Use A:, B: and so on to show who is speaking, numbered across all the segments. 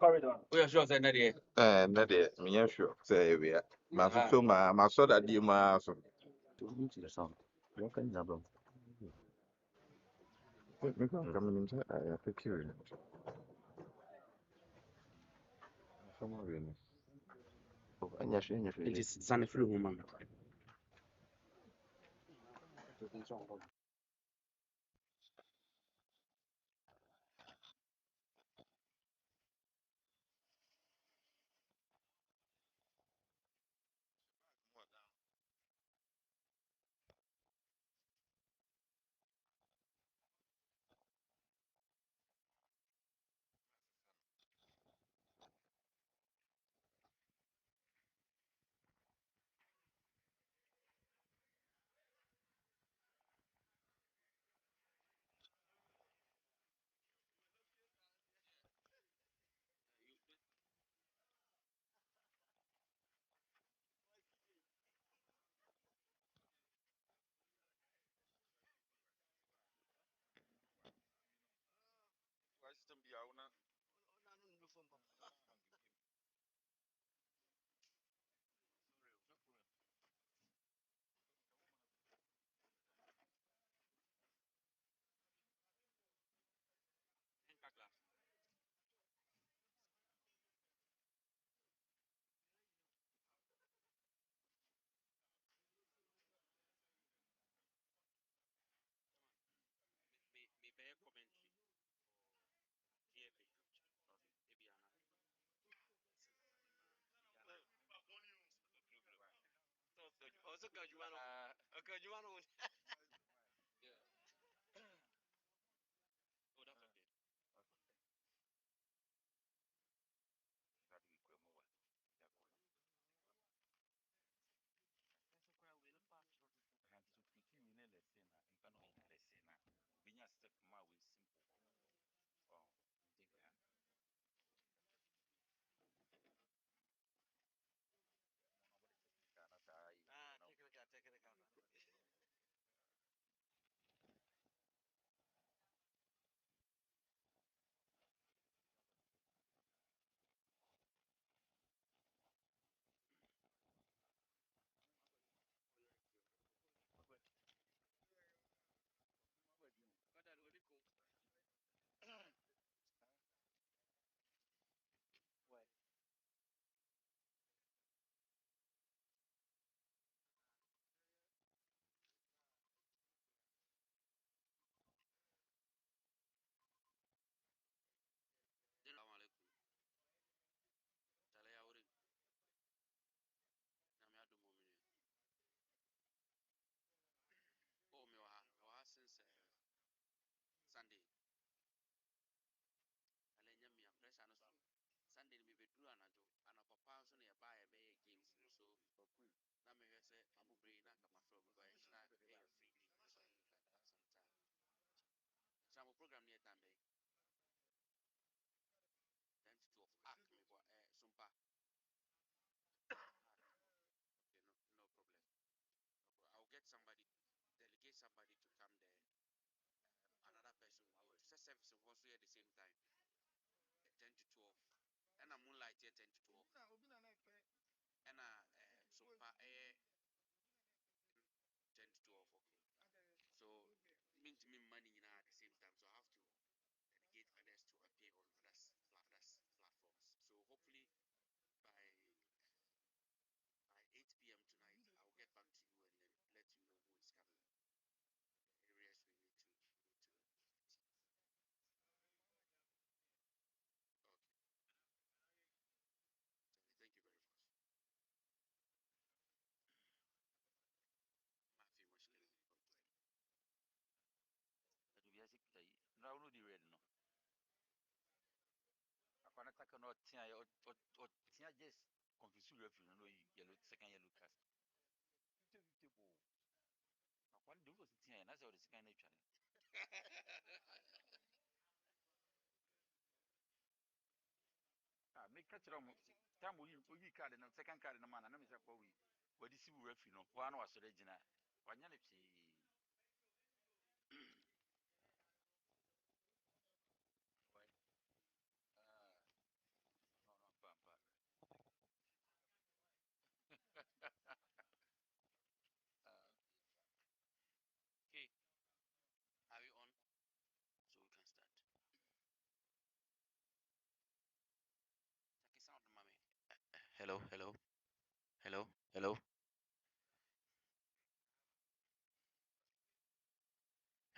A: corridor. We are sure that day.
B: That is, me sure. Say we are. So my so that you ma so. Me come coming inside. I take care. Someone really.
A: It is sunny flu woman.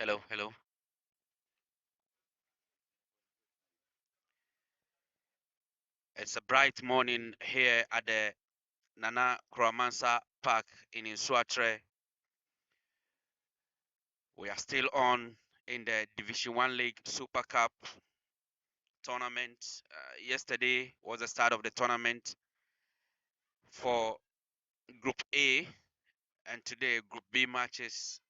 A: Hello, hello. It's a bright morning here at the Nana Kroamansa Park in Nswatre. We are still on in the Division 1 League Super Cup tournament. Yesterday was the start of the tournament for Group A, and today Group B matches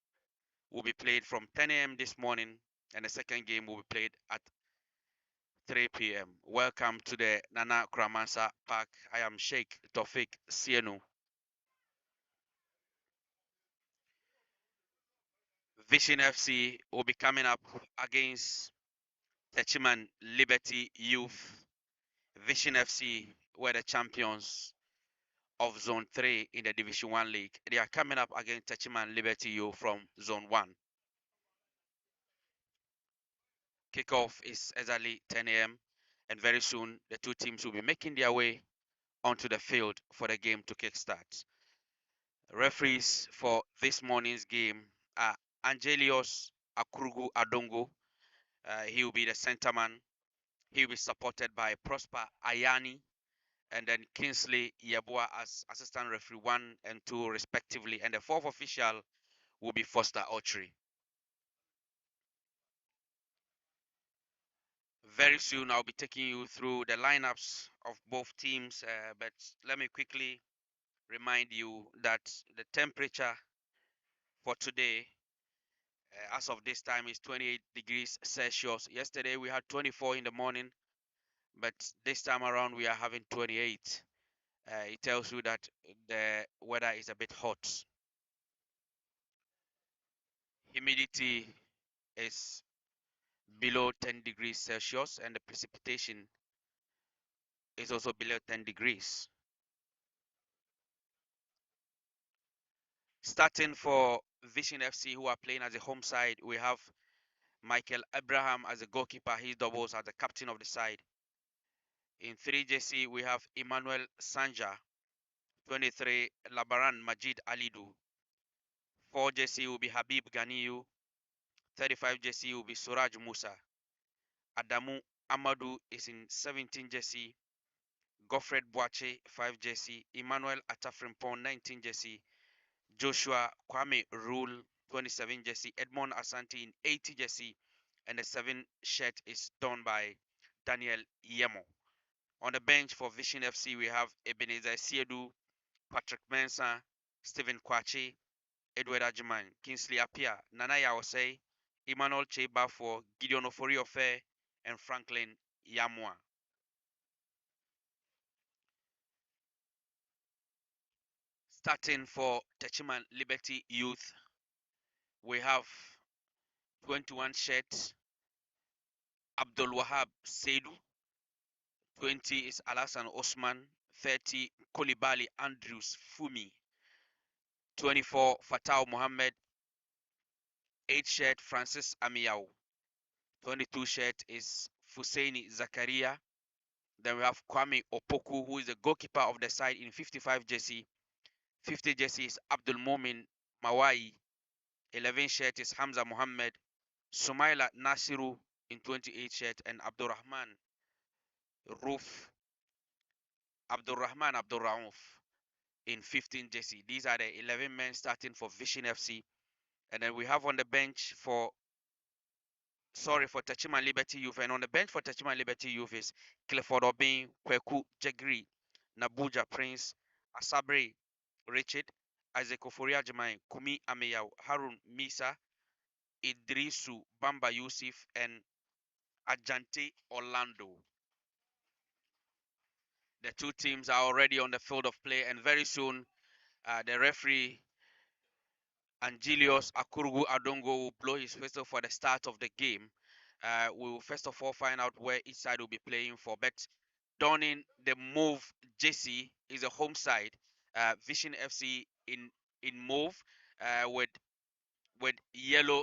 A: will be played from 10 a.m. this morning, and the second game will be played at 3 p.m. Welcome to the Nana Kroamansa Park. I am Sheikh Tofik Sienu. Vision FC will be coming up against Techiman Liberty Youth. Vision FC were the champions of Zone 3 in the Division 1 League. They are coming up against Techiman Liberty Youth from Zone 1. Kickoff is exactly 10 a.m. and very soon the two teams will be making their way onto the field for the game to kickstart. Referees for this morning's game are Angelios Akurugu Adongo. He will be the centerman. He will be supported by Prosper Ayani and then Kingsley Yabua as assistant referee 1 and 2 respectively. And the fourth official will be Foster Autry. Very soon I'll be taking you through the lineups of both teams, but let me quickly remind you that the temperature for today as of this time is 28 degrees Celsius. Yesterday we had 24 in the morning, but this time around we are having 28. It tells you that the weather is a bit hot. Humidity is below 10 degrees Celsius and the precipitation is also below 10 degrees. Starting for Vision FC, who are playing as a home side, we have Michael Abraham as a goalkeeper. He doubles as the captain of the side. In 3JC, we have Emmanuel Sanja. 23, Labaran Majid Alidu. 4JC will be Habib Ganiyu. 35JC will be Suraj Musa. Adamu Amadou is in 17JC. Godfred Boache, 5JC. Emmanuel Atafrimpon, 19JC. Joshua Kwame Rule, 27JC. Edmond Asante in 80JC. And the 7 shirt is done by Daniel Yemo. On the bench for Vision FC, we have Ebenezer Siedu, Patrick Mensah, Stephen Kwachi, Edward Ajiman, Kingsley Apia, Nana Yawase, Emmanuel Chebafo, Gideon Oforiofe, and Franklin Yamwa. Starting for Techiman Liberty Youth, we have 21 shirts, Abdul Wahab Seidu. 20 is Alasan Osman. 30, Kolibali Andrews Fumi. 24, Fatau Mohammed. 8 shirt, Francis Amiao. 22 shirt is Fuseini Zakaria. Then we have Kwame Opoku, who is the goalkeeper of the side in 55 jersey. 50 jersey is Abdul Momin Mawai. 11 shirt is Hamza Mohammed. Sumaila Nasiru in 28 shirt, and Abdurrahman Ruf Abdurrahman Abdurrauf in 15 jersey. These are the 11 men starting for Vision FC. And then we have on the bench for Techiman Liberty Youth. And on the bench for Techiman Liberty Youth is Clifford Obin, Kweku Jegri, Nabuja Prince, Asabre Richard, Isaac Oforia Jamai, Kumi Ameyao, Harun Misa, Idrisu Bamba Yusuf, and Ajante Orlando. The two teams are already on the field of play, and very soon the referee Angelios Akurugu Adongo will blow his whistle for the start of the game. We will first of all find out where each side will be playing for. But donning the move jersey is a home side. Vision FC in move with yellow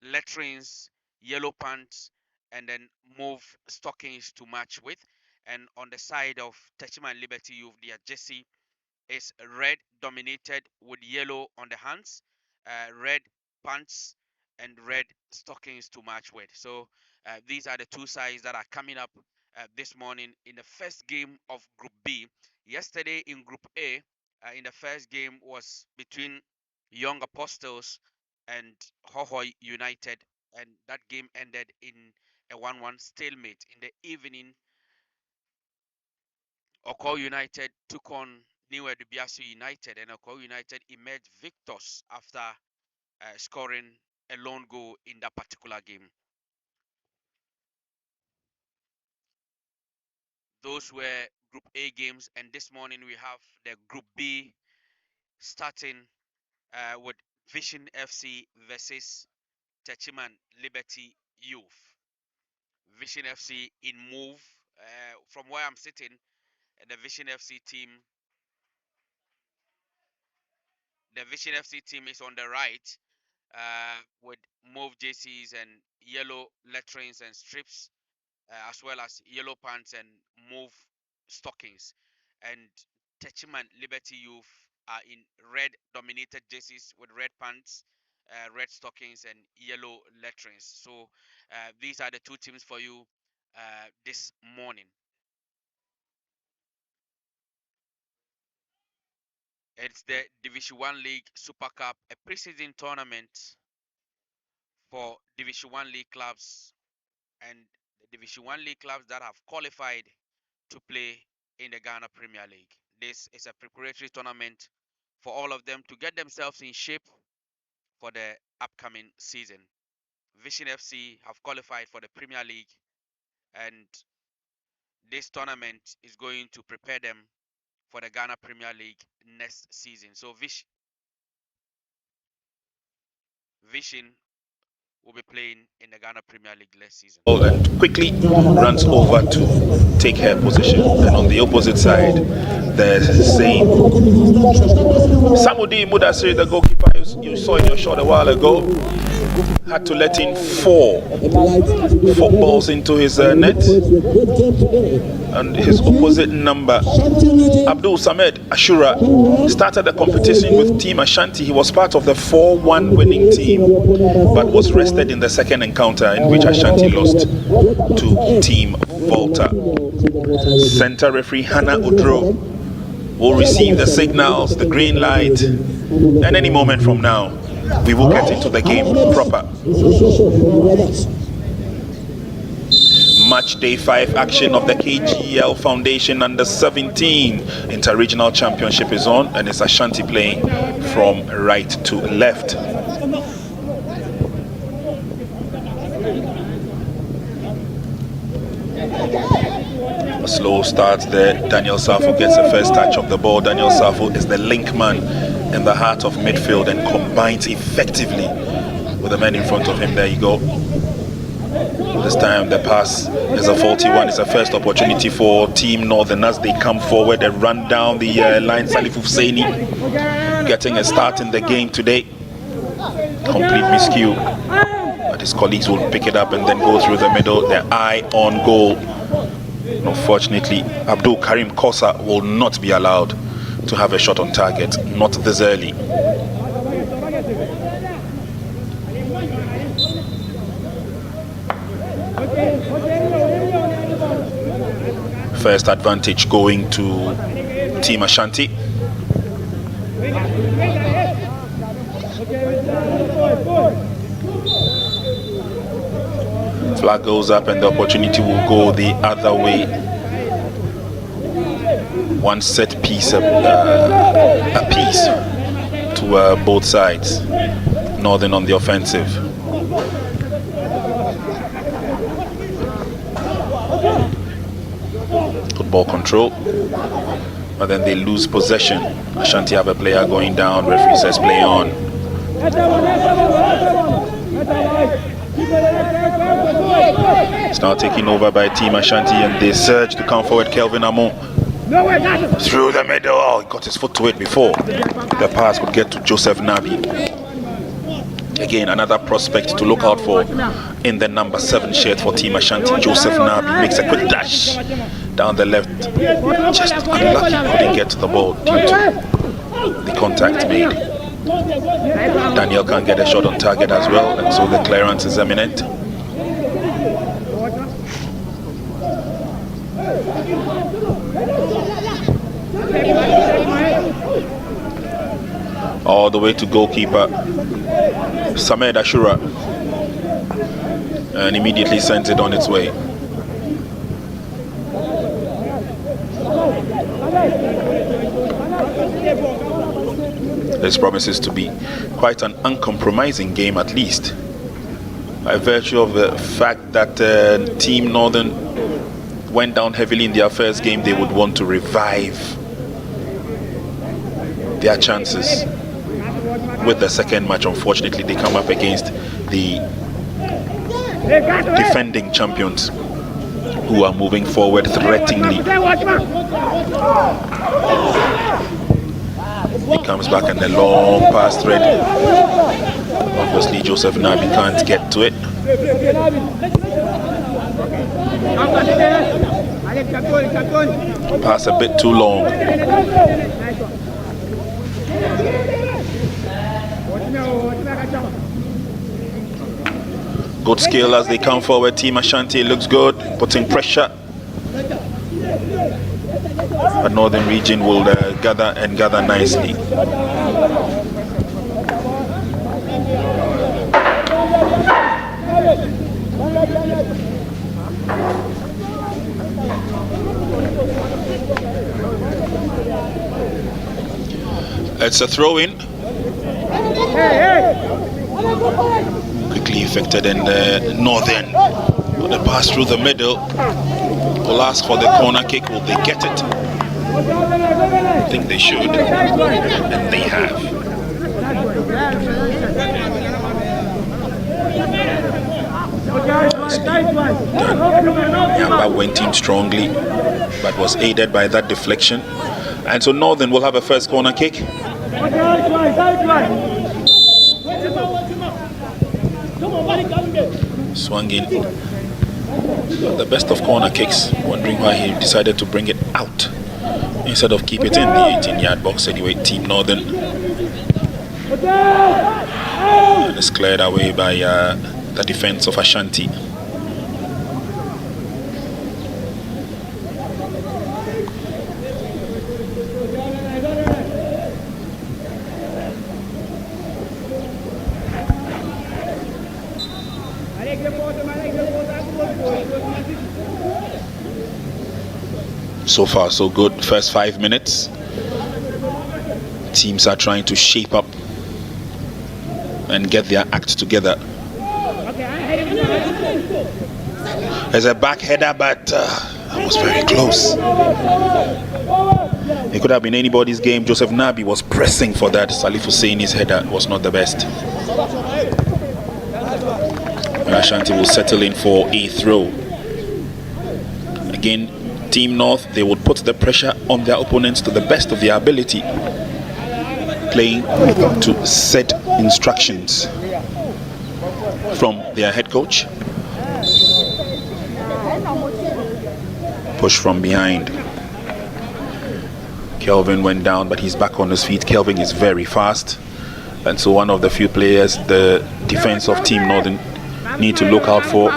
A: letterings, yellow pants, and then move stockings to match with. And on the side of Techiman Liberty Youth, their jersey is red dominated with yellow on the hands, red pants, and red stockings to match with. So these are the two sides that are coming up this morning in the first game of Group B. Yesterday in Group A, in the first game was between Young Apostles and Hohoi United, and that game ended in a 1-1 stalemate. In the evening, Oko United took on New Edubiasu United, and Oko United emerged victors after scoring a lone goal in that particular game. Those were Group A games, and this morning we have the Group B starting with Vision FC versus Techiman Liberty Youth. Vision FC in move. From where I'm sitting, the Vision FC team, is on the right with mauve jerseys and yellow letterings and strips, as well as yellow pants and mauve stockings. And Techiman Liberty Youth are in red dominated jerseys with red pants, red stockings, and yellow letterings. So these are the two teams for you this morning. It's the Division 1 League Super Cup, a preseason tournament for Division 1 League clubs and the Division 1 League clubs that have qualified to play in the Ghana Premier League. This is a preparatory tournament for all of them to get themselves in shape for the upcoming season. Vision FC have qualified for the Premier League, and this tournament is going to prepare them for the Ghana Premier League next season. So Vision will be playing in the Ghana Premier League next season.
C: And quickly runs over to take her position. And on the opposite side, there's the same Samudi Mudasiri, the goalkeeper you saw in your shot a while ago, had to let in four balls into his net. And his opposite number, Abdul Samed Ashura, started the competition with Team Ashanti. He was part of the 4-1 winning team, but was rested in the second encounter in which Ashanti lost to Team Volta. Center referee Hannah Udro will receive the signals, the green light, and any moment from now, we will get into the game proper. Match day 5 action of the KGL Foundation Under 17 Inter-Regional Championship is on, and it's Ashanti playing from right to left. A slow start there. Daniel Safo gets the first touch of the ball. Daniel Safo is the link man in the heart of midfield and combines effectively with the man in front of him. There you go. This time the pass is a faulty one. It's a first opportunity for Team Northern as they come forward and run down the line. Salif Husseini getting a start in the game today. Complete miscue. But his colleagues will pick it up and then go through the middle. Their eye on goal. Unfortunately, Abdul Karim Kosa will not be allowed to have a shot on target. Not this early. First advantage going to Team Ashanti. Flag goes up and the opportunity will go the other way. One set piece apiece to both sides. Northern on the offensive. Good ball control, but then they lose possession. Ashanti have a player going down. Referee says play on. It's now taken over by Team Ashanti and they surge to come forward. Kelvin Amon through the middle. Oh, he got his foot to it before the pass could get to Joseph Nabi. Again, another prospect to look out for in the number 7 shirt for Team Ashanti. Joseph Nabi makes a quick dash down the left. Just unlucky, couldn't get to the ball due to the contact made. Daniel can't get a shot on target as well, and so the clearance is eminent. All the way to goalkeeper Samed Ashura, and immediately sends it on its way. This promises to be quite an uncompromising game, at least by virtue of the fact that Team Northern went down heavily in their first game. They would want to revive their chances with the second match. Unfortunately, they come up against the defending champions, who are moving forward threateningly. He comes back and a long pass thread. Obviously, Joseph Nabi can't get to it. Pass a bit too long. Good skill as they come forward. Team Ashanti looks good, putting pressure. But Northern Region will gather nicely. It's a throw-in. Quickly effected in the Northern. The pass through the middle. Will ask for the corner kick. Will they get it? I think they should, and they have. Yamba went in strongly, but was aided by that deflection, and so Northern will have a first corner kick. Swung in. The best of corner kicks. Wondering why he decided to bring it out instead of keep it in the 18-yard box. Anyway, Team Northern. And it's cleared away by the defense of Ashanti. So far, so good. First 5 minutes. Teams are trying to shape up and get their act together. There's a back header, but that was very close. It could have been anybody's game. Joseph Nabi was pressing for that. Salif Husseini's header was not the best. And Ashanti will settle in for a throw. Again, Team North, they would put the pressure on their opponents to the best of their ability, playing to set instructions from their head coach. Push from behind. Kelvin went down, but he's back on his feet. Kelvin is very fast, and so one of the few players the defense of Team Northern need to look out for.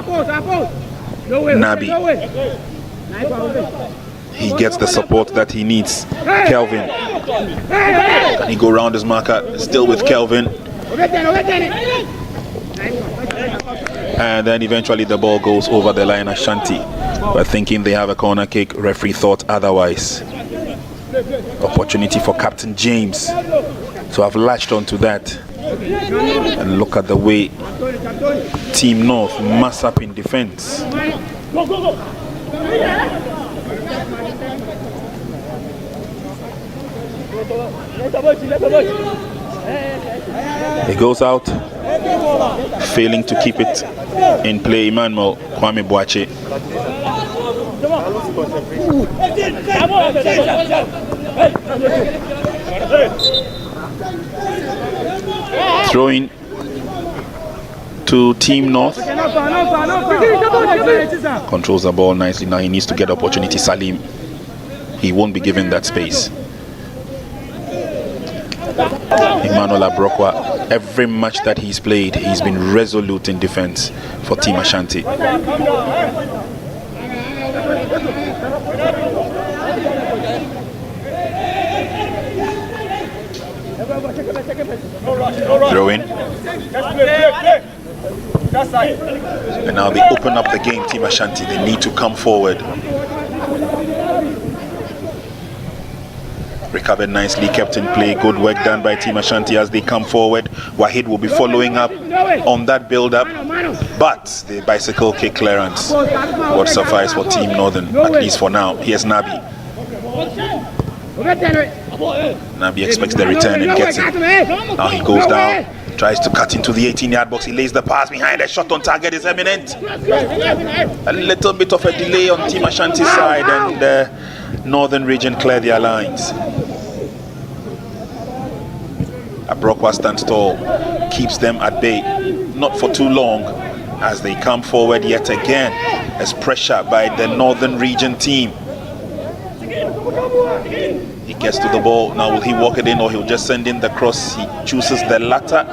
C: Nabi. He gets the support that he needs. Kelvin. Can he go around his marker? Still with Kelvin. And then eventually the ball goes over the line. Ashanti, but thinking they have a corner kick, referee thought otherwise. Opportunity for Captain James to have latched onto that. And look at the way Team North mass up in defense. He goes out, failing to keep it in play. Emmanuel Kwame Boache. Throwing to Team North. Controls the ball nicely. Now he needs to get opportunity. Salim, he won't be given that space. Emmanuel Abrokwa, every match that he's played, he's been resolute in defense for Team Ashanti. Throw in. And now they open up the game, Team Ashanti. They need to come forward. Recovered nicely, kept in play. Good work done by Team Ashanti as they come forward. Wahid will be following up on that build-up, but the bicycle kick clearance would suffice for Team Northern, at least for now. Here's Nabi. Nabi expects the return and gets it. Now he goes down, tries to cut into the 18-yard box. He lays the pass behind. The shot on target is eminent. A little bit of a delay on Team Ashanti's side, and the Northern region clear their lines. Abrokwa stands tall, keeps them at bay, not for too long, as they come forward yet again as pressure by the Northern region team. He gets to the ball. Now will he walk it in, or he'll just send in the cross? He chooses the latter.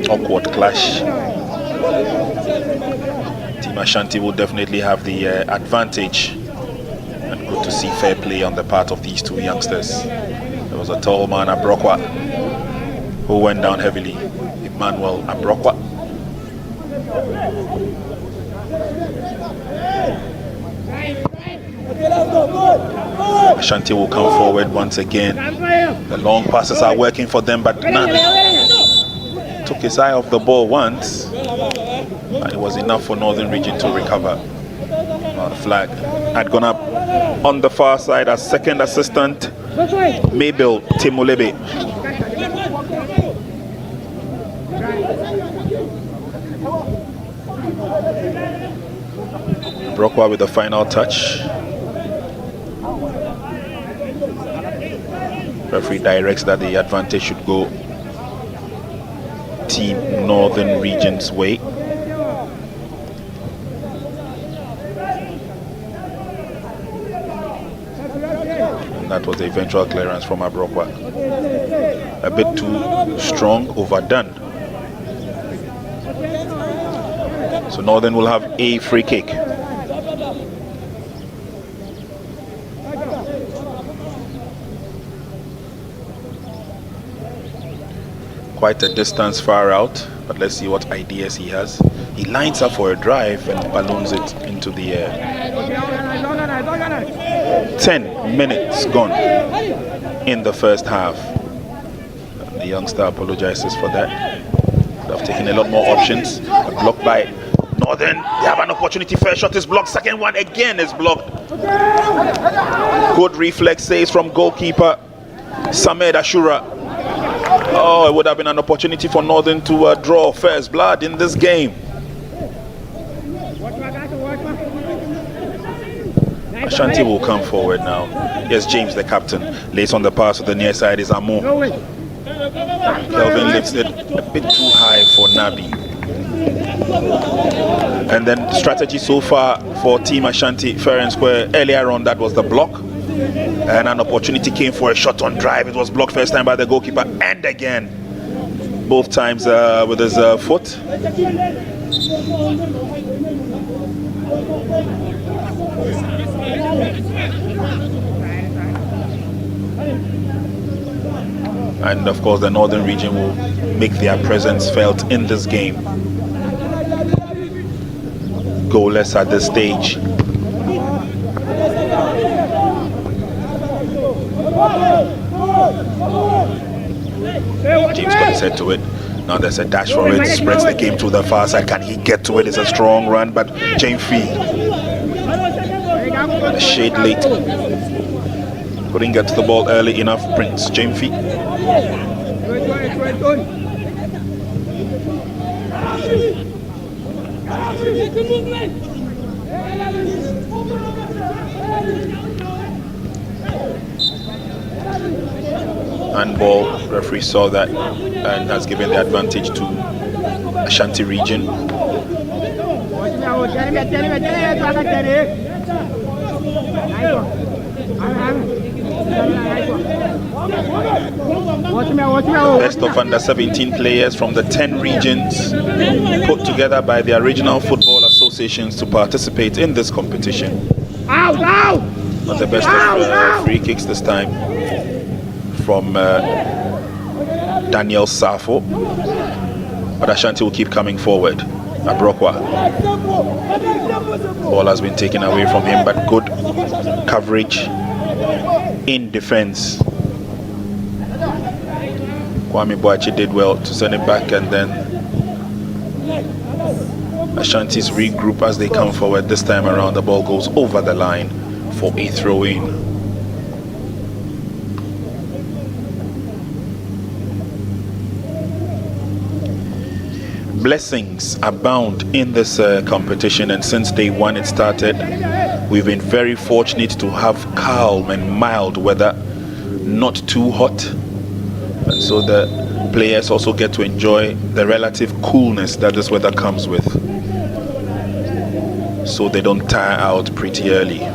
C: Awkward clash. Team Ashanti will definitely have the advantage, and good to see fair play on the part of these two youngsters. There was a tall man, Abrokwa, who went down heavily. Emmanuel Abrokwa. Ashanti will come forward once again. The long passes are working for them, but Nabi took his eye off the ball once, and it was enough for Northern region to recover. The flag had gone up on the far side as second assistant Mabel Timolebe. Brokwa with the final touch. Referee directs that the advantage should go Team Northern region's way. And that was the eventual clearance from Abrokwa. A bit too strong, overdone. So Northern will have a free kick. Quite a distance far out, but let's see what ideas he has. He lines up for a drive and balloons it into the air. 10 minutes gone in the first half. The youngster apologizes for that. Could have taken a lot more options. Blocked by Northern. They have an opportunity. First shot is blocked. Second one again is blocked. Good reflex saves from goalkeeper Samed Ashura. Oh, it would have been an opportunity for Northern to draw first blood in this game. Ashanti will come forward now. Yes, James, the captain, lays on the pass to the near side is Amu. Kelvin lifts it a bit too high for Nabi. And then strategy so far for Team Ashanti, fair and square. Earlier on, that was the block. And an opportunity came for a shot on drive. It was blocked first time by the goalkeeper, and again, both times with his foot. And of course, the Northern region will make their presence felt in this game. Goalless at this stage. James got his head to it. Now there's a dash for it. Spreads the game to the far side. Can he get to it? It's a strong run, but James Fee a shade late. Couldn't get to the ball early enough. Prince James Fee. Handball, referee saw that and has given the advantage to Ashanti region. Best of under 17 players from the 10 regions put together by the regional football associations to participate in this competition. But the best of free kicks this time from Daniel Safo. But Ashanti will keep coming forward. Abrokwa. Ball has been taken away from him, but good coverage in defense. Kwame Boachi did well to send it back, and then Ashanti's regroup as they come forward. This time around, the ball goes over the line for a throw-in. Blessings abound in this competition, and since day one it started, we've been very fortunate to have calm and mild weather, not too hot, and so the players also get to enjoy the relative coolness that this weather comes with, so they don't tire out pretty early.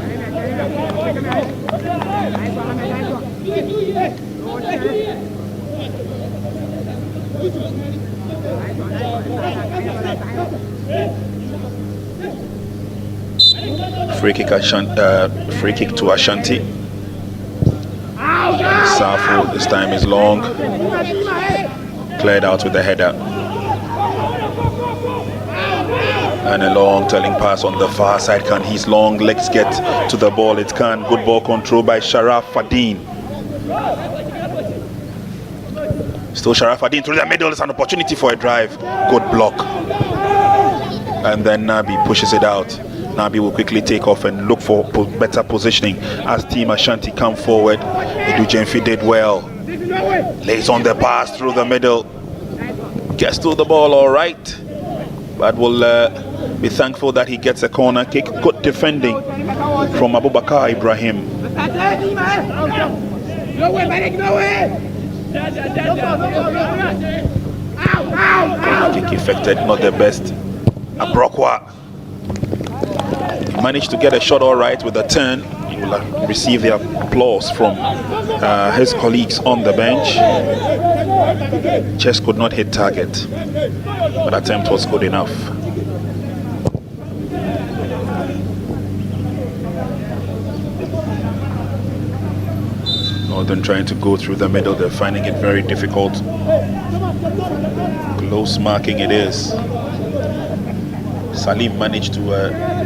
C: Free kick to Ashanti. Safo this time is long, cleared out with the header, and a long turning pass on the far side. Can his long legs get to the ball? It can. Good ball control by Sharaf Fadin. Still Sharaf Fadin through the middle. It's an opportunity for a drive. Good block, and then Nabi pushes it out. Nabi will quickly take off and look for better positioning as Team Ashanti come forward. Edu Jenfi did well. Lays on the pass through the middle. Gets to the ball all right, but will be thankful that he gets a corner kick. Good defending from Abubakar Ibrahim. Kick effected, not the best. Abrokwa managed to get a shot all right with a turn. He will receive the applause from his colleagues on the bench. Just could not hit target, but attempt was good enough. Northern trying to go through the middle, they're finding it very difficult. Close marking it is. Salim managed to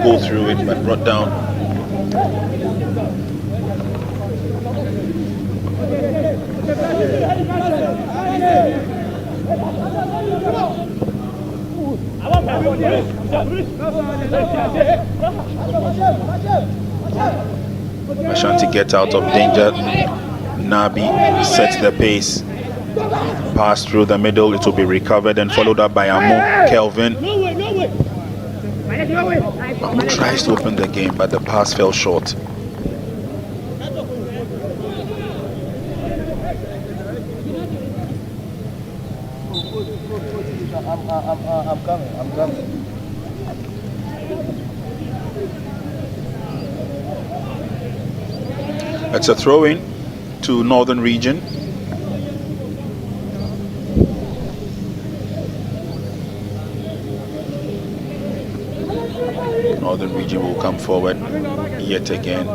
C: go through it, but brought down. Ashanti gets out of danger. Nabi sets the pace. Pass through the middle, it will be recovered and followed up by Amu Kelvin. Amu tries to open the game, but the pass fell short.
D: I'm coming.
C: It's a throw-in to Northern Region. Northern Region will come forward yet again,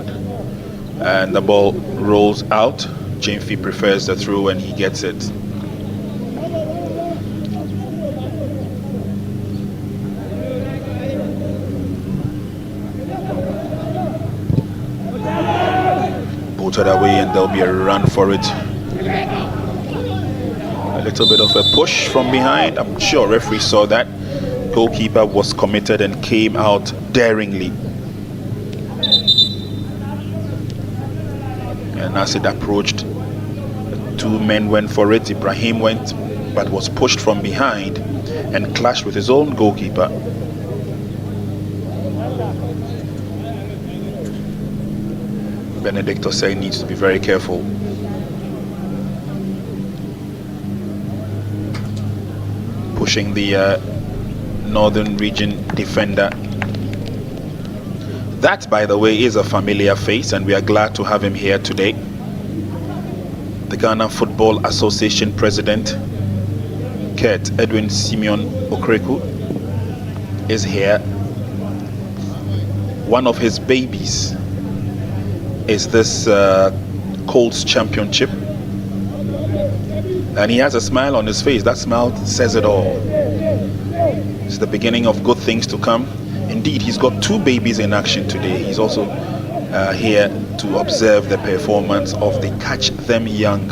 C: and the ball rolls out. Jimfi prefers the throw and he gets it. Booted away, and there'll be a run for it. A little bit of a push from behind. I'm sure referee saw that. Goalkeeper was committed and came out daringly. And as it approached, two men went for it. Ibrahim went, but was pushed from behind and clashed with his own goalkeeper. Benedict Osei needs to be very careful. Pushing the Northern Region defender. That, by the way, is a familiar face, and we are glad to have him here today. the Ghana Football Association President, Kurt Edwin Simeon Okreku, is here. One of his babies is this Colts championship, and he has a smile on his face. That smile says it all. It's the beginning of good things to come. Indeed, he's got 2 babies in action today. He's also here to observe the performance of the Catch Them Young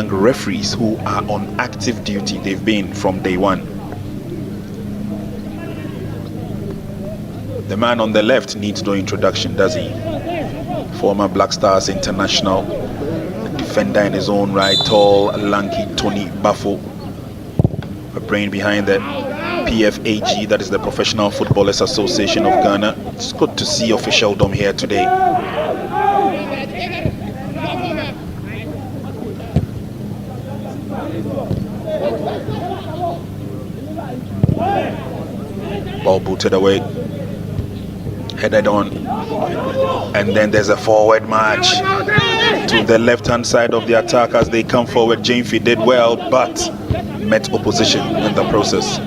C: referees who are on active duty. They've been from day one. The man on the left needs no introduction, does he? Former Black Stars international, a defender in his own right, tall, lanky Tony Bafo, a brain behind the PFAG, that is the Professional Footballers Association of Ghana. It's good to see officialdom here today. Ball booted away, headed on, and then there's a forward march to the left-hand side of the attack as they come forward. Jamfi did well, but met opposition in the process.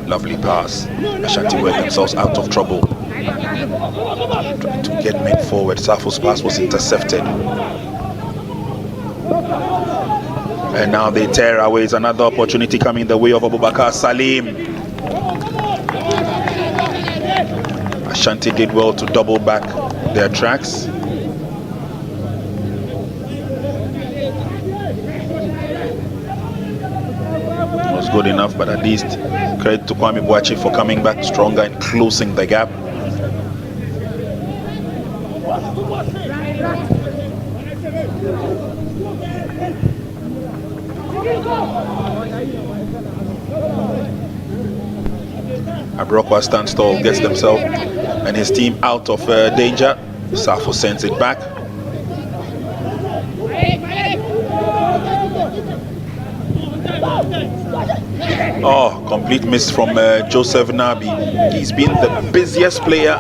C: Lovely pass. Ashanti worked themselves out of trouble. Trying to get men forward. Safo's pass was intercepted. And now they tear away. It's another opportunity coming the way of Abubakar Salim. Ashanti did well to double back their tracks. It was good enough, but at least credit to Kwame Boachi for coming back stronger and closing the gap. Abrokwa stands tall, gets themselves and his team out of danger. Safo sends it back. Oh, complete miss from Joseph Nabi. He's been the busiest player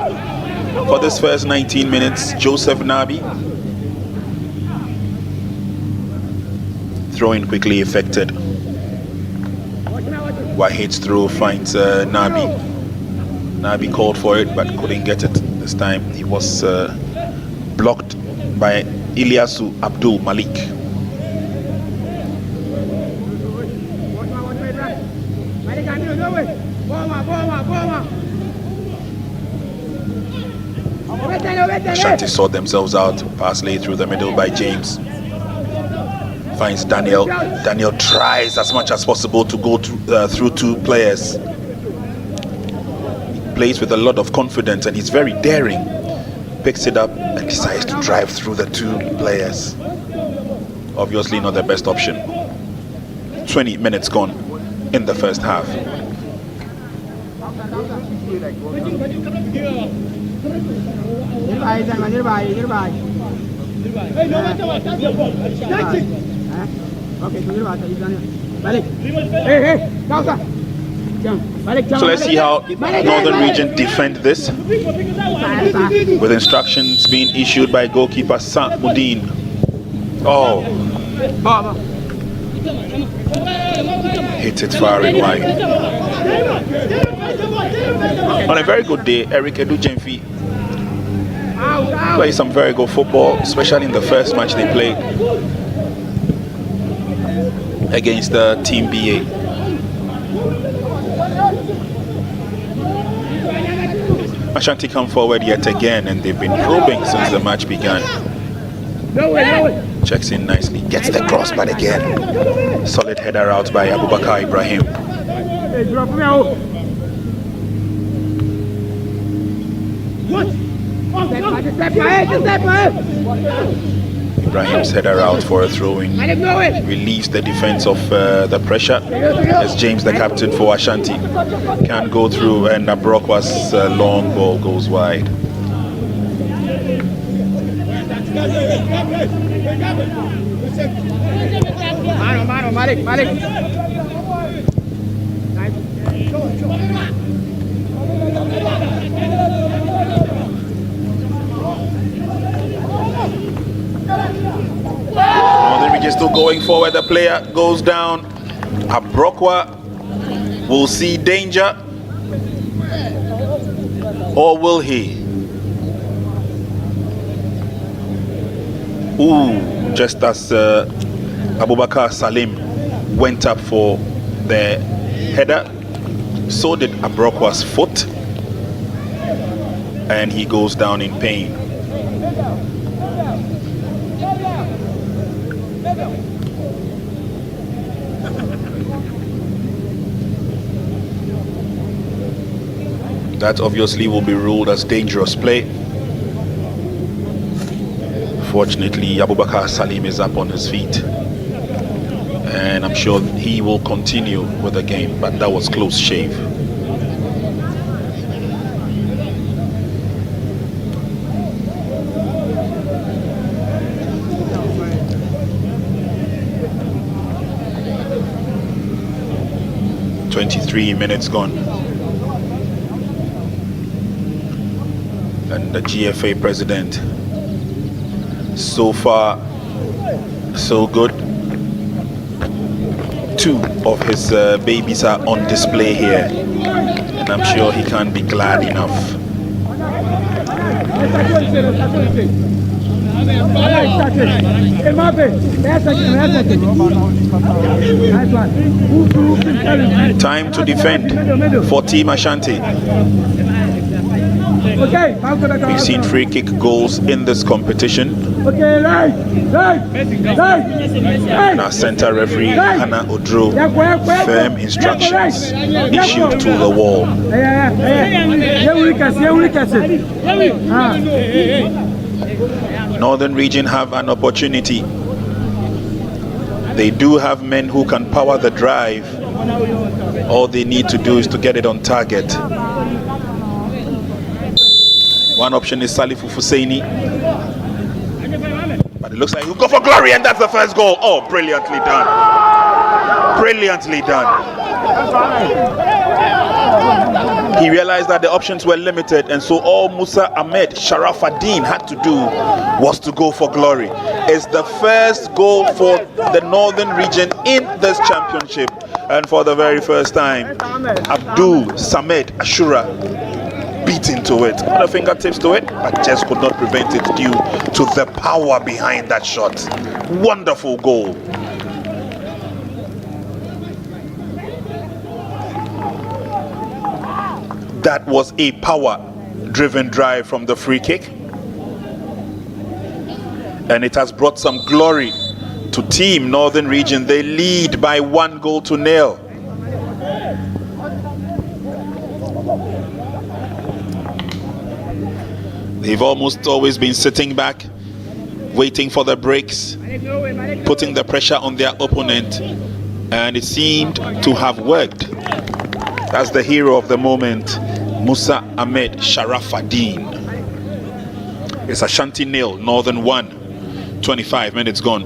C: for this first 19 minutes. Joseph Nabi. Throw in quickly affected. Wahid's throw finds Nabi. Nabi called for it but couldn't get it this time. He was blocked by Ilyasu Abdul Malik. Ashanti sort themselves out. Pass laid through the middle by James. Finds Daniel. Daniel tries as much as possible to go through 2 players. He plays with a lot of confidence and he's very daring. Picks it up and decides to drive through the 2 players. Obviously not the best option. 20 minutes gone in the first half. So let's see how Northern Region defend this, with instructions being issued by goalkeeper Samudin. Oh, hits it far and wide. On a very good day, Eric Edu Jemfi played some very good football, especially in the first match they played against the Team BA. Ashanti come forward yet again, and they've been probing since the match began. Checks in nicely, gets the cross, but again, solid header out by Abubakar Ibrahim. Ibrahim's header out for a throw-in relieves the defense of the pressure, as James, the captain for Ashanti, can't go through, and Abrokwa's long ball goes wide. Northern Region still going forward. The player goes down. Abrokwa will see danger, or will he? Ooh, just as Abubakar Salim went up for the header, so did Abrokwa's foot, and he goes down in pain. That obviously will be ruled as dangerous play. Fortunately, Abubakar Salim is up on his feet, and I'm sure he will continue with the game, but that was close shave. "23 minutes gone." And the GFA president, so far so good. Two of his babies are on display here, and I'm sure he can't be glad enough. Time to defend for Team Ashanti. We've seen free kick goals in this competition. And our center referee, Hannah Odro, firm instructions issued to the wall. Northern Region have an opportunity. They do have men who can power the drive. All they need to do is to get it on target. One option is Salifu Fusaini, but it looks like he'll go for glory, and that's the first goal. Oh, brilliantly done. Brilliantly done. He realized that the options were limited, and so all Musa Ahmed Sharafaddin had to do was to go for glory. It's the first goal for the Northern Region in this championship, and for the very first time, Abdul Samed Ashura beat into it, put a fingertips to it, but just could not prevent it due to the power behind that shot. Wonderful goal. That was a power-driven drive from the free kick, and it has brought some glory to Team Northern Region. They lead by 1-0. They've almost always been sitting back, waiting for the breaks, putting the pressure on their opponent, and it seemed to have worked. That's the hero of the moment, Musa Ahmed Sharafaddin. It's Ashanti 0, Northern 1. 25 minutes gone.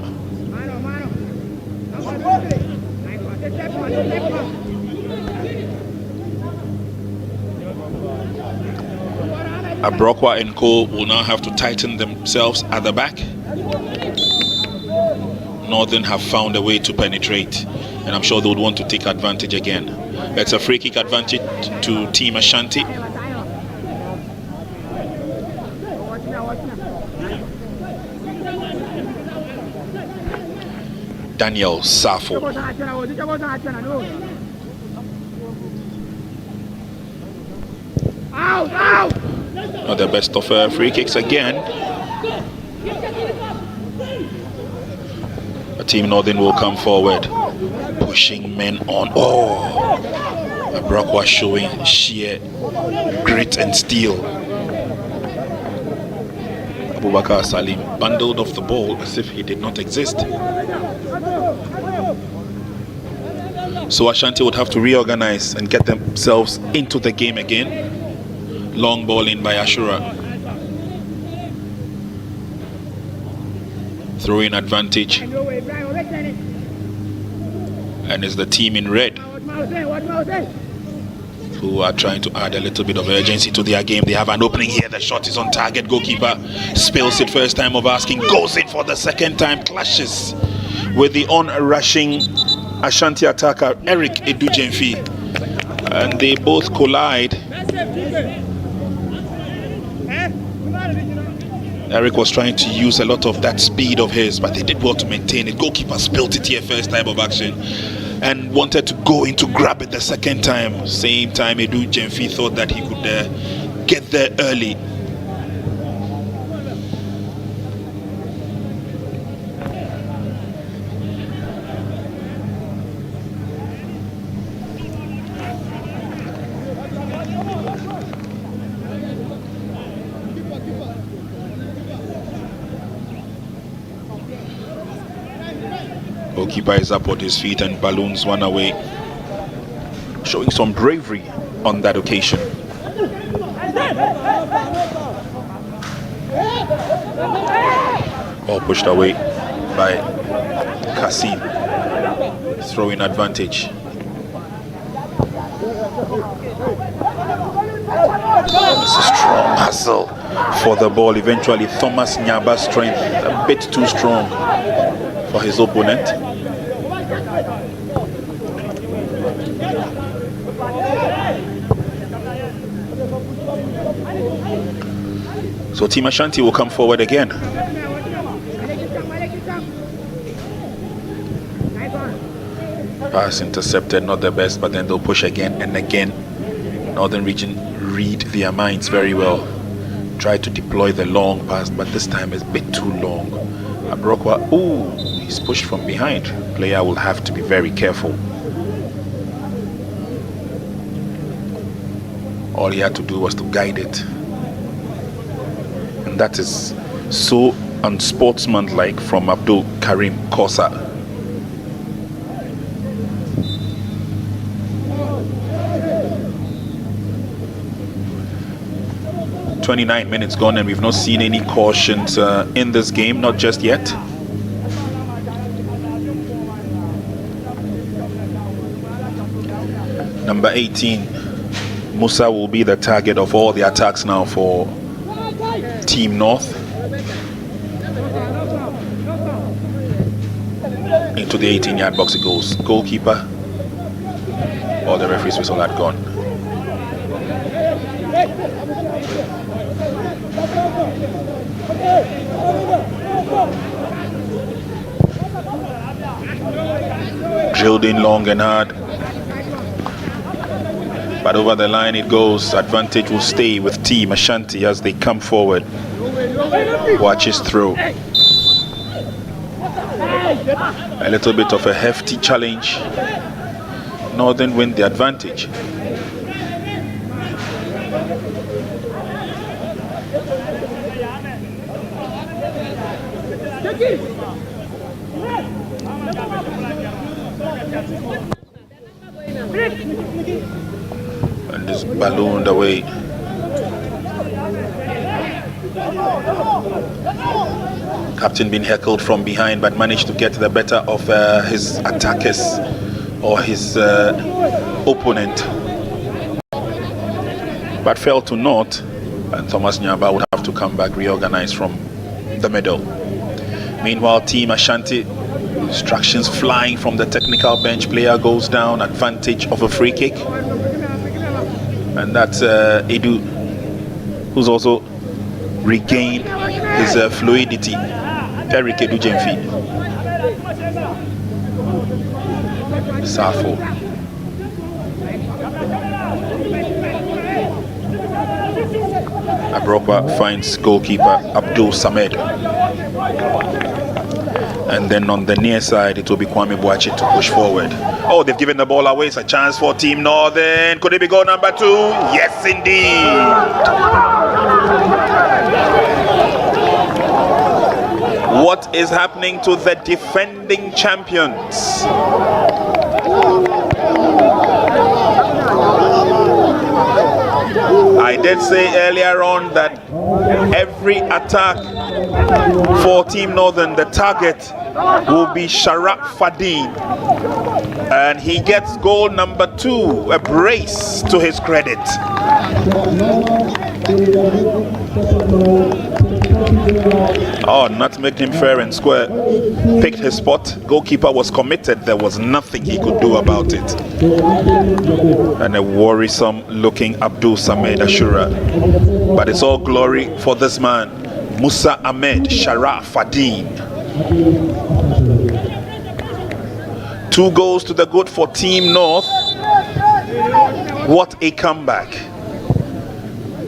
C: Abrokwa and Co will now have to tighten themselves at the back. Northern have found a way to penetrate, and I'm sure they would want to take advantage again. It's a free kick advantage to Team Ashanti. Daniel Safo. Not the best of free kicks again. Team Northern will come forward, pushing men on. Oh, Abrokwa showing sheer grit and steel. Abubakar Salim bundled off the ball as if he did not exist. So Ashanti would have to reorganize and get themselves into the game again. Long ball in by Ashura. Throw-in advantage. And it's the team in red. who are trying to add a little bit of urgency to their game. They have an opening here. The shot is on target. Goalkeeper spills it first time of asking, goes in for the second time, clashes with the on-rushing Ashanti attacker Eric Edujemfi, and they both collide. Eric was trying to use a lot of that speed of his, but they did well to maintain it. Goalkeeper spilled it here first time of action and wanted to go in to grab it the second time. Same time, Edujemfi thought that he could get there early. Goalkeeper is up on his feet and balloons one away, showing some bravery on that occasion. All pushed away by Kasim. Throwing advantage. It's a strong hustle for the ball. Eventually, Thomas Nyaba's strength a bit too strong for his opponent. So Team Ashanti will come forward again. Pass intercepted, not the best, but then they'll push again and again. Northern Region read their minds very well. Try to deploy the long pass, but this time it's a bit too long. Abrokwa, ooh, he's pushed from behind. Player will have to be very careful. All he had to do was to guide it. And that is so unsportsmanlike from Abdul Karim Kosa. "29 minutes gone and we've not seen any cautions in this game, not just yet." Number 18, Musa, will be the target of all the attacks now for Team North. Into the 18-yard box it goes. Goalkeeper. All the referees whistle had gone. Drilled in long and hard, but over the line it goes. Advantage will stay with Team Ashanti as they come forward. Watch his throw. A little bit of a hefty challenge. Northern win the advantage. And is ballooned away. Captain been heckled from behind, but managed to get the better of his attackers or his opponent, but fell to naught, and Thomas Nyaba would have to come back, reorganize from the middle. Meanwhile, Team Ashanti, instructions flying from the technical bench. Player goes down, advantage of a free kick, and that's Edu, who's also regained his fluidity. Eric Edujemfi. Safo. Abrokwa finds goalkeeper Abdul Samed. And then on the near side, it will be Kwame Boachi to push forward. Oh, they've given the ball away. It's a chance for Team Northern. Could it be goal number 2? Yes, indeed. What is happening to the defending champions? I did say earlier on that every attack for Team Northern, the target will be Sharaf Fadin. And he gets goal number 2, a brace to his credit. Oh, nutmegged him fair and square. Picked his spot. Goalkeeper was committed. There was nothing he could do about it. And a worrisome looking Abdul Samed Ashura. But it's all glory for this man, Musa Ahmed Sharaf Adin. 2 goals to the good for Team North. What a comeback.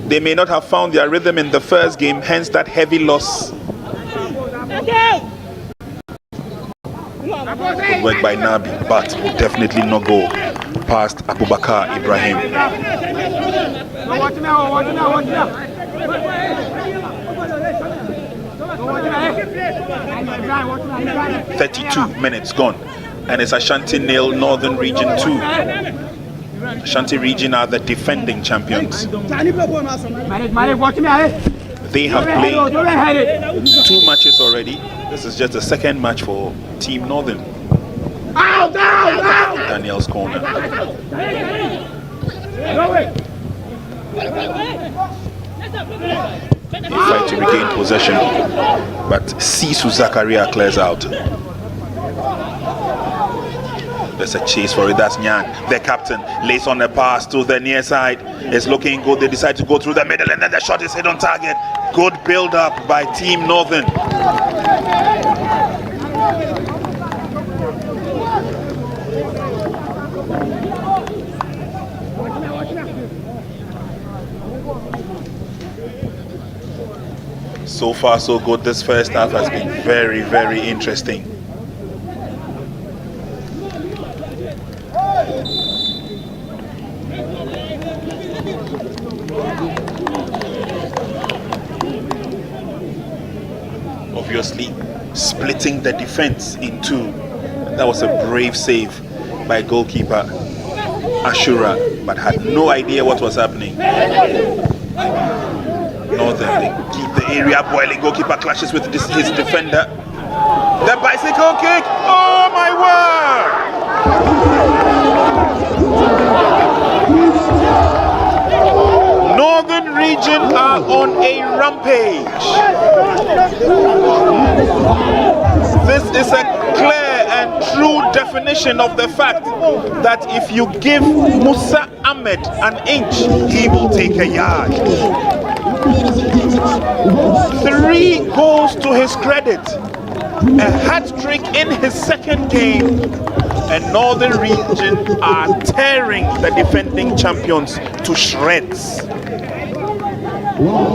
C: They may not have found their rhythm in the first game, hence that heavy loss. Good work by Nabi, but will definitely not go past Abubakar Ibrahim. 32 minutes gone, and it's Ashanti nil, Northern Region 2. Ashanti region are the defending champions. They have played 2 matches already. This is just the second match for Team Northern. Daniel's corner. They fight to regain possession, but Sisu Zakaria clears out. There's a chase for it. That's Nyan, the captain, lays on the pass to the near side. It's looking good. They decide to go through the middle, and then the shot is hit on target. Good build up by Team Northern. So far so good. This first half has been very, very interesting. Obviously splitting the defense in 2. That was a brave save by goalkeeper Ashura, but had no idea what was happening. Northern, they keep the area boiling. Goalkeeper clashes with his defender. The bicycle kick! Oh my word! Northern region are on a rampage. This is a clear and true definition of the fact that if you give Musa Ahmed an inch, he will take a yard. 3 goals to his credit. A hat-trick in his second game. And Northern region are tearing the defending champions to shreds.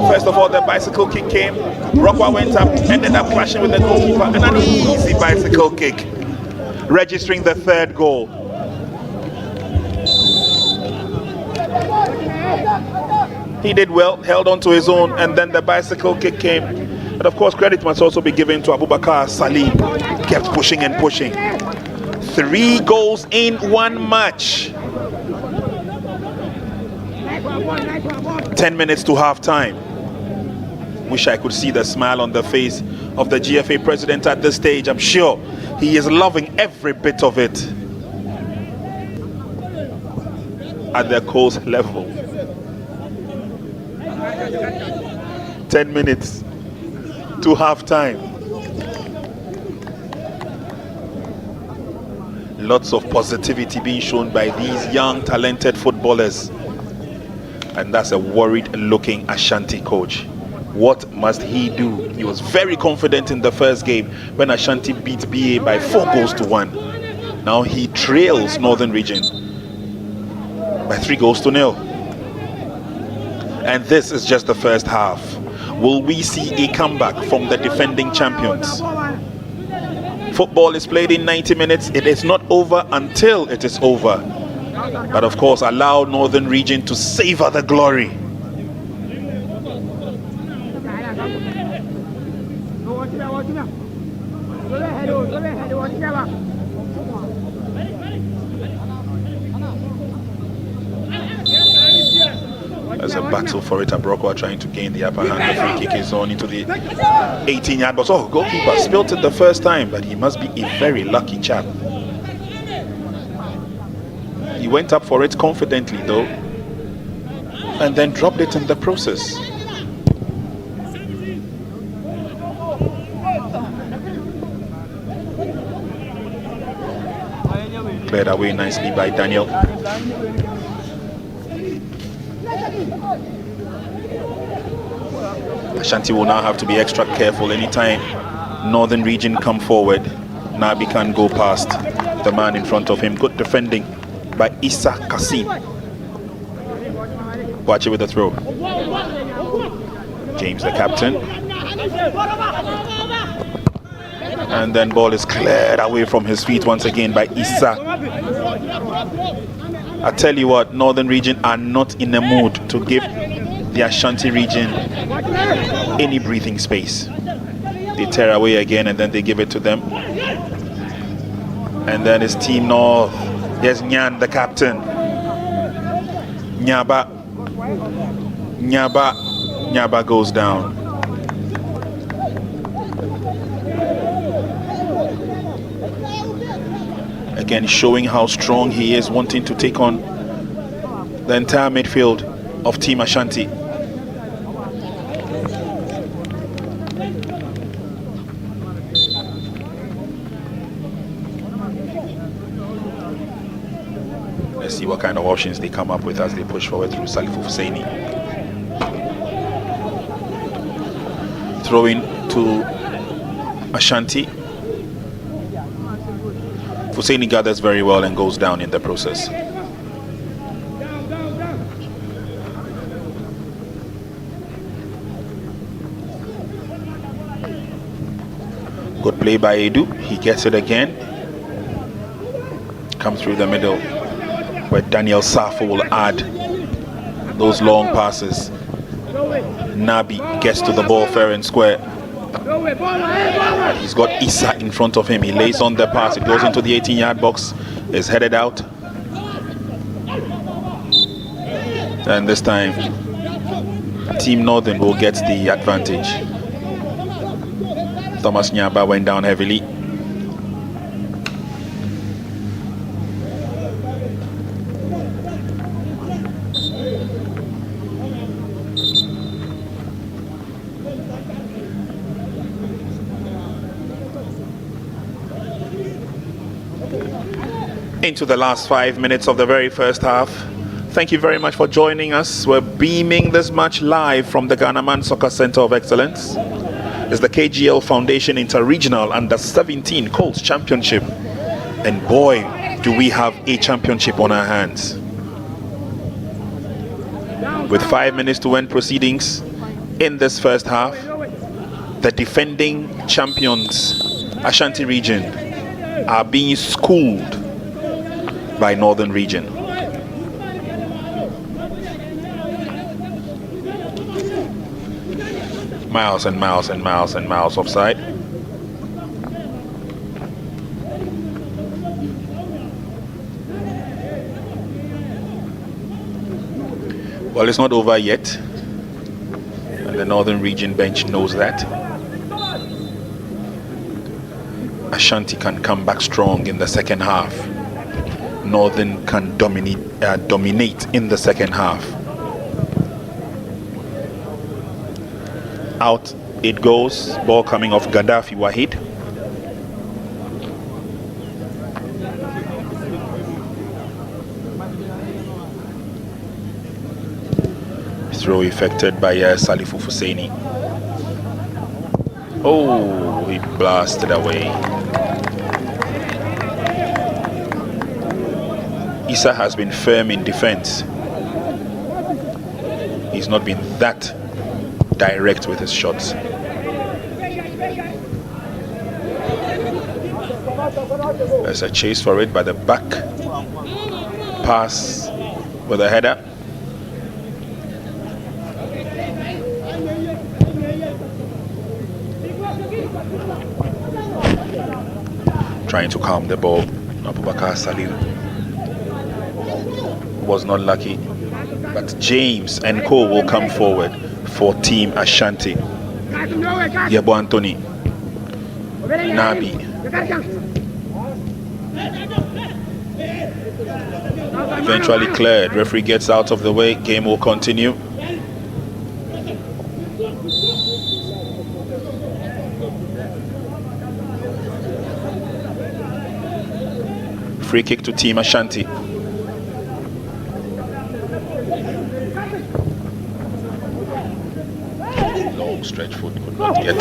C: First of all, the bicycle kick came. Rockwell went up, ended up clashing with the goalkeeper, and an easy bicycle kick, registering the 3rd goal. He did well, held on to his own, and then the bicycle kick came. But of course, credit must also be given to Abubakar Salim. Kept pushing and pushing. 3 goals in 1 match. 10 minutes to half time. Wish I could see the smile on the face of the GFA president at this stage. I'm sure he is loving every bit of it at the Colts level. 10 minutes to half time. Lots of positivity being shown by these young talented footballers, and that's a worried looking Ashanti coach. What must he do? He was very confident in the first game when Ashanti beat BA by 4 goals to 1. Now he trails Northern Region by 3 goals to 0. And this is just the first half. Will we see a comeback from the defending champions? Football is played in 90 minutes. It is not over until it is over. But of course, allow Northern Region to savor the glory. There's a battle for it. Abroko trying to gain the upper hand. The free kick is on into the 18-yard box. Oh, goalkeeper spilt it the first time, but he must be a very lucky chap. went up for it confidently though, and then dropped it in the process. Cleared away nicely by Daniel. Ashanti will now have to be extra careful anytime Northern Region come forward. Nabi can go past the man in front of him. Good defending by Issa Kasim. Watch it with the throw. James, the captain. And then ball is cleared away from his feet once again by Issa. I tell you what, Northern Region are not in a mood to give the Ashanti region any breathing space. They tear away again and then they give it to them. And then it's Team North. There's Nyan, the captain. Nyaba goes down. Again, showing how strong he is, wanting to take on the entire midfield of Team Ashanti. Let's see what kind of options they come up with as they push forward through Salifu Husseini. Throwing to Ashanti. Husseini gathers very well and goes down in the process. Good play by Edu. He gets it again. Come through the middle where Daniel Safo will add those long passes. Nabi gets to the ball fair and square. He's got Issa in front of him. He lays on the pass. It goes into the 18-yard box. Is headed out. And this time, Team Northern will get the advantage. Thomas Nyaba went down heavily. Into the last 5 minutes of the very first half. Thank you very much for joining us. We're beaming this match live from the Ghana Soccer Center of Excellence. It's the KGL Foundation Inter-Regional Under-17 Colts Championship. And boy, do we have a championship on our hands. With 5 minutes to end proceedings in this first half, the defending champions, Ashanti region, are being schooled by Northern Region. Miles and miles and miles and miles offside. Well, it's not over yet, and the Northern Region bench knows that. Ashanti can come back strong in the second half. Northern can dominate in the second half. Out it goes. Ball coming off Gaddafi Wahid. Throw effected by Salifu Husseini. Oh, he blasted away. Issa has been firm in defense. He's not been that direct with his shots. There's a chase for it by the back pass with a header. Trying to calm the ball. Abubakar Salim was not lucky, but James and Co will come forward for Team Ashanti. Yebo Anthony, Nabi, Eventually cleared. Referee gets out of the way. Game will continue. Free kick to Team Ashanti. Long stretch foot, could not get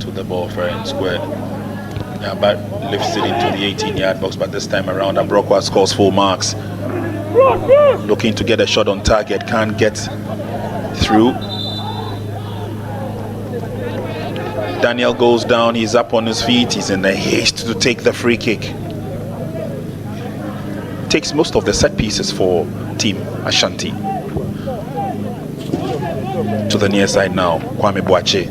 C: to the ball fair and square. But lifts it into the 18-yard box, but this time around Abrokwa scores full marks. Looking to get a shot on target, can't get through. Daniel goes down, he's up on his feet, he's in a haste to take the free kick. Takes most of the set pieces for Team Ashanti. To the near side now, Kwame Boache.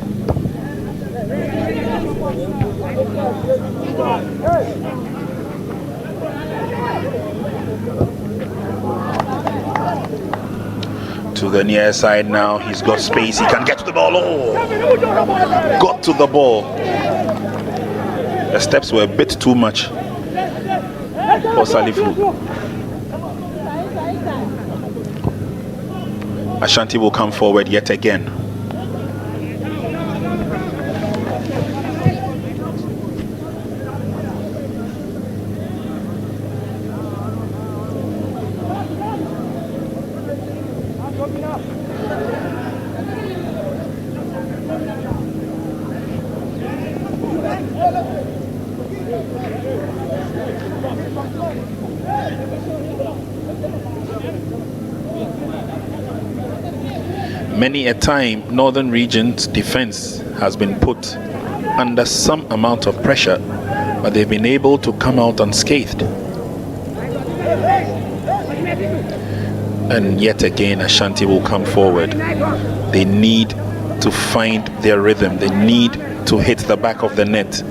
C: To the near side now, he's got space, he can get to the ball. Oh, got to the ball. The steps were a bit too much for Salifu. Ashanti will come forward yet again. Many a time, Northern Region's defense has been put under some amount of pressure, but they've been able to come out unscathed. And yet again, Ashanti will come forward. They need to find their rhythm. They need to hit the back of the net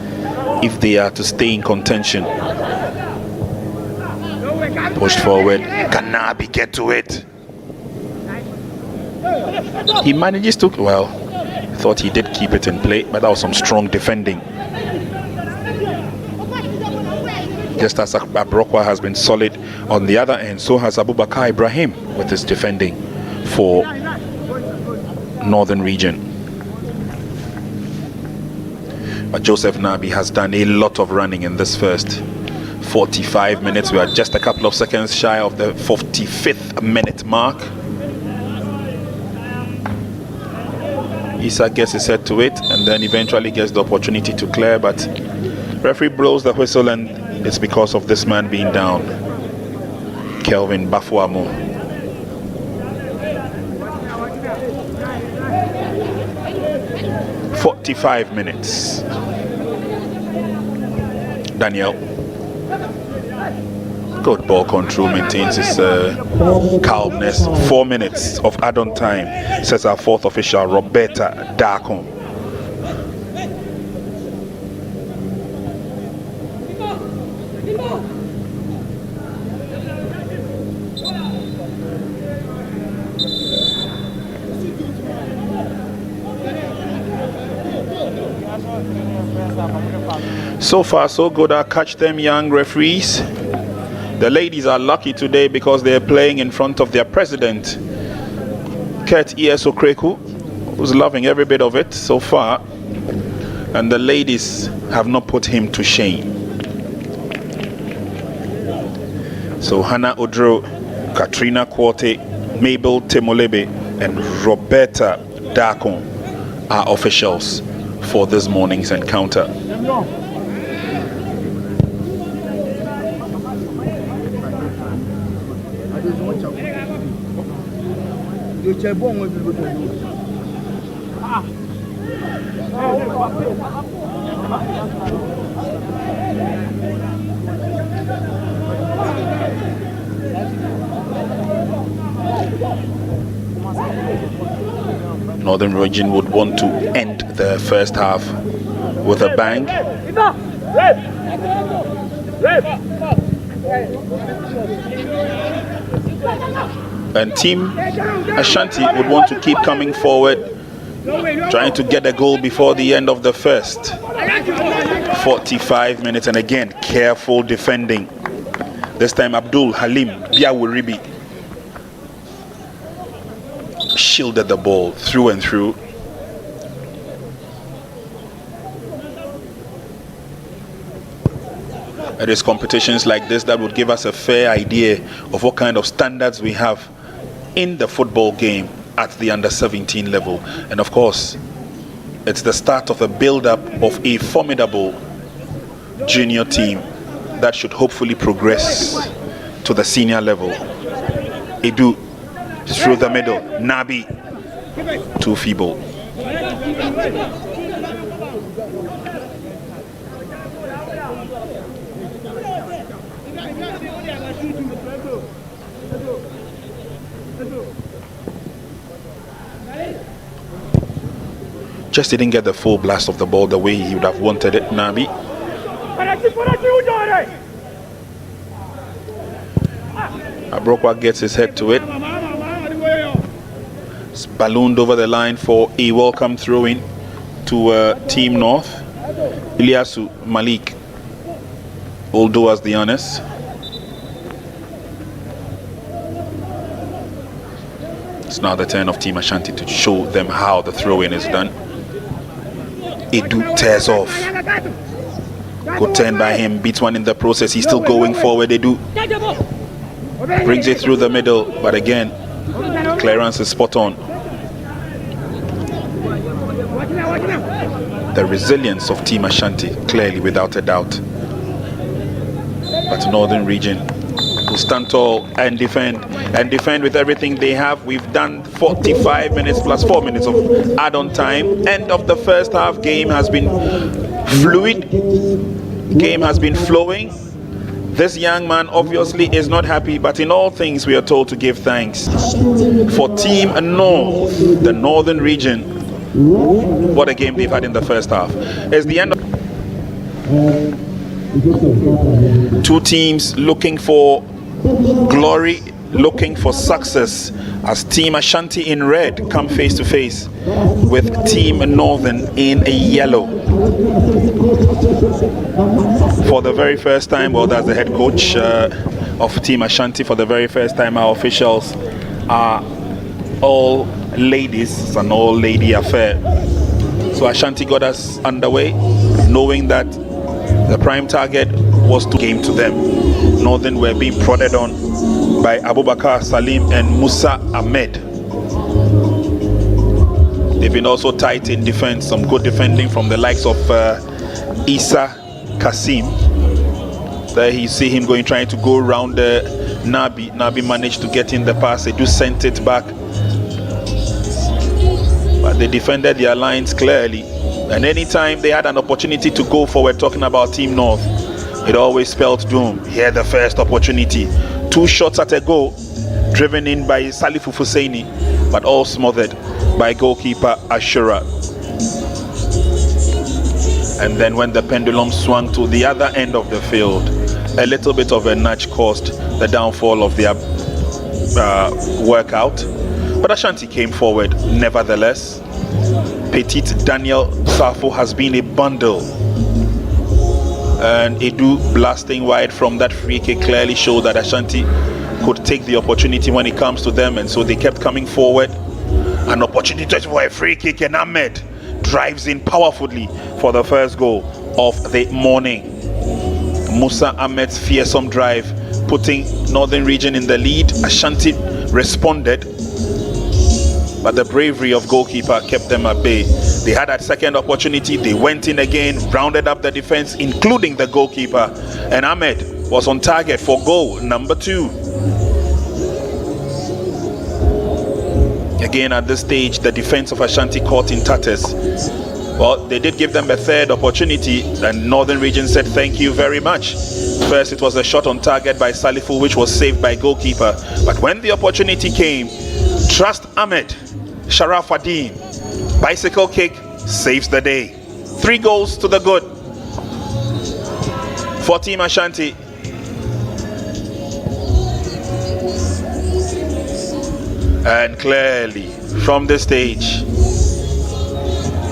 C: if they are to stay in contention. Pushed forward. Kanabi get to it. He manages to, well, thought he did keep it in play, but that was some strong defending. Just as Abrokwa has been solid on the other end, so has Abubakar Ibrahim with his defending for Northern Region. But Joseph Nabi has done a lot of running in this first 45 minutes. We are just a couple of seconds shy of the 45th minute mark. Issa gets his head to it and then eventually gets the opportunity to clear, but referee blows the whistle and it's because of this man being down, Kelvin Bafuamu. "45 minutes. Daniel. Good ball control, maintains his calmness. 4 minutes of add-on time, says our fourth official, Roberta Darkon. So far, so good. I'll catch them young referees. The ladies are lucky today because they're playing in front of their president, Kurt E.S. Okreku, who's loving every bit of it so far. And the ladies have not put him to shame. So Hannah Odro, Katrina Kwote, Mabel Temolebe, and Roberta Darkon are officials for this morning's encounter. Northern Region would want to end the first half with a bang. And Team Ashanti would want to keep coming forward, trying to get a goal before the end of the first 45 minutes. And again, careful defending. This time Abdul Halim Biawuribi shielded the ball through and through. It is competitions like this that would give us a fair idea of what kind of standards we have in the football game at the under-17 level. And of course, it's the start of the build-up of a formidable junior team that should hopefully progress to the senior level. Edu through the middle, Nabi too feeble. Just didn't get the full blast of the ball the way he would have wanted it, Nabi. Abrokwa gets his head to it. It's ballooned over the line for a welcome throw-in to Team North. Ilyasu Malik will do us the honors. It's now the turn of Team Ashanti to show them how the throw-in is done. Edu tears off. Good turn by him, beats one in the process. He's still going forward. Edu brings it through the middle, but again, clearance is spot on. The resilience of Team Ashanti, clearly without a doubt. But Northern Region will stand tall and defend with everything they have. We've done 45 minutes plus 4 minutes of add-on time. End of the first half. Game has been fluid. Game has been flowing. This young man obviously is not happy, but in all things we are told to give thanks. For Team North, the Northern Region, what a game they've had in the first half. It's the end of two teams looking for glory, looking for success, as Team Ashanti in red come face to face with Team Northern in yellow. For the very first time, well, that's the head coach of Team Ashanti. For the very first time, our officials are all ladies. It's an all-lady affair. So Ashanti got us underway, knowing that the prime target was to game to them. Northern were being prodded on by Abubakar Salim and Musa Ahmed. They've been also tight in defense, some good defending from the likes of Isa Kasim. There you see him trying to go around Nabi. Nabi managed to get in the pass. They just sent it back, but they defended their lines clearly. And anytime they had an opportunity to go forward, talking about Team North, it always spelled doom. Here the first opportunity. 2 shots at a goal, driven in by Salifu Fusaini, but all smothered by goalkeeper Ashura. And then when the pendulum swung to the other end of the field, a little bit of a nudge caused the downfall of their workout. But Ashanti came forward nevertheless. Petite Daniel Safo has been a bundle. And Edu blasting wide from that free kick clearly showed that Ashanti could take the opportunity when it comes to them, and so they kept coming forward. An opportunity for a free kick, and Ahmed drives in powerfully for the first goal of the morning. Musa Ahmed's fearsome drive putting Northern Region in the lead. Ashanti responded, but the bravery of goalkeeper kept them at bay. They had that second opportunity, they went in again, rounded up the defense, including the goalkeeper, and Ahmed was on target for goal number 2. Again, at this stage, the defense of Ashanti caught in tatters. Well, they did give them a third opportunity, and Northern Region said thank you very much. First, it was a shot on target by Salifu, which was saved by goalkeeper. But when the opportunity came, Trust Ahmed, Sharaf Adin, bicycle kick, saves the day. 3 goals to the good for Team Ashanti. And clearly, from the stage,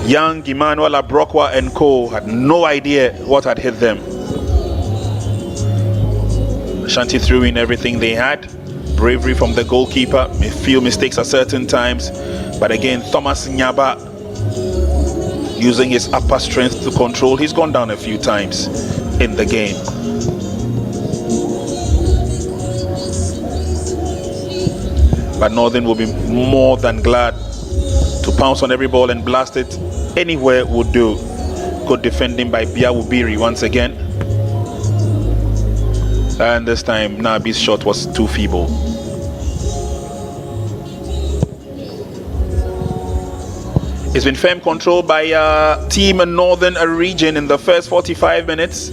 C: young Emmanuel Abrokwa and co had no idea what had hit them. Ashanti threw in everything they had. Bravery from the goalkeeper. A few mistakes at certain times. But again, Thomas Nyaba using his upper strength to control. He's gone down a few times in the game. But Northern will be more than glad to pounce on every ball and blast it anywhere would do. Good defending by Biawubiri once again. And this time Nabi's shot was too feeble. It's been firm control by Team Northern Region in the first 45 minutes.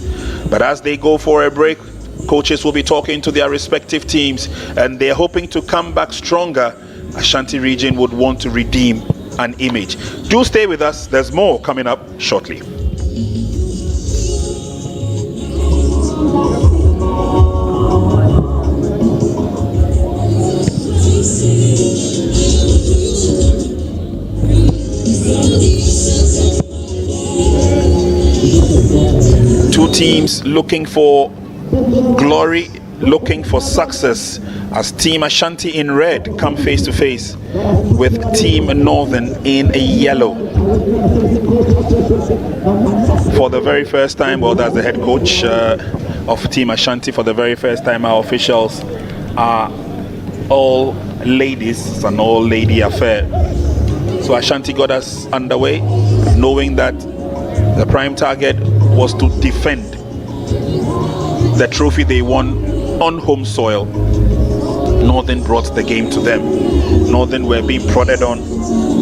C: But as they go for a break, coaches will be talking to their respective teams and they're hoping to come back stronger. Ashanti Region would want to redeem an image. Do stay with us. There's more coming up shortly. Two teams looking for glory, looking for success, as Team Ashanti in red come face to face with Team Northern in yellow. For the very first time, well, that's the head coach of Team Ashanti. For the very first time, our officials are all ladies. It's an all-lady affair. So Ashanti got us underway, knowing that the prime target was to defend the trophy they won on home soil. Northern brought the game to them. Northern were being prodded on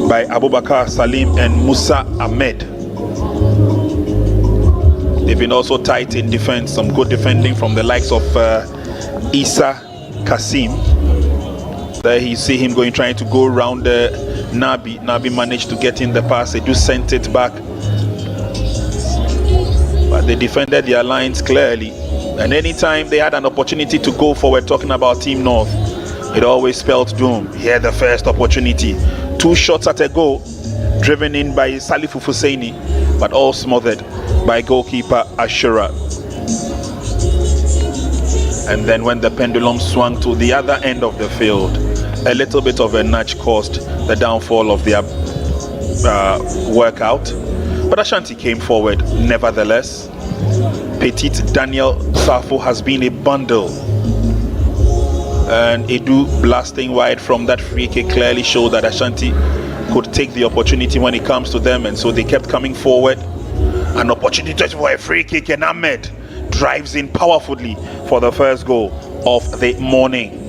C: by Abubakar Salim and Musa Ahmed. They've been also tight in defense, some good defending from the likes of Isa Kasim. There you see him trying to go around Nabi. Nabi managed to get in the pass. They just sent it back. But they defended their lines clearly. And anytime they had an opportunity to go forward, talking about Team North, it always spelled doom. Here the first opportunity. 2 shots at a goal, driven in by Salifu Fusaini, but all smothered by goalkeeper Ashura. And then when the pendulum swung to the other end of the field, a little bit of a nudge caused the downfall of their workout. But Ashanti came forward nevertheless. Petit Daniel Safo has been a bundle. And Edu blasting wide from that free kick clearly showed that Ashanti could take the opportunity when it comes to them, and so they kept coming forward. An opportunity for a free kick, and Ahmed drives in powerfully for the first goal of the morning.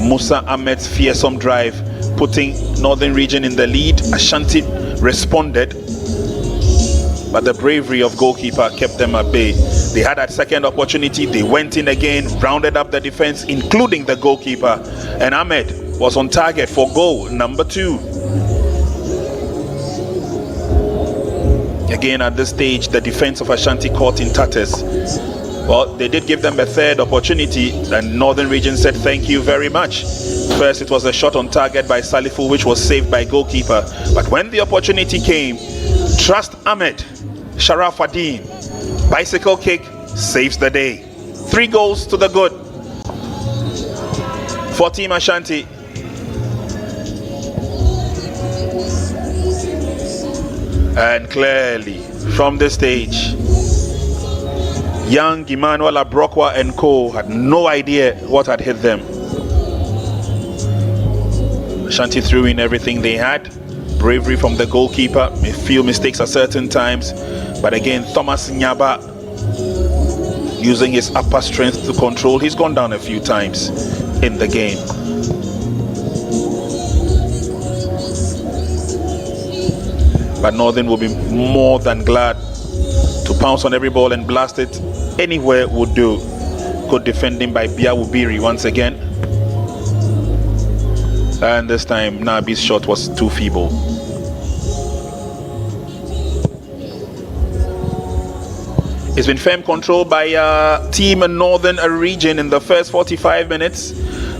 C: Musa Ahmed's fearsome drive putting Northern Region in the lead. Ashanti responded, but the bravery of goalkeeper kept them at bay. They had that second opportunity, they went in again, rounded up the defense, including the goalkeeper, and Ahmed was on target for goal number 2. Again, at this stage, the defense of Ashanti caught in tatters. Well, they did give them a third opportunity, and Northern Region said thank you very much. First, it was a shot on target by Salifu, which was saved by goalkeeper. But when the opportunity came, Trust Ahmed, Sharaf Adin, bicycle kick, saves the day. 3 goals to the good for Team Ashanti. And clearly, from the stage, young Emmanuel Abrokwa and co had no idea what had hit them. Ashanti threw in everything they had. Bravery from the goalkeeper, a few mistakes at certain times. But again, Thomas Nyaba using his upper strength to control. He's gone down a few times in the game. But Northern will be more than glad to pounce on every ball and blast it anywhere would do. Good defending by Biawubiri once again. And this time Nabi's shot was too feeble. It's been firm control by Team Northern Region in the first 45 minutes.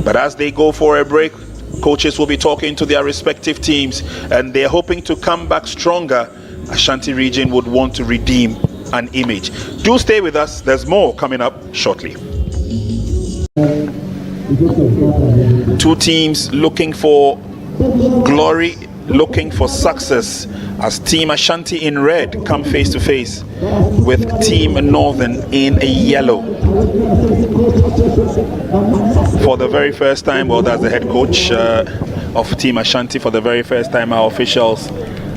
C: But as they go for a break, coaches will be talking to their respective teams and they're hoping to come back stronger. Ashanti Region would want to redeem an image. Do stay with us. There's more coming up shortly. Two teams looking for glory, looking for success, as Team Ashanti in red come face to face with Team Northern in yellow. For the very first time, well, that's the head coach of Team Ashanti. For the very first time, our officials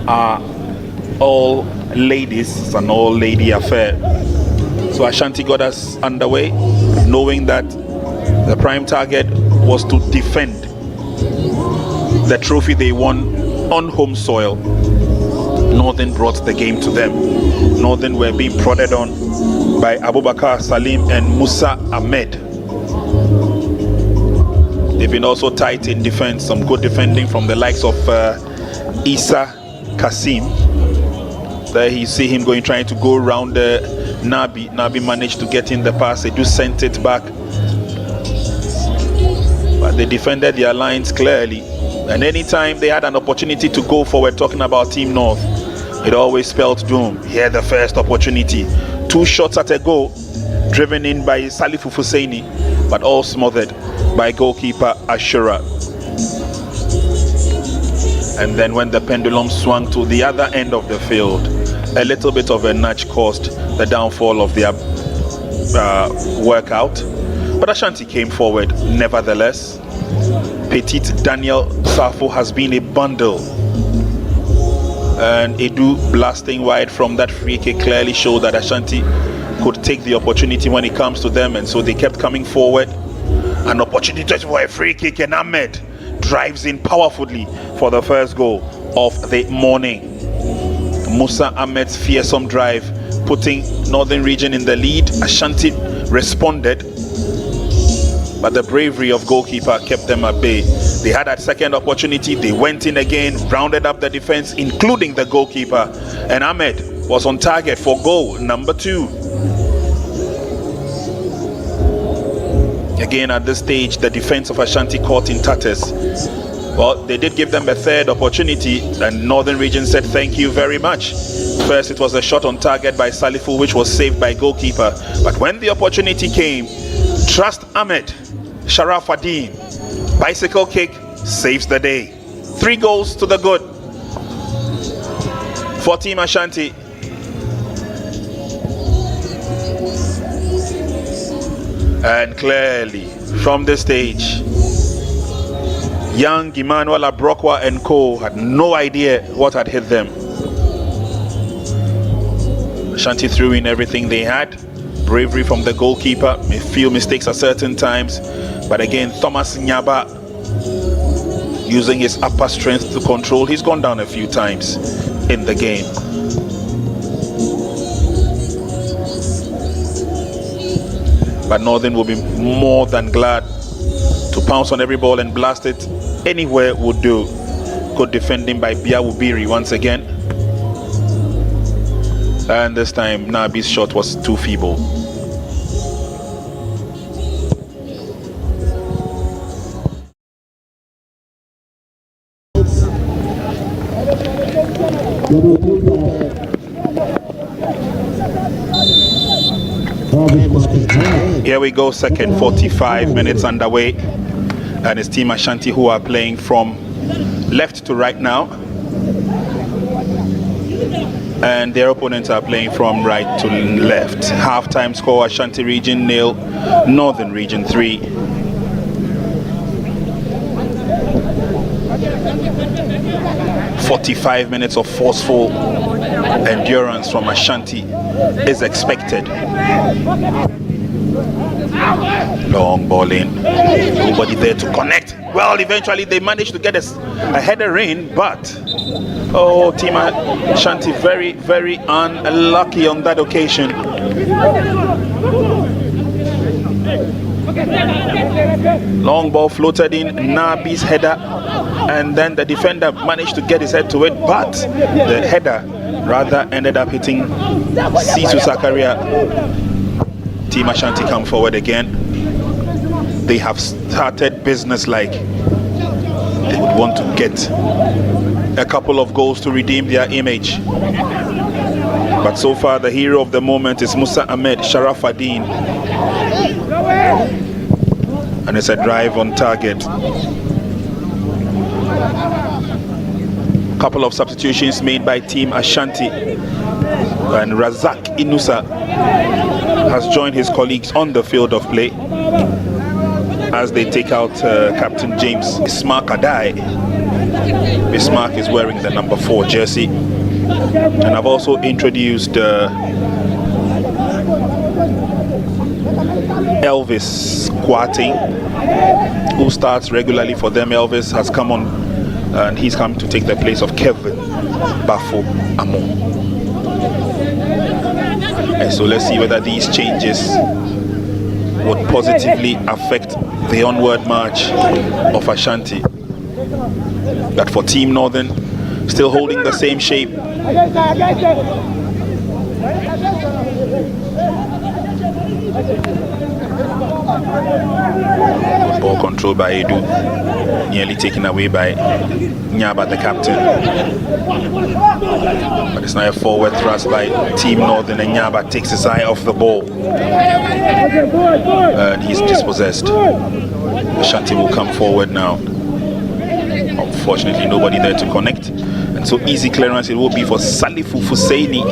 C: are all ladies. It's an all-lady affair. So Ashanti got us underway, knowing that the prime target was to defend the trophy they won on home soil. Northern brought the game to them. Northern were being prodded on by Abubakar Salim and Musa Ahmed. They've been also tight in defense, some good defending from the likes of Isa Kasim. There you see him trying to go around Nabi. Nabi managed to get in the pass. They just sent it back, but they defended their lines clearly. And anytime they had an opportunity to go forward, talking about Team North, it always spelled doom. Here, the first opportunity. 2 shots at a goal, driven in by Salif Husseini, but all smothered by goalkeeper Ashura. And then when the pendulum swung to the other end of the field, a little bit of a nudge caused the downfall of their workout. But Ashanti came forward nevertheless. Petite Daniel Safo has been a bundle, and Edu blasting wide from that free kick clearly showed that Ashanti could take the opportunity when it comes to them, and so they kept coming forward. An opportunity for a free kick, and Ahmed drives in powerfully for the first goal of the morning. Musa Ahmed's fearsome drive putting Northern Region in the lead. Ashanti responded, but the bravery of goalkeeper kept them at bay. They had that second opportunity, they went in again, rounded up the defense, including the goalkeeper, and Ahmed was on target for goal number 2. Again, at this stage, the defense of Ashanti caught in tatters. Well, they did give them a third opportunity, and Northern Region said thank you very much. First, it was a shot on target by Salifu, which was saved by goalkeeper. But when the opportunity came, trust Ahmed, Sharaf Adin, bicycle kick, saves the day. 3 goals to the good for Team Ashanti. And clearly, from the stage, young Emmanuel Abrokwa and co had no idea what had hit them. Ashanti threw in everything they had. Bravery from the goalkeeper, a few mistakes at certain times, but again Thomas Nyaba using his upper strength to control. He's gone down a few times in the game. But Northern will be more than glad to pounce on every ball and blast it anywhere would do. Good defending by Biawubiri once again. And this time Nabi's shot was too feeble. Here we go, second 45 minutes underway, and it's Team Ashanti who are playing from left to right now, and their opponents are playing from right to left. Half-time score: Ashanti Region 0, Northern Region 3. "45 minutes of forceful endurance from Ashanti is expected." Long ball in, nobody there to connect. Well, eventually they managed to get a header in, but oh, Team Ashanti very, very unlucky on that occasion. Long ball floated in, Nabi's header, and then the defender managed to get his head to it, but the header rather ended up hitting Sisu Zakaria. Team Ashanti come forward again. They have started business-like. They would want to get a couple of goals to redeem their image. But so far, the hero of the moment is Musa Ahmed Sharaf Adin. And it's a drive on target. Couple of substitutions made by Team Ashanti. And Razak Inusa has joined his colleagues on the field of play as they take out Captain James Bismarck Adai. Bismarck is wearing the number 4 jersey. And I've also introduced Elvis Kwarting, who starts regularly for them. Elvis has come on and he's come to take the place of Kevin Bafo Amo. And so let's see whether these changes would positively affect the onward march of Ashanti. That for Team Northern, still holding the same shape. Ball controlled by Edu, nearly taken away by Nyaba, the captain. But it's now a forward thrust by Team Northern, and Nyaba takes his eye off the ball. And he's dispossessed. Ashanti will come forward now. Unfortunately, nobody there to connect. And so easy clearance it will be for Salifu Fusaini.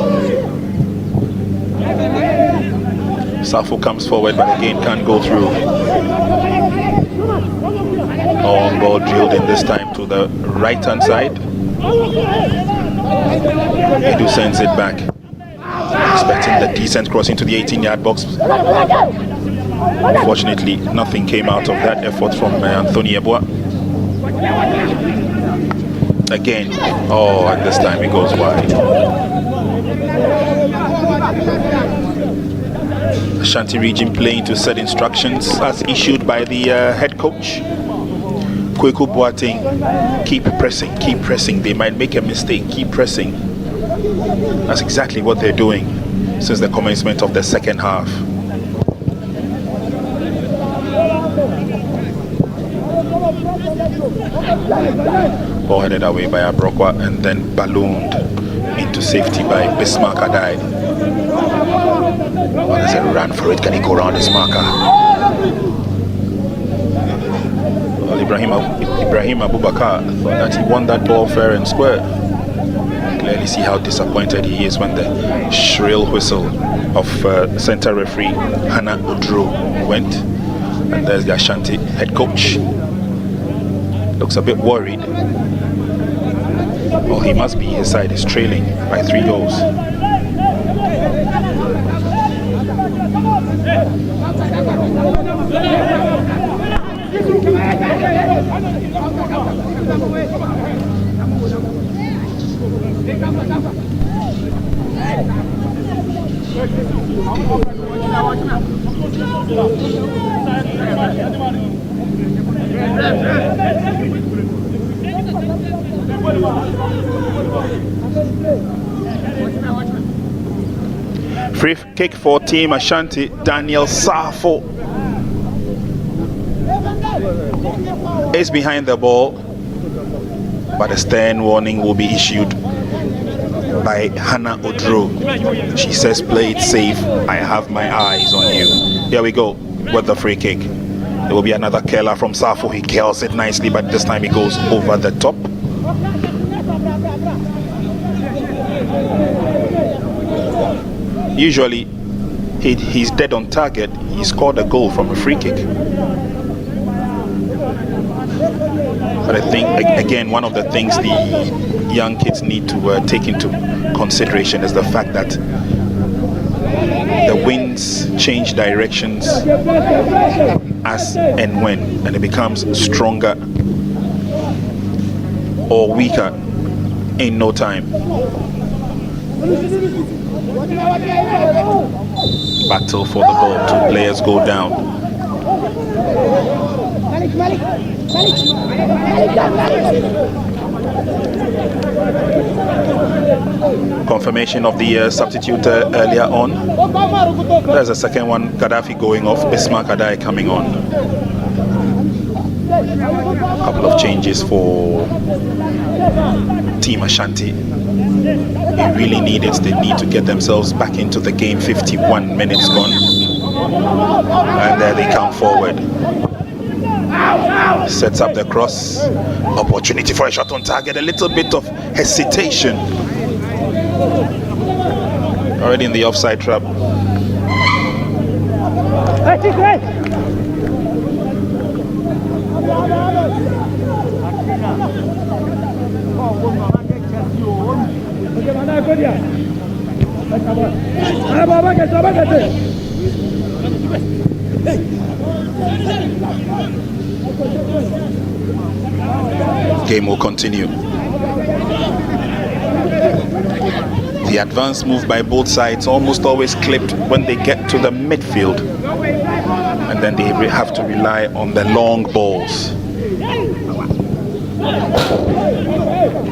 C: Safo comes forward, but again can't go through. Ball drilled in this time to the right hand side. Edu sends it back, expecting the decent cross into the 18-yard box. Unfortunately, nothing came out of that effort from Anthony Ebua. Again, and this time it goes wide. Ashanti region playing to set instructions as issued by the head coach. Kweku Boateng, keep pressing. They might make a mistake, keep pressing. That's exactly what they're doing since the commencement of the second half. Ball headed away by Abrokwa and then ballooned into safety by Bismarck Adai. There's a run for it. Can he go around his marker? Well, Ibrahim Abubakar thought that he won that ball fair and square. Clearly see how disappointed he is when the shrill whistle of center referee Hannah Udro went. And there's the Ashanti head coach. Looks a bit worried. Well, he must be. His side is trailing by 3 goals. Free kick for Team Ashanti. Daniel Safo is behind the ball, but a stern warning will be issued by Hannah Odro. She says, play it safe. I have my eyes on you. Here we go with the free kick. There will be another curler from Safo. He curls it nicely, but this time he goes over the top. Usually he's dead on target. He scored a goal from a free kick. But I think, again, one of the things the young kids need to take into consideration is the fact that the winds change directions as and when, and it becomes stronger or weaker in no time. Battle for the ball. 2 players go down. Confirmation of the substitute earlier on. There's a second one, Gaddafi going off, Bismarck Adai coming on. A couple of changes for Team Ashanti. They really need it. They need to get themselves back into the game. 51 minutes gone. And there they come forward. Sets up the cross. Opportunity for a shot on target. A little bit of hesitation. Already in the offside trap. Game will continue. The advance move by both sides almost always clipped when they get to the midfield, and then they have to rely on the long balls.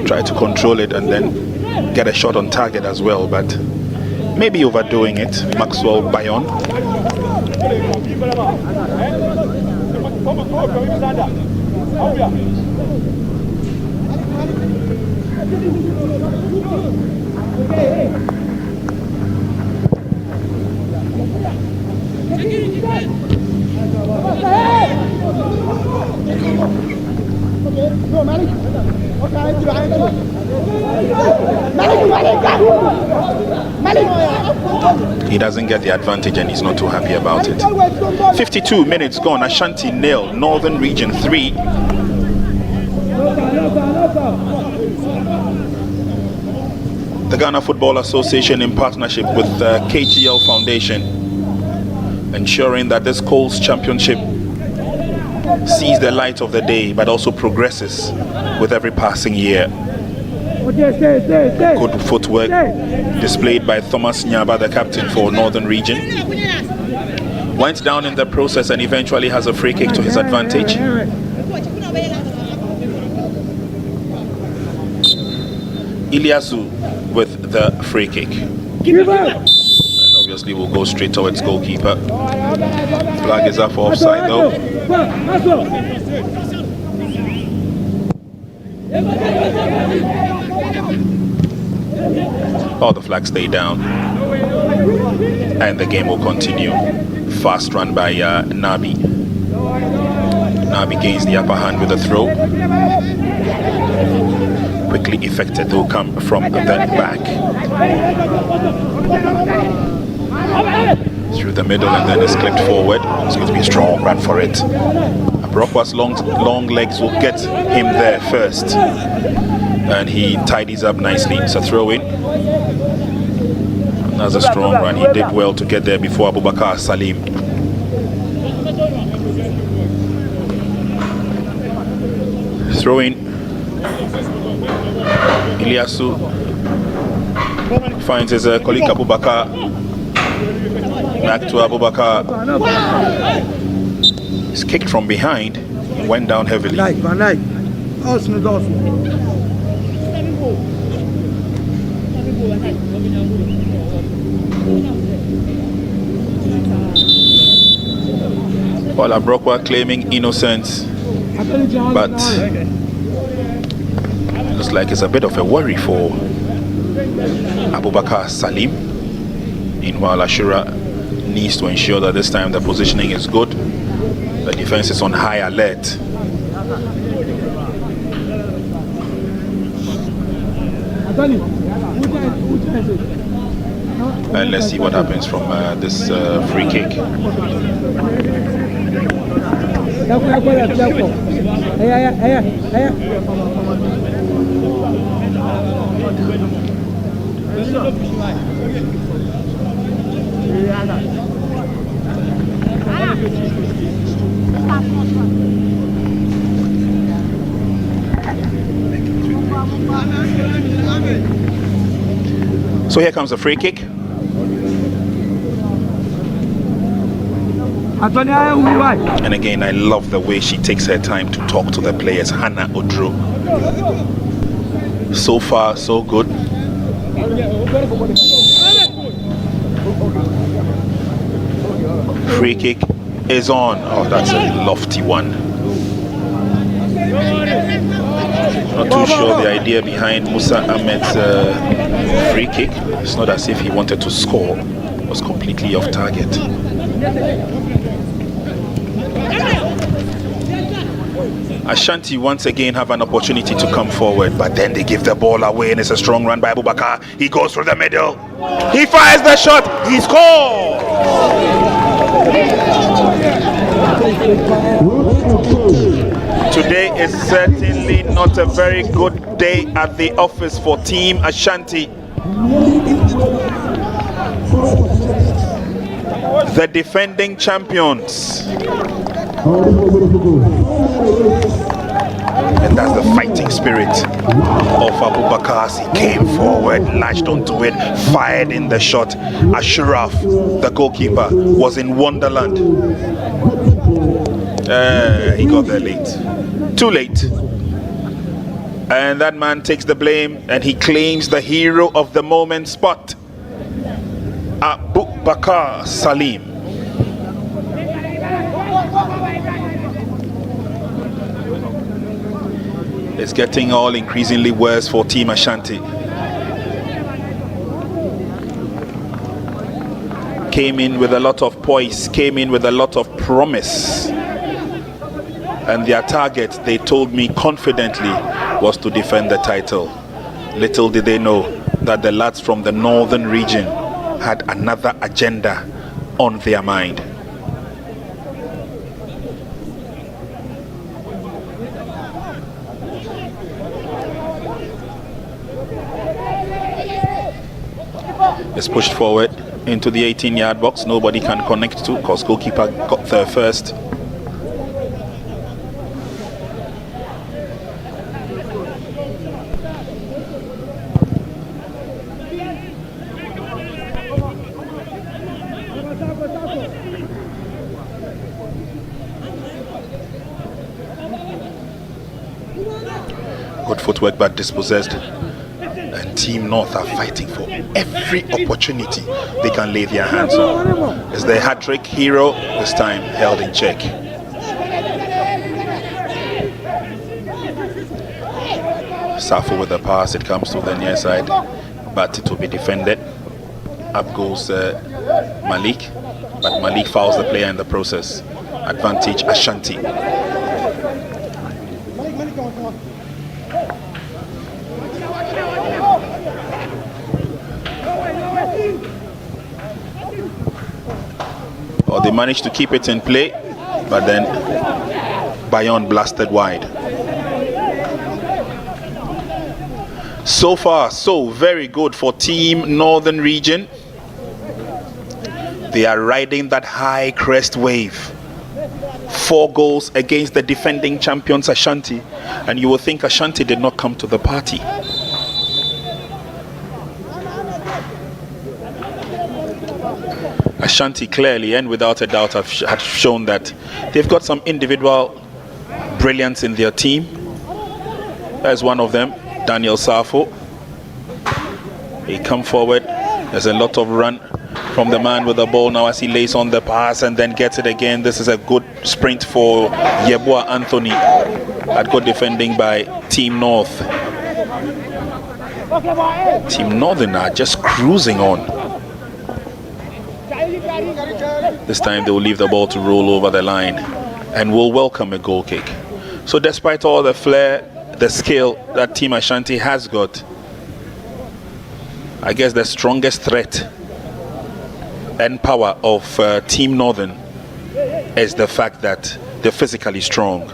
C: Try to control it and then get a shot on target as well, but maybe overdoing it. Maxwell Bayon. He doesn't get the advantage and he's not too happy about it. 52 minutes gone. Ashanti 0, Northern Region 3. The Ghana Football Association, in partnership with the KGL Foundation, ensuring that this Colts Championship sees the light of the day but also progresses with every passing year. Good footwork displayed by Thomas Nyaba, the captain for Northern Region. Went down in the process and eventually has a free kick to his advantage. Ilyasu with the free kick. And obviously will go straight towards goalkeeper. Flag is up for offside though. All the flags stay down. And the game will continue. Fast run by Nabi. Nabi gains the upper hand with a throw. Quickly effected, will come from the back. Through the middle and then is clipped forward. It's going to be a strong run for it. Brokwa's long legs will get him there first. And he tidies up nicely. It's a throw in. That's a strong run. He did well to get there before Abubakar Salim. Throw in. Ilyasu finds his colleague Abubakar. Back to Abubakar. He's kicked from behind. He went down heavily. While Abrokwa claiming innocence, but looks like it's a bit of a worry for Abubakar Salim. Meanwhile, Ashura needs to ensure that this time the positioning is good. The defense is on high alert. And let's see what happens from this free kick. So here comes the free kick. And again, I love the way she takes her time to talk to the players. Hannah Odro. So far, so good. Free kick is on. Oh, that's a lofty one. Not too sure the idea behind Musa Ahmed's free kick. It's not as if he wanted to score. It was completely off target. Ashanti once again have an opportunity to come forward, but then they give the ball away, and it's a strong run by Abubakar. He goes through the middle. He fires the shot. He scores. Today is certainly not a very good day at the office for Team Ashanti. The defending champions. And that's the fighting spirit of Abubakar as he came forward, latched onto it, fired in the shot. Ashraf, the goalkeeper, was in Wonderland. He got there late. Too late. And that man takes the blame and he claims the hero of the moment spot. Abubakar Salim. It's getting all increasingly worse for Team Ashanti. Came in with a lot of poise, came in with a lot of promise. And their target, they told me confidently, was to defend the title. Little did they know that the lads from the northern region had another agenda on their mind. It's pushed forward into the 18-yard box. Nobody can connect to because goalkeeper got there first. Good footwork but dispossessed. And Team North are fighting for every opportunity they can lay their hands on. It's the hat-trick hero, this time held in check. Safo with the pass, it comes to the near side, but it will be defended. Up goes Malik, but Malik fouls the player in the process. Advantage Ashanti. Or they managed to keep it in play, but then Bayon blasted wide. So far, so very good for Team Northern Region. They are riding that high crest wave. 4 goals against the defending champions Ashanti, and you will think Ashanti did not come to the party. Ashanti clearly and without a doubt have shown that they've got some individual brilliance in their team. There's one of them, Daniel Safo. He come forward. There's a lot of run from the man with the ball now as he lays on the pass and then gets it again. This is a good sprint for Yeboah Anthony. At good defending by Team North. Team Northern are just cruising on. This time they will leave the ball to roll over the line and will welcome a goal kick. So despite all the flair, the skill that Team Ashanti has got, I guess the strongest threat and power of Team Northern is the fact that they're physically strong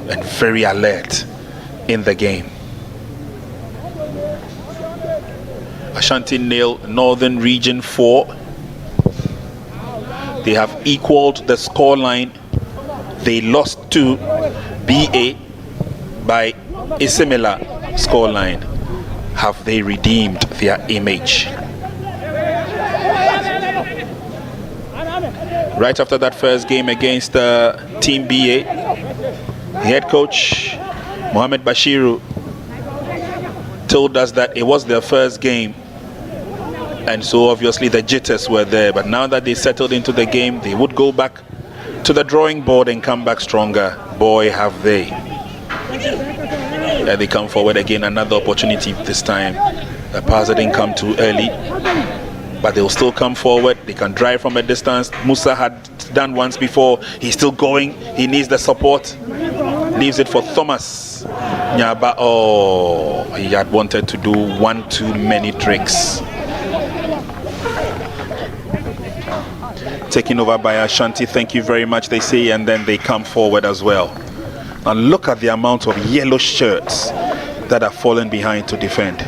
C: and very alert in the game. Ashanti nil, Northern Region 4. They have equaled the scoreline. They lost to BA by a similar scoreline. Have they redeemed their image? Right after that first game against Team BA, the head coach Mohamed Bashiru told us that it was their first game, and so obviously the jitters were there, but now that they settled into the game, they would go back to the drawing board and come back stronger. Boy, have they. They come forward again, another opportunity this time. The pass didn't come too early, but they'll still come forward. They can drive from a distance. Musa had done once before. He's still going. He needs the support. Leaves it for Thomas Nyaba. Oh, he had wanted to do one too many tricks. Taken over by Ashanti, thank you very much, they say, and then they come forward as well. And look at the amount of yellow shirts that are fallen behind to defend.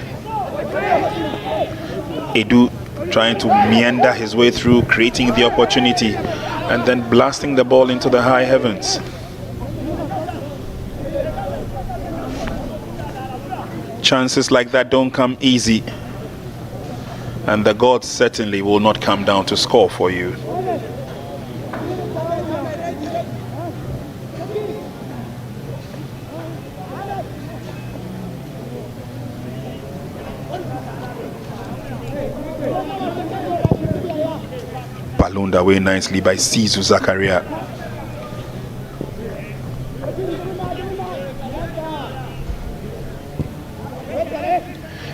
C: Edu trying to meander his way through, creating the opportunity, and then blasting the ball into the high heavens. Chances like that don't come easy, and the gods certainly will not come down to score for you. Ballooned away nicely by Sizu Zakaria.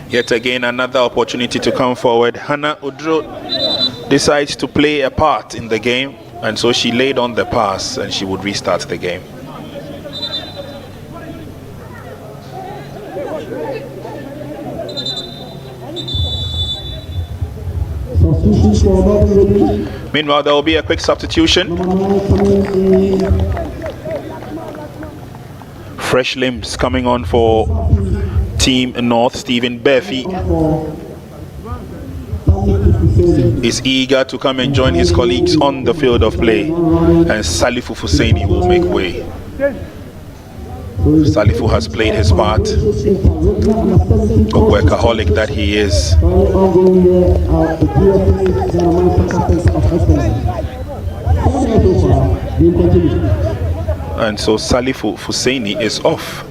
C: Yet again, another opportunity to come forward. Hannah Udro decides to play a part in the game, and so she laid on the pass and she would restart the game. Meanwhile, there will be a quick substitution. Fresh limbs coming on for Team North. Stephen Berfi is eager to come and join his colleagues on the field of play, and Salifu Husseini will make way. Salifu has played his part, a workaholic that he is. And so Salifu Husseini is off.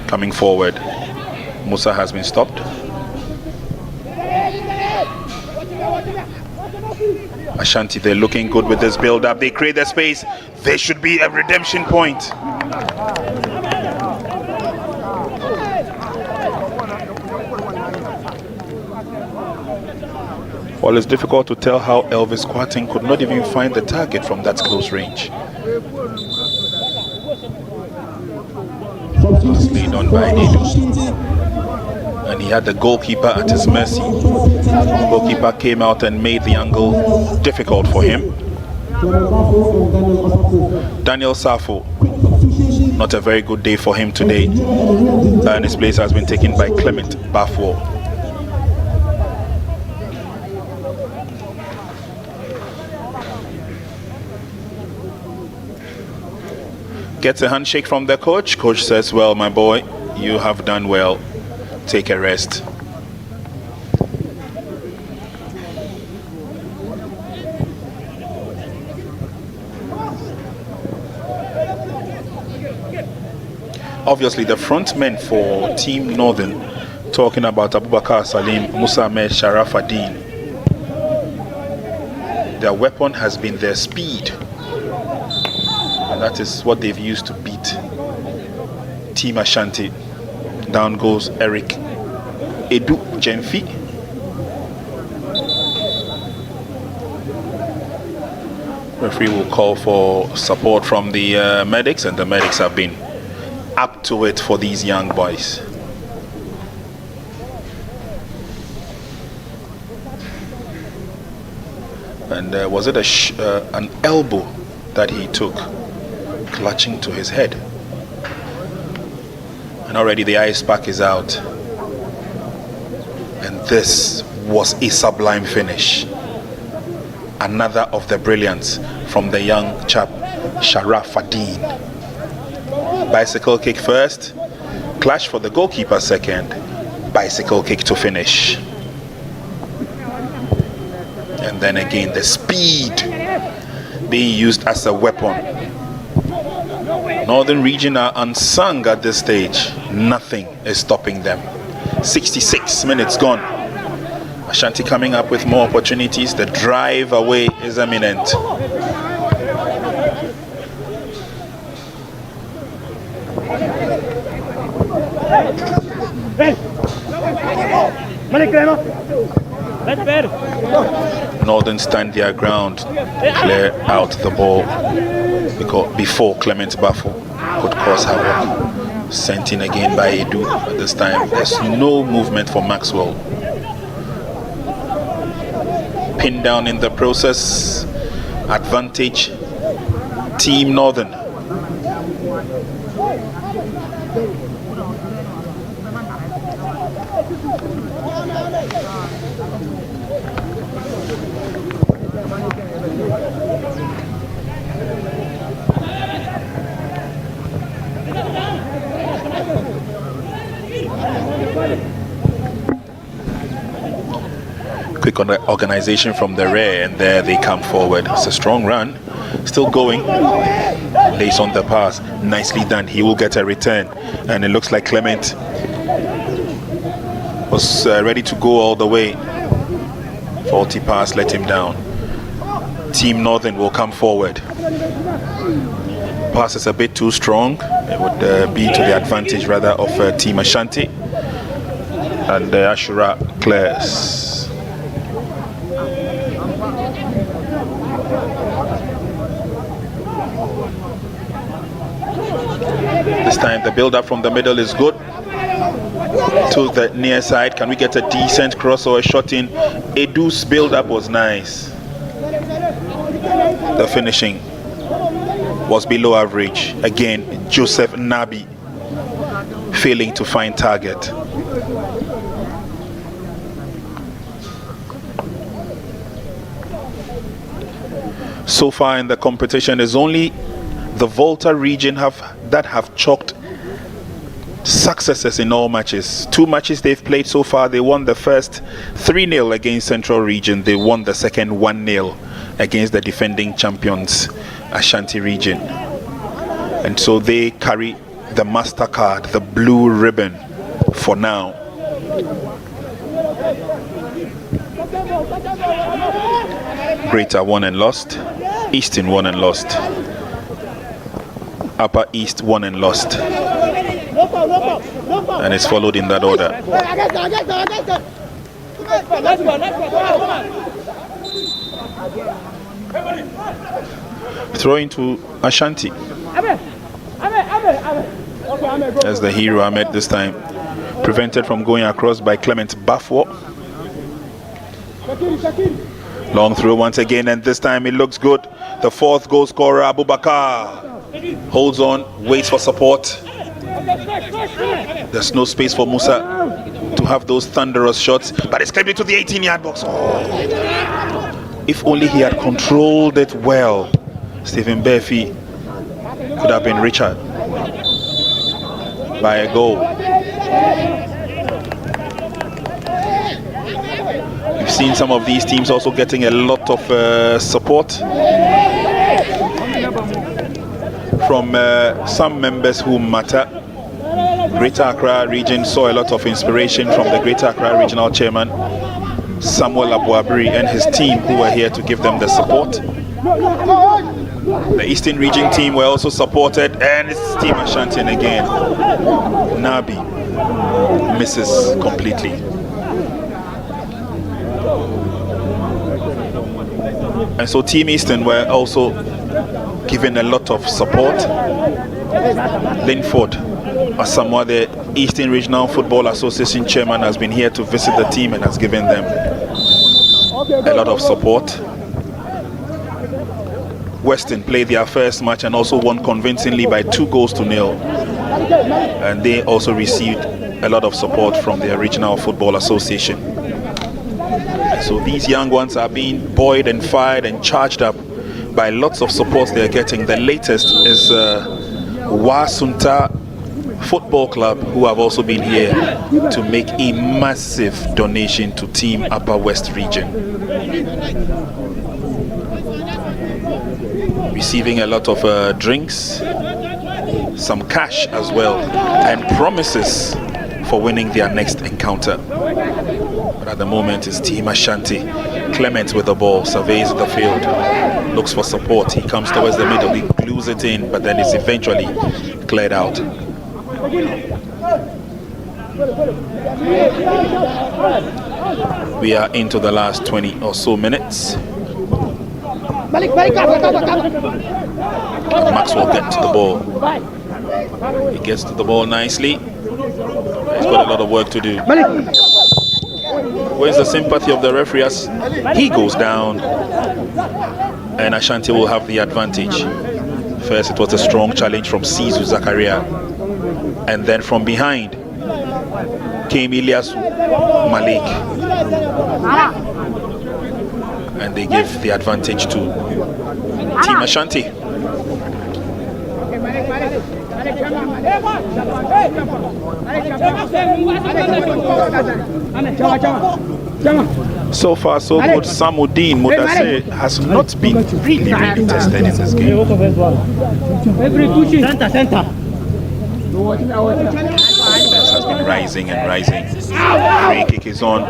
C: Coming forward, Musa has been stopped. Ashanti, they're looking good with this build-up. They create the space. There should be a redemption point. Well, it's difficult to tell how Elvis Kwarteng could not even find the target from that close range. Laid on by Nedu. And he had the goalkeeper at his mercy. The goalkeeper came out and made the angle difficult for him. Daniel Safo, not a very good day for him today. And his place has been taken by Clement Bafwo. Gets a handshake from the coach. Coach says, well, my boy, you have done well. Take a rest. Obviously, the front men for Team Northern, talking about Abubakar Salim, Musa Ahmed, Sharaf Adin, their weapon has been their speed. And that is what they've used to beat Team Ashanti. Down goes Eric Edu Jenfi. Referee will call for support from the medics, and the medics have been up to it for these young boys. And was it an elbow that he took, clutching to his head? And already the ice pack is out. And this was a sublime finish. Another of the brilliance from the young chap, Sharaf Adin. Bicycle kick first, clash for the goalkeeper second, bicycle kick to finish. And then again, the speed being used as a weapon. Northern region are unsung at this stage. Nothing is stopping them. 66 minutes gone. Ashanti coming up with more opportunities. The drive away is imminent. Northern stand their ground, clear out the ball before Clement Baffo could cause havoc. Sent in again by Edu. At this time, there's no movement for Maxwell. Pinned down in the process. Advantage, Team Northern. Quick organization from the rear, and there they come forward. It's a strong run, still going. Lays on the pass, nicely done. He will get a return, and it looks like Clement was ready to go all the way. Faulty pass let him down. Team Northern will come forward. Pass is a bit too strong. It would be to the advantage rather of Team Ashanti, and Ashura clears. This time the build-up from the middle is good to the near side. Can we get a decent cross or a shot in? Edu's build-up was nice. The finishing was below average. Again, Joseph Nabi failing to find target. So far in the competition, there's only the Volta region that have chalked successes in all matches. 2 matches they've played so far. They won the first 3-0 against Central Region. They won the second 1-0 against the defending champions Ashanti region. And so they carry the MasterCard, the blue ribbon for now. Greater won and lost. Eastern won and lost. Upper East won and lost, and it's followed in that order. Throwing to Ashanti as the hero Ahmed this time, prevented from going across by Clement Baffo. Long throw once again, and this time it looks good. The 4th goal scorer Abubakar holds on, waits for support. There's no space for Musa to have those thunderous shots, but it's clipped into the 18-yard box. Oh. If only he had controlled it well, Stephen Berfi could have been richer by a goal. We've seen some of these teams also getting a lot of support from some members who matter. Greater Accra region saw a lot of inspiration from the Greater Accra regional chairman Samuel Abuabri and his team, who were here to give them the support. The Eastern region team were also supported, and it's Team Ashanti again. Nabi misses completely. And so Team Eastern were also given a lot of support. Linford Asamoah, the Eastern Regional Football Association chairman, has been here to visit the team and has given them a lot of support. Western played their first match and also won convincingly by 2-0. And they also received a lot of support from the Regional Football Association. So these young ones are being buoyed and fired and charged up by lots of support they're getting. The latest is Wasunta Football Club, who have also been here to make a massive donation to Team Upper West Region. Receiving a lot of drinks, some cash as well, and promises for winning their next encounter. But at the moment it's Team Ashanti. Clement with the ball, surveys the field, looks for support. He comes towards the middle, he glues it in, but then it's eventually cleared out. We are into the last 20 or so minutes. Maxwell gets to the ball. He gets to the ball nicely. He's got a lot of work to do. Where's the sympathy of the referee as he goes down? And Ashanti will have the advantage. First, it was a strong challenge from Sizu Zakaria. And then from behind came Ilyas Malik. And they give the advantage to Team Ashanti. So far, so good. Samuddin Mudassir has not been really tested in this game. Confidence has been rising and rising. Free kick is on.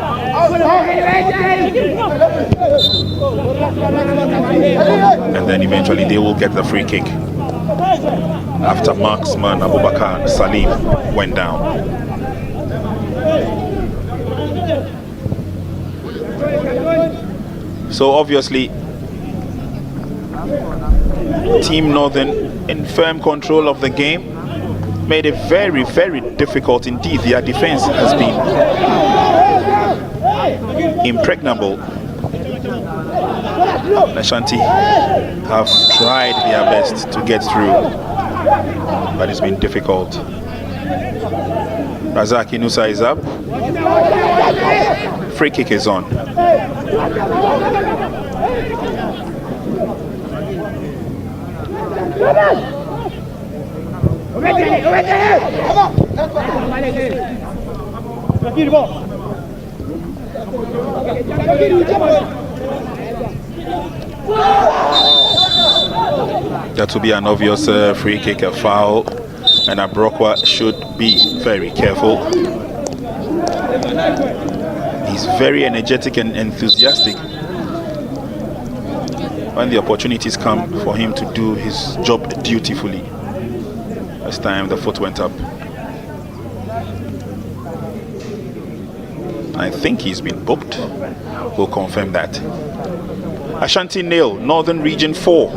C: And then eventually they will get the free kick after marksman Abubakar Salim went down. So obviously Team Northern in firm control of the game, made it very, very difficult indeed. Their defense has been impregnable. Ashanti have tried their best to get through, but it's been difficult. Razak Inusa is up. Free kick is on. That will be an obvious free kick, a foul, and Abrokwa should be very careful. He's very energetic and enthusiastic when the opportunities come for him to do his job dutifully. This time the foot went up. I think he's been booked. We'll confirm that. Ashanti nil, Northern Region 4.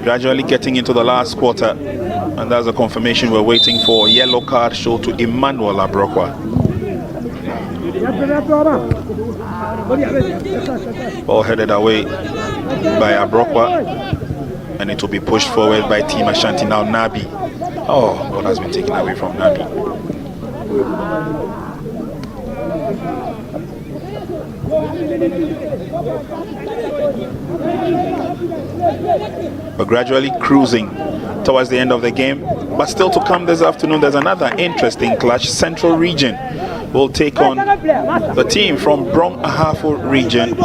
C: Gradually getting into the last quarter, and that's a confirmation we're waiting for. Yellow card shown to Emmanuel Abrokwa. Ball headed away by Abrokwa, and it will be pushed forward by Team Ashanti. Now Nabi. Oh, ball has been taken away from Nabi. We're gradually cruising towards the end of the game, but still to come this afternoon, there's another interesting clash. Central Region will take on the team from Brong Ahafo Region.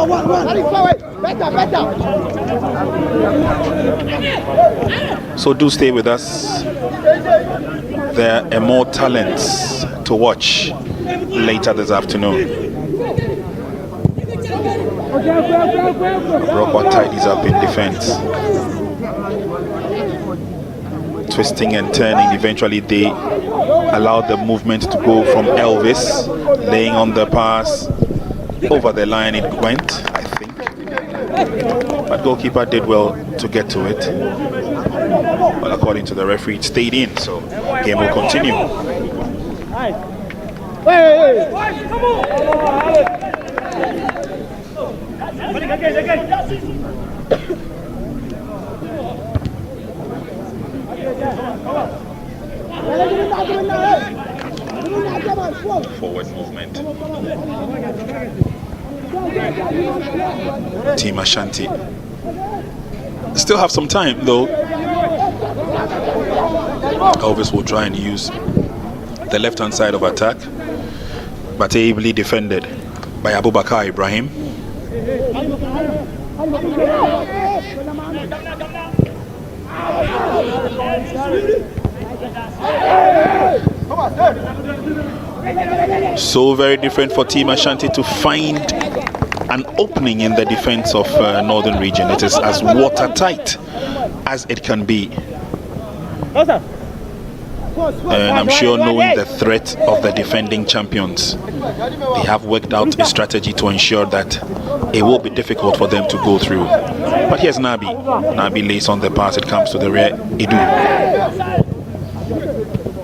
C: So do stay with us. There are more talents to watch later this afternoon. Brokwa tidies up in defense. Twisting and turning, eventually they allowed the movement to go from Elvis, laying on the pass. Over the line it went, I think. But goalkeeper did well to get to it. But according to the referee, it stayed in, so game will continue. Forward movement. Team Ashanti still have some time though. Elvis will try and use the left hand side of attack, but ably defended by Abubakar Ibrahim. So very different for Team Ashanti to find an opening in the defense of Northern Region. It is as watertight as it can be. And I'm sure, knowing the threat of the defending champions, they have worked out a strategy to ensure that it will be difficult for them to go through. But here's Nabi. Nabi lays on the pass. It comes to the rear.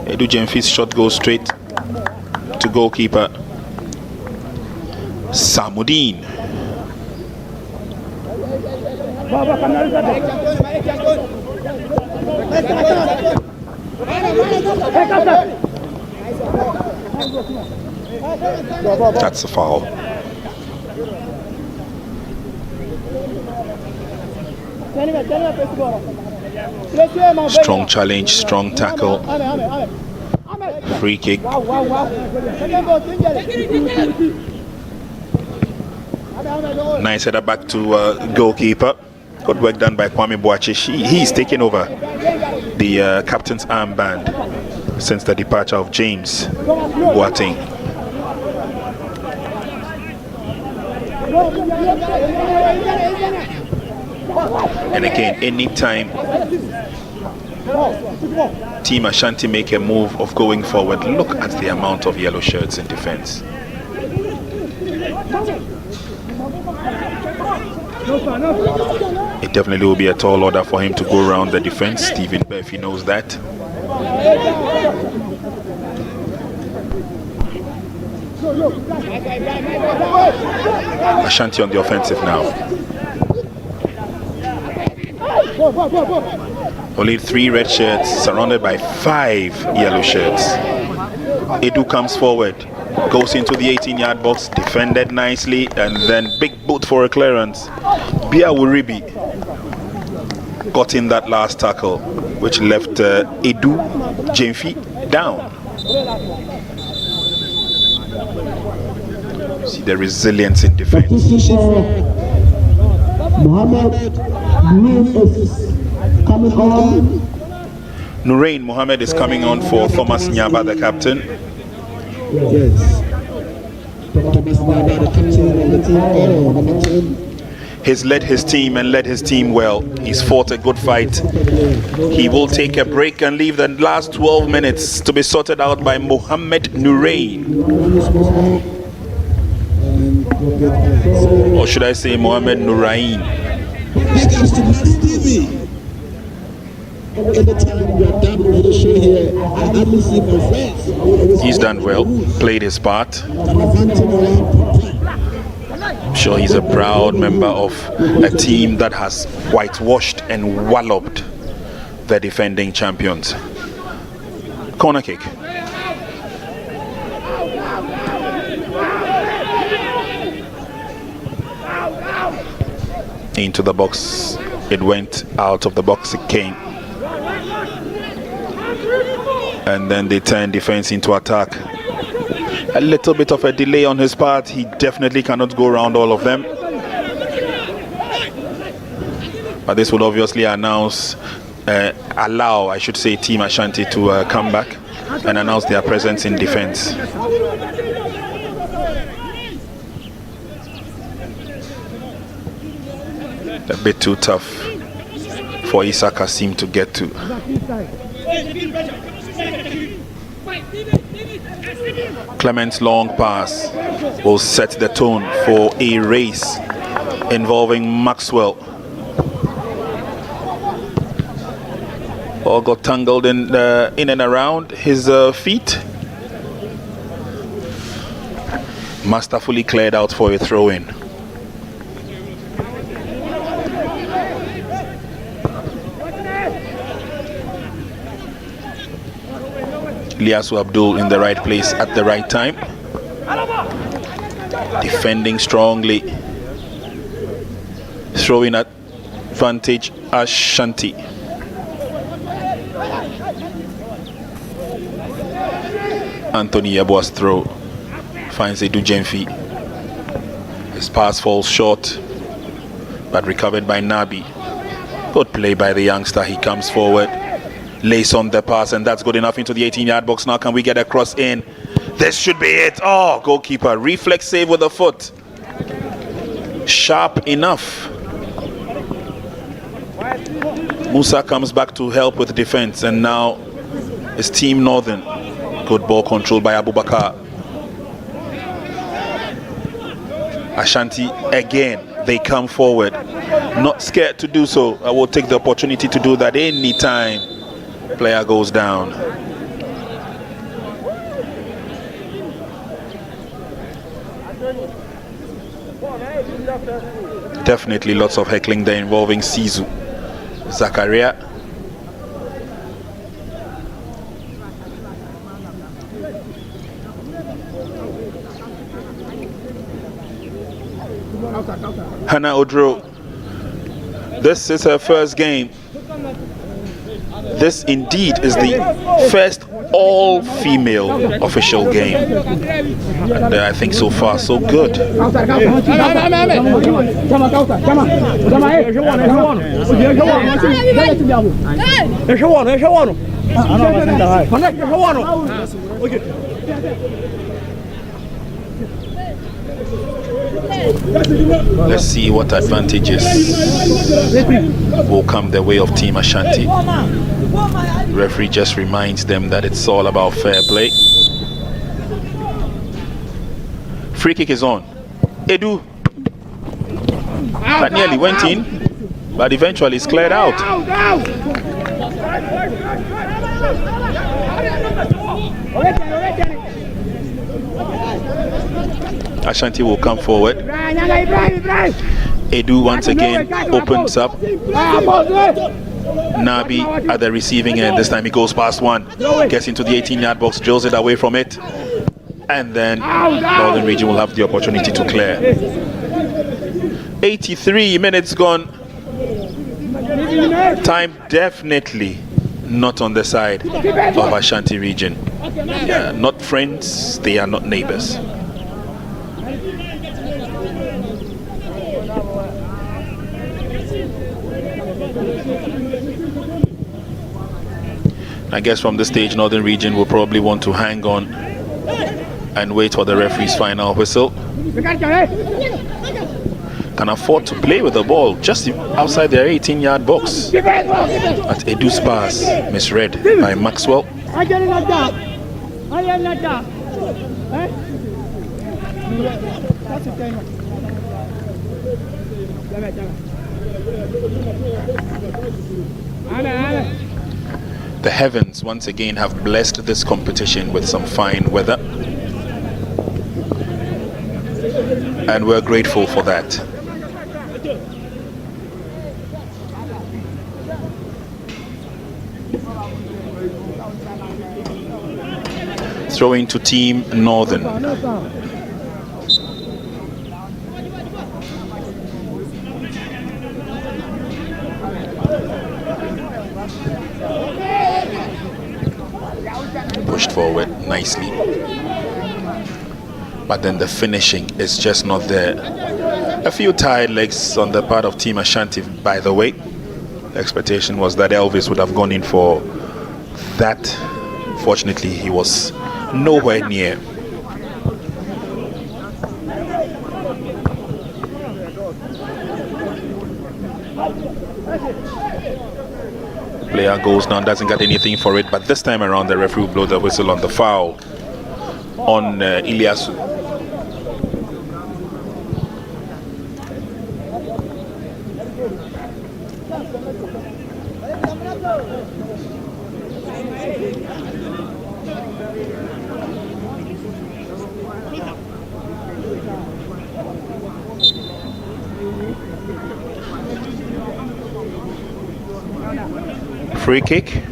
C: Edu Jemfi's shot goes straight to goalkeeper Samudin. That's a foul. Strong challenge, strong tackle. Free kick. Nice header back to goalkeeper. Good work done by Kwame Boache. He's taken over the captain's armband since the departure of James Boateng. And again, anytime Team Ashanti make a move of going forward, look at the amount of yellow shirts in defense. It definitely will be a tall order for him to go around the defense. Stephen Murphy knows that. Ashanti on the offensive now. Only 3 red shirts surrounded by 5 yellow shirts. Edu comes forward, goes into the 18-yard box, defended nicely, and then big boot for a clearance. Bia Wuribi got in that last tackle, which left Edu Jemfi down. See the resilience in defense. Nurain Mohammed is coming on for Thomas Nyaba, the captain.
D: Yes. Thomas Nyaba, the captain of the team.
C: He's led his team and led his team well. He's fought a good fight. He will take a break and leave the last 12 minutes to be sorted out by Mohammed Nurain. Or should I say Mohammed Nurain? He's done well, played his part. I'm sure he's a proud member of a team that has whitewashed and walloped the defending champions. Corner kick. Into the box. It went out of the box. It came. And then they turned defense into attack. A little bit of a delay on his part. He definitely cannot go around all of them. But this will obviously allow Team Ashanti to come back and announce their presence in defense. A bit too tough for Issa Kasim to get to. Clement's long pass will set the tone for a race involving Maxwell. All got tangled in and around his feet. Masterfully cleared out for a throw-in. Liasu Abdul in the right place at the right time. Defending strongly. Throwing advantage Ashanti. Anthony Yabua's throw finds Edu Jemfi. His pass falls short, but recovered by Nabi. Good play by the youngster. He comes forward, lays on the pass, and that's good enough into the 18-yard box. Now can we get a cross in? This should be it. Oh, goalkeeper, reflex save with the foot. Sharp enough. Musa comes back to help with defense, and now is Team Northern. Good ball control by Abubakar. Ashanti again, they come forward. Not scared to do so. I will take the opportunity to do that anytime player goes down. Definitely lots of heckling there involving Sizu. Zakaria. Hannah Odro. This is her first game. This indeed is the first all-female official game. And I think so far so good. Let's see what advantages will come the way of Team Ashanti. The referee just reminds them that it's all about fair play. Free kick is on. Edu. That nearly went in, but eventually it's cleared out. Ashanti will come forward. Edu once again opens up. Nabi at the receiving end. This time he goes past one. Gets into the 18-yard box, drills it away from it. And then Northern Region will have the opportunity to clear. 83 minutes gone. Time definitely not on the side of Ashanti Region. Yeah, not friends, they are not neighbors. I guess from this stage, Northern Region will probably want to hang on and wait for the referee's final whistle. Can afford to play with the ball just outside their 18-yard box. At Edu's pass, misread by Maxwell. The heavens once again have blessed this competition with some fine weather, and we're grateful for that. Throwing to Team Northern. Pushed forward nicely, but then the finishing is just not there. A few tired legs on the part of Team Ashanti, by the way. The expectation was that Elvis would have gone in for that. Fortunately, he was nowhere near. Player goes down, doesn't get anything for it, but this time around the referee will blow the whistle on the foul on Ilyasu. Free kick.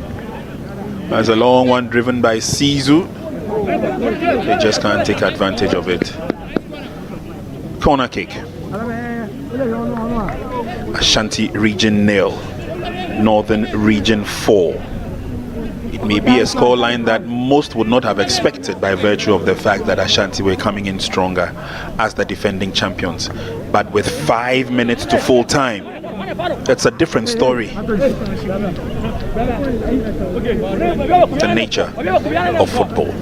C: There's a long one driven by Sizu. They just can't take advantage of it. Corner kick. Ashanti Region 0, Northern Region 4. It may be a scoreline that most would not have expected by virtue of the fact that Ashanti were coming in stronger as the defending champions. But with 5 minutes to full time, it's a different story. The nature of football.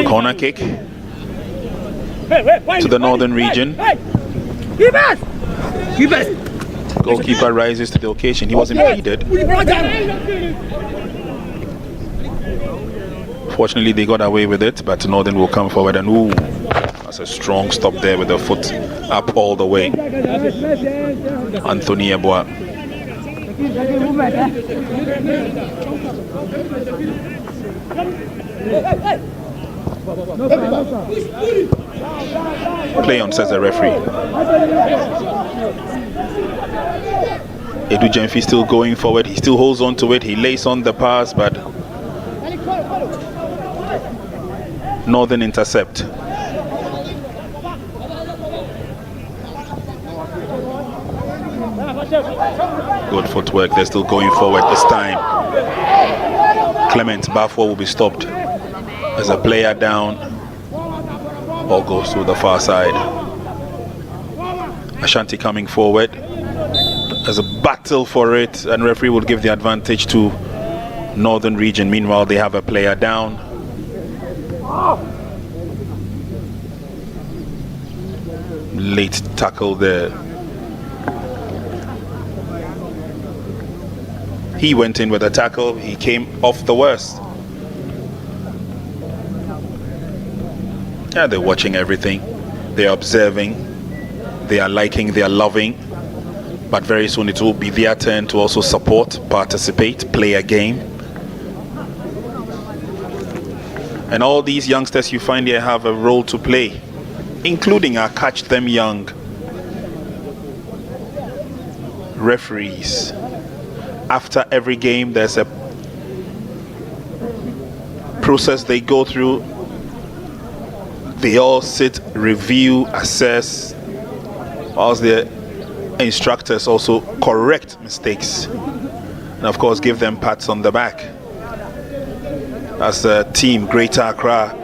C: Corner kick to the Northern Region. Goalkeeper rises to the occasion. He was impeded. Fortunately, they got away with it, but Northern will come forward and ooh, that's a strong stop there with the foot up all the way. Anthony Eboa. Play on, says the referee. Edu Jemfi still going forward. He still holds on to it. He lays on the pass, but Northern intercept. Good footwork. They're still going forward this time. Clement Bafwa will be stopped. There's a player down. Ball goes to the far side. Ashanti coming forward. There's a battle for it, and referee will give the advantage to Northern Region. Meanwhile, they have a player down. Late tackle there. He went in with a tackle. He came off the worst. Yeah, they're watching everything. They're observing. They are liking. They are loving. But very soon it will be their turn to also support, participate, play a game. And all these youngsters you find here have a role to play, including our Catch Them Young referees. After every game, there's a process they go through. They all sit, review, assess, whilst the instructors also correct mistakes. And of course, give them pats on the back. As the team, Greater Accra,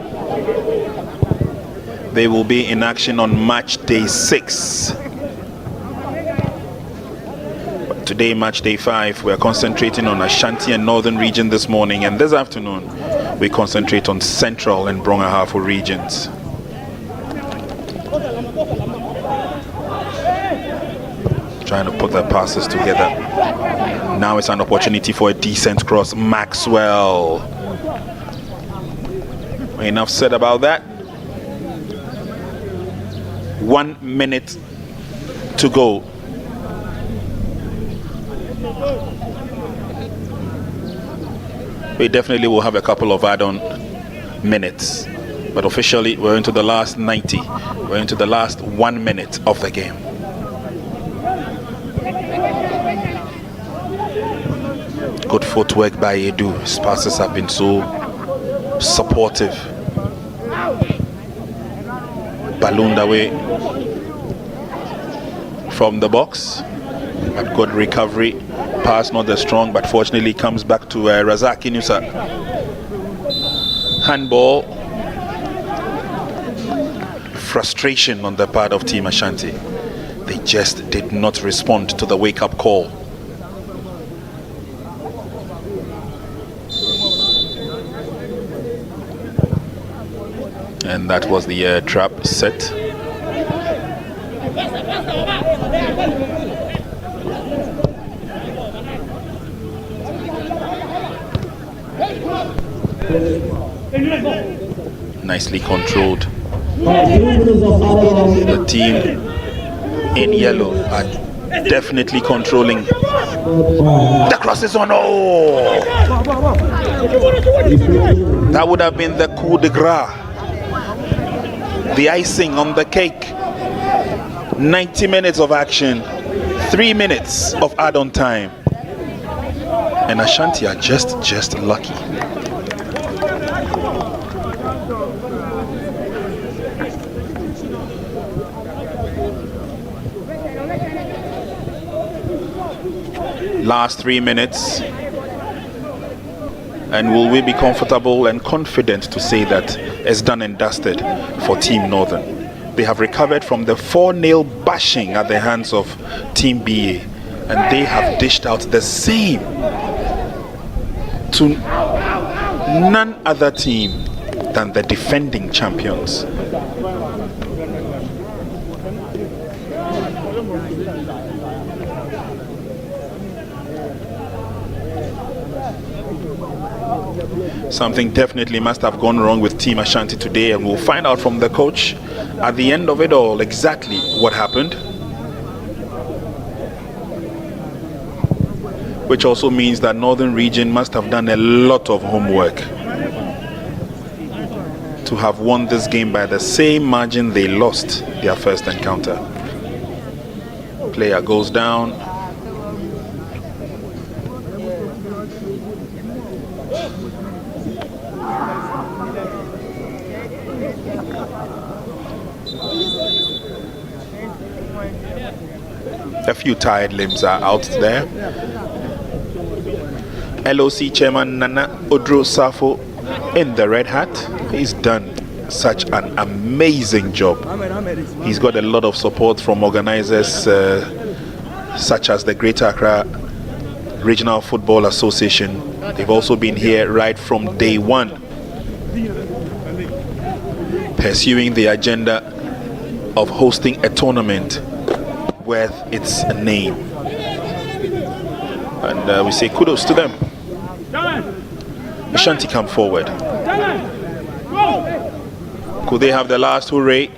C: they will be in action on match day 6. But today, match day 5, we're concentrating on Ashanti and Northern Region this morning, and this afternoon, we concentrate on Central and Brong-Ahafo regions. Trying to put the passes together. Now it's an opportunity for a decent cross. Maxwell. Enough said about that. 1 minute to go. We definitely will have a couple of add-on minutes, but officially we're into the last 90. We're into the last 1 minute of the game. Good footwork by Edu. His passes have been so supportive. Ballooned away from the box, but good recovery. Pass not as strong, but fortunately comes back to Razak Inusa. Handball. Frustration on the part of Team Ashanti. They just did not respond to the wake-up call. And that was the trap set. Nicely controlled. The team in yellow are definitely controlling. The cross is on. Oh! That would have been the coup de grace. The icing on the cake. 90 minutes of action, 3 minutes of add-on time, and Ashanti are just lucky. Last 3 minutes, and will we be comfortable and confident to say that it's done and dusted for Team Northern? They have recovered from the 4-0 bashing at the hands of Team BA, and they have dished out the same to none other team than the defending champions. Something definitely must have gone wrong with Team Ashanti today, and we'll find out from the coach at the end of it all exactly what happened. Which also means that Northern Region must have done a lot of homework to have won this game by the same margin they lost their first encounter. Player goes down. A few tired limbs are out there. LOC chairman Nana Odro Safo in the red hat. He's done such an amazing job. He's got a lot of support from organizers such as the Greater Accra Regional Football Association. They've also been here right from day one, pursuing the agenda of hosting a tournament worth its name. And we say kudos to them. Ashanti come forward. Could they have the last hooray?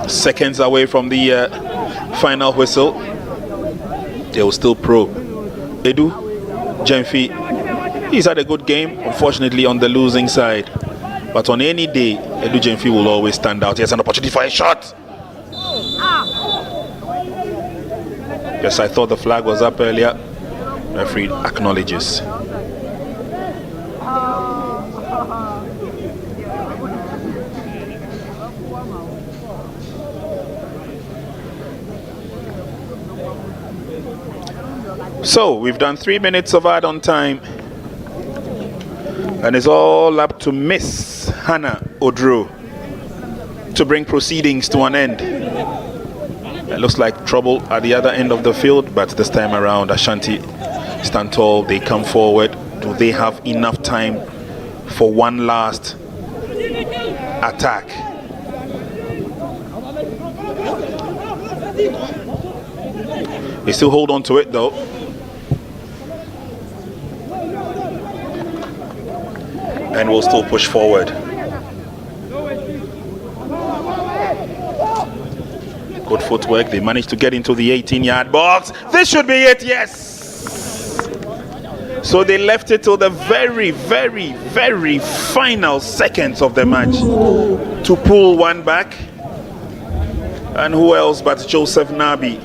C: Seconds away from the final whistle. They will still probe. Edu Jemfi, he's had a good game, unfortunately on the losing side. But on any day, Edu Jemfi will always stand out. He has an opportunity for a shot. Yes, I thought the flag was up earlier. Referee acknowledges. So we've done 3 minutes of add-on time, and it's all up to Miss Hannah Odro to bring proceedings to an end. It looks like trouble at the other end of the field, but this time around Ashanti stand tall. They come forward. Do they have enough time for one last attack? They still hold on to it though. And will still push forward. Good footwork. They managed to get into the 18-yard box. This should be it, yes. So they left it till the very, very, very final seconds of the match to pull one back. And who else but Joseph Nabi?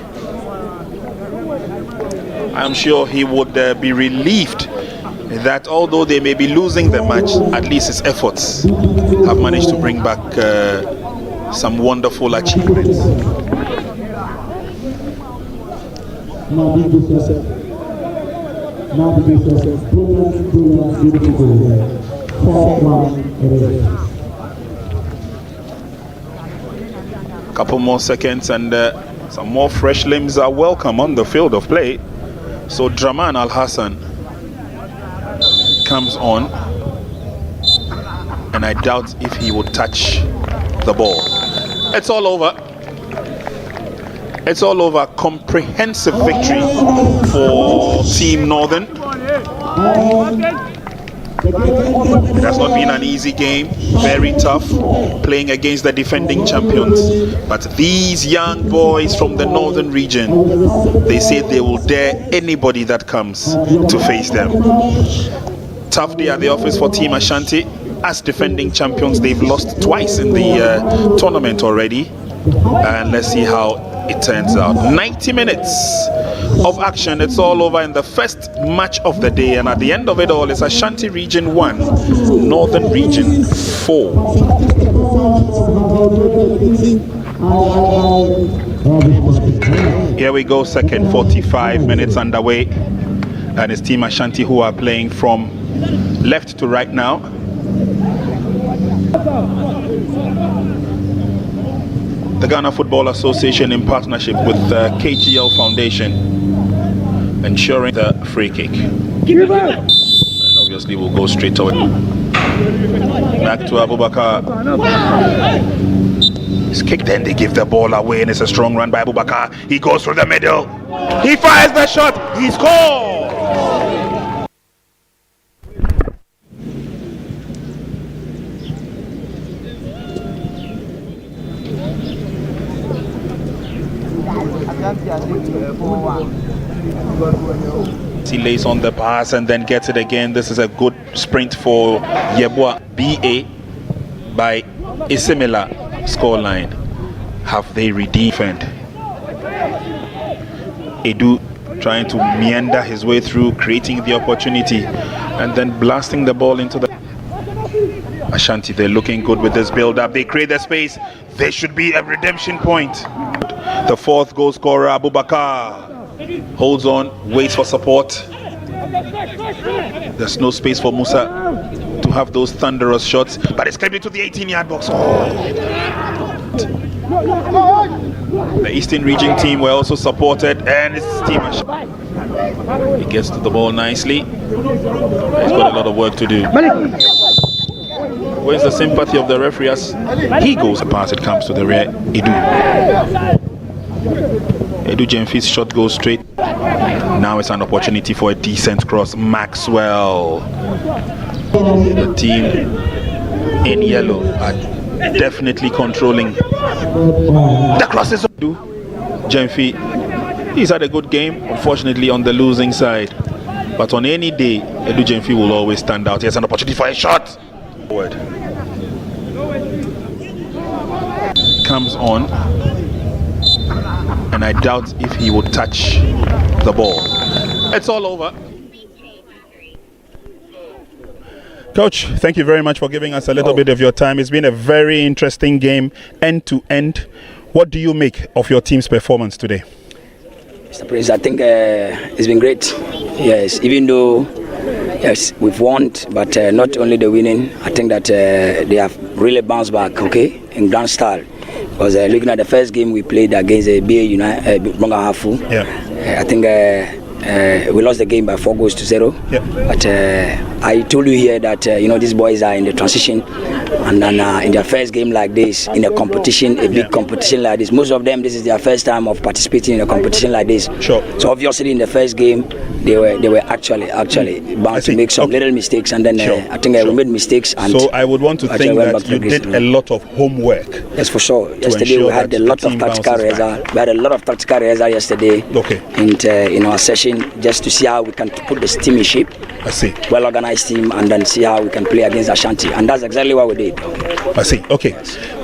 C: I'm sure he would be relieved that although they may be losing the match, at least his efforts have managed to bring back some wonderful achievements. Couple more seconds and some more fresh limbs are welcome on the field of play. So Draman Al Hassan comes on, and I doubt if he would touch the ball. It's all over. It's all over. Comprehensive victory for Team Northern. It has not been an easy game, very tough, playing against the defending champions. But these young boys from the Northern Region, they say they will dare anybody that comes to face them. Tough day at the office for Team Ashanti. As defending champions, they've lost twice in the tournament already. And let's see how it turns out. 90 minutes of action. It's all over in the first match of the day. And at the end of it all, it's Ashanti Region 1, Northern Region 4. Here we go, second 45 minutes underway. And it's Team Ashanti who are playing from left to right now. The Ghana Football Association, in partnership with the KGL Foundation, ensuring the free kick. And obviously we'll go straight to it. Back to Abubakar. It's kicked, then they give the ball away, and it's a strong run by Abubakar. He goes through the middle. He fires the shot. He scores. He lays on the pass and then gets it again. This is a good sprint for Yeboah. BA by a similar scoreline. Have they redeemed? Edu trying to meander his way through, creating the opportunity and then blasting the ball into the Ashanti. They're looking good with this build-up. They create the space. There should be a redemption point. The fourth goal scorer, Abubakar, holds on, waits for support. There's no space for Musa to have those thunderous shots, but it's clipped into the 18-yard box. The Eastern Region team were also supported, and it's team Ashanti. He gets to the ball nicely. He's got a lot of work to do. Where's the sympathy of the referee as he goes past? It comes to the rear. Edu Jemfi's shot goes straight. Now it's an opportunity for a decent cross. Maxwell. The team in yellow are definitely controlling. The cross is Jemfi. He's had a good game, unfortunately on the losing side. But on any day, Edu Jemfi will always stand out. He has an opportunity for a shot. Forward. Comes on, and I doubt if he would touch the ball. It's all over. Coach, thank you very much for giving us a little bit of your time. It's been a very interesting game, end to end. What do you make of your team's performance today?
E: Mr. President, I think it's been great. Yes, even though yes, we've won, but not only the winning, I think that they have really bounced back, okay, in grand style. Because looking at the first game we played against BA United, Bongahafu, I think we lost the game by 4-0.
C: Yeah.
E: But I told you here that these boys are in the transition, and then in their first game like this, in a competition, a big competition like this, most of them this is their first time of participating in a competition like this.
C: Sure.
E: So obviously in the first game they were actually bound to make some little mistakes, and then I think we made mistakes. And
C: so I would want to think that you did a lot of homework.
E: Yes, for sure. Yesterday we had a lot of tactical result. We had a lot of tactical result yesterday.
C: Okay.
E: In our session, just to see how we can put the team in shape.
C: I see.
E: Well organized team, and then see how we can play against Ashanti, and that's exactly what we did.
C: I see. Okay,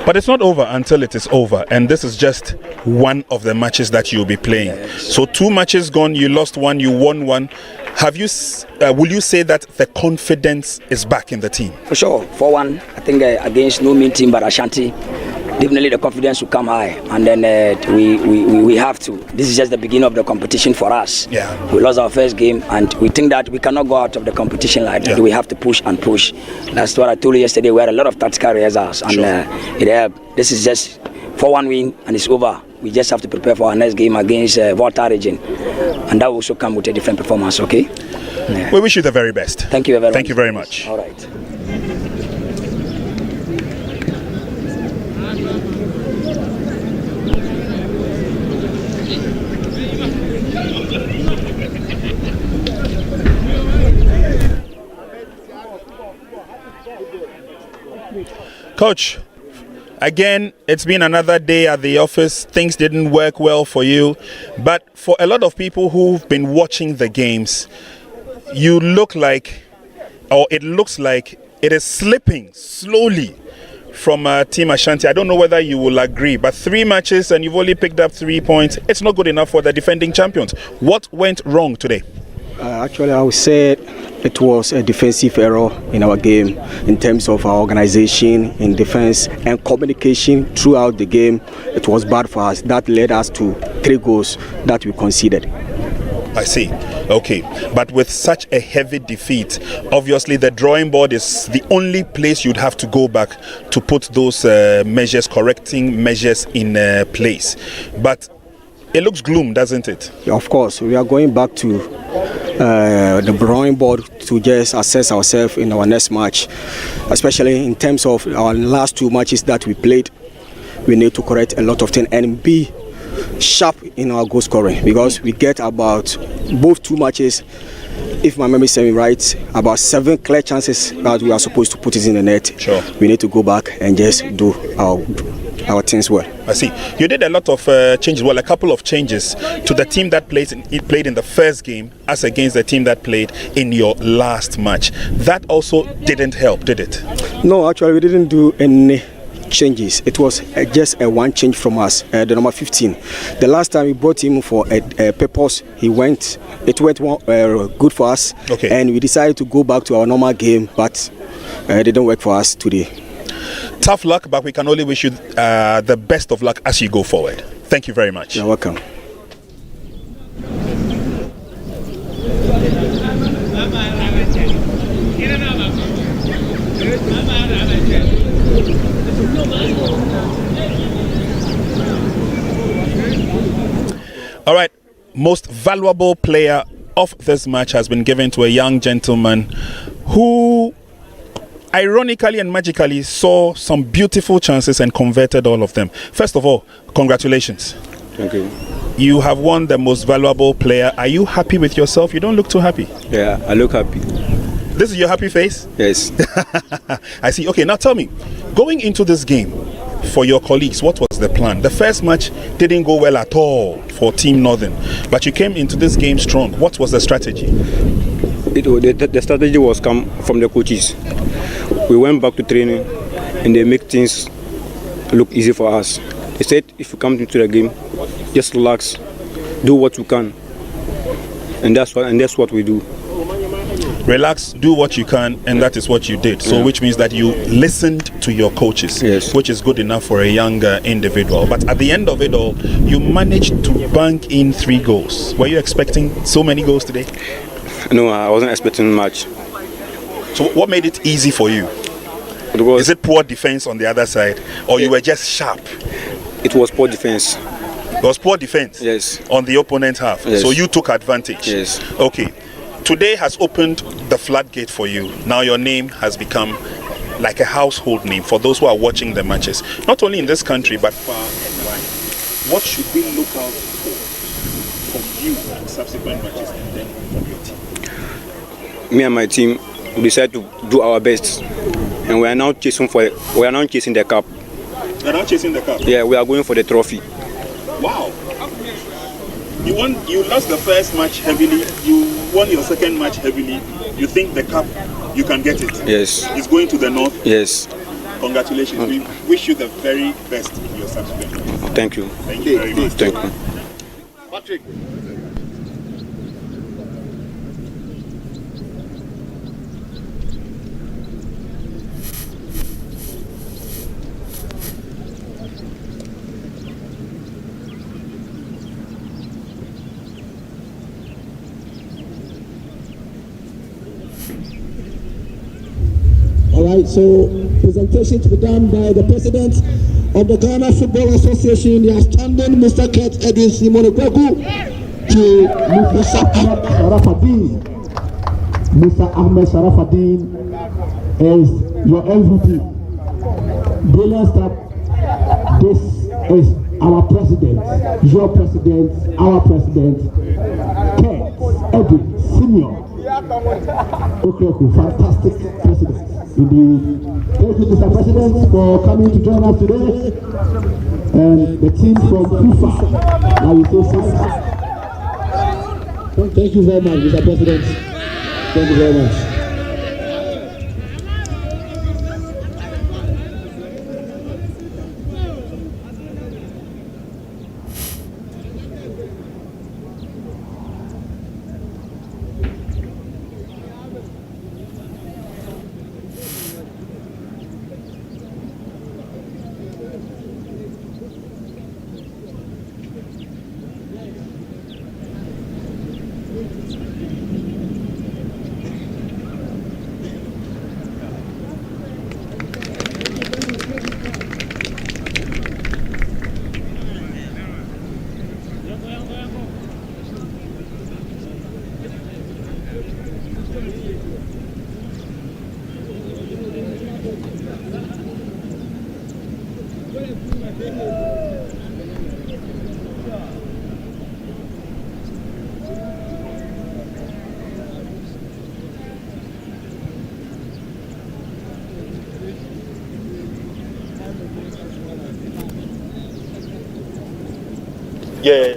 C: but it's not over until it is over, and this is just one of the matches that you'll be playing.
E: Yes.
C: So 2 matches gone, you lost 1, you won 1. Have you? Will you say that the confidence is back in the team?
E: For sure. 4-1, I think against no mean team but Ashanti, definitely the confidence will come high, and then we have to. This is just the beginning of the competition for us.
C: Yeah.
E: We lost our first game, and we think that we cannot go out of the competition like that. We have to push and push. That's what I told you yesterday. We had a lot of tactical results, and
C: Sure.
E: This is just 4-1 win, and it's over. We just have to prepare for our next game against Volta region, and that will also come with a different performance. Okay. Yeah.
C: We wish you the very best.
E: Thank you very much.
C: Thank you very much.
E: All right.
C: Coach, again, it's been another day at the office. Things didn't work well for you, but for a lot of people who've been watching the games, you look like, or it looks like it is slipping slowly from Team Ashanti. I don't know whether you will agree, but 3 matches and you've only picked up 3 points. It's not good enough for the defending champions. What went wrong today?
F: Actually, I would say it was a defensive error in our game in terms of our organization in defense and communication throughout the game. It was bad for us. That led us to 3 goals that we conceded.
C: I see. Okay. But with such a heavy defeat, obviously the drawing board is the only place you'd have to go back to put those correcting measures in place. But it looks gloom, doesn't it?
F: Of course, we are going back to the drawing board to just assess ourselves in our next match, especially in terms of our last 2 matches that we played. We need to correct a lot of things and be sharp in our goal scoring, because we get about both 2 matches, if my memory serves me right, about 7 clear chances that we are supposed to put it in the net.
C: Sure.
F: We need to go back and just do our things well.
C: I see. You did a lot of changes, well, a couple of changes to the team that played in the first game as against the team that played in your last match. That also didn't help, did it?
F: No, actually, we didn't do any changes. It was just a one change from us, the number 15. The last time we brought him for a purpose, it went good for us,
C: okay.
F: And we decided to go back to our normal game, but it didn't work for us today.
C: Tough luck, but we can only wish you the best of luck as you go forward. Thank you very much.
F: You're welcome.
C: All right, most valuable player of this match has been given to a young gentleman who ironically and magically saw some beautiful chances and converted all of them. First of all, congratulations.
G: Thank you.
C: You have won the most valuable player. Are you happy with yourself? You don't look too happy.
G: Yeah, I look happy.
C: This is your happy face?
G: Yes.
C: I see. Okay, now tell me, going into this game for your colleagues, what was the plan? The first match didn't go well at all for Team Northern, but you came into this game strong. What was the strategy?
G: The strategy was come from the coaches. We went back to training and they make things look easy for us. They said if you come into the game, just relax, do what you can, and that's what we do.
C: Relax, do what you can, and that is what you did. So, which means that you listened to your coaches,
G: yes,
C: which is good enough for a younger individual. But at the end of it all, you managed to bank in 3 goals. Were you expecting so many goals today?
G: No, I wasn't expecting much.
C: So, what made it easy for you? Is it poor defense on the other side, or you were just sharp?
G: It was poor defense.
C: It was poor defense?
G: Yes.
C: On the opponent half?
G: Yes.
C: So you took advantage?
G: Yes.
C: Okay. Today has opened the floodgate for you. Now your name has become like a household name for those who are watching the matches. Not only in this country, but far and wide. What should we look out for from you in subsequent matches and then from your team?
G: Me and my team decided to do our best, and we are now chasing the cup.
C: You are now chasing the cup?
G: Yeah, we are going for the trophy.
C: Wow. You lost the first match heavily, you won your second match heavily. You think the cup, you can get it?
G: Yes.
C: It's going to the north?
G: Yes.
C: Congratulations. We wish you the very best in your subsequent.
G: Thank you.
C: Thank you very much.
G: Thank you.
C: Patrick.
D: All right, so presentation to be done by the president of the Ghana Football Association, the outstanding Mr. Kurt Edwin Simone Kwaku, to Mr. Ahmed Sharafadin. Mr. Ahmed Sharafadin is your MVP. Brilliant stuff. This is our president, your president, our president, Kurt Edwin Senior. Okay, fantastic president. Indeed. Thank you, Mr. President, for coming to join us today. And the team from FIFA, I will say thank you very much, Mr. President. Thank you very much.
C: Yeah.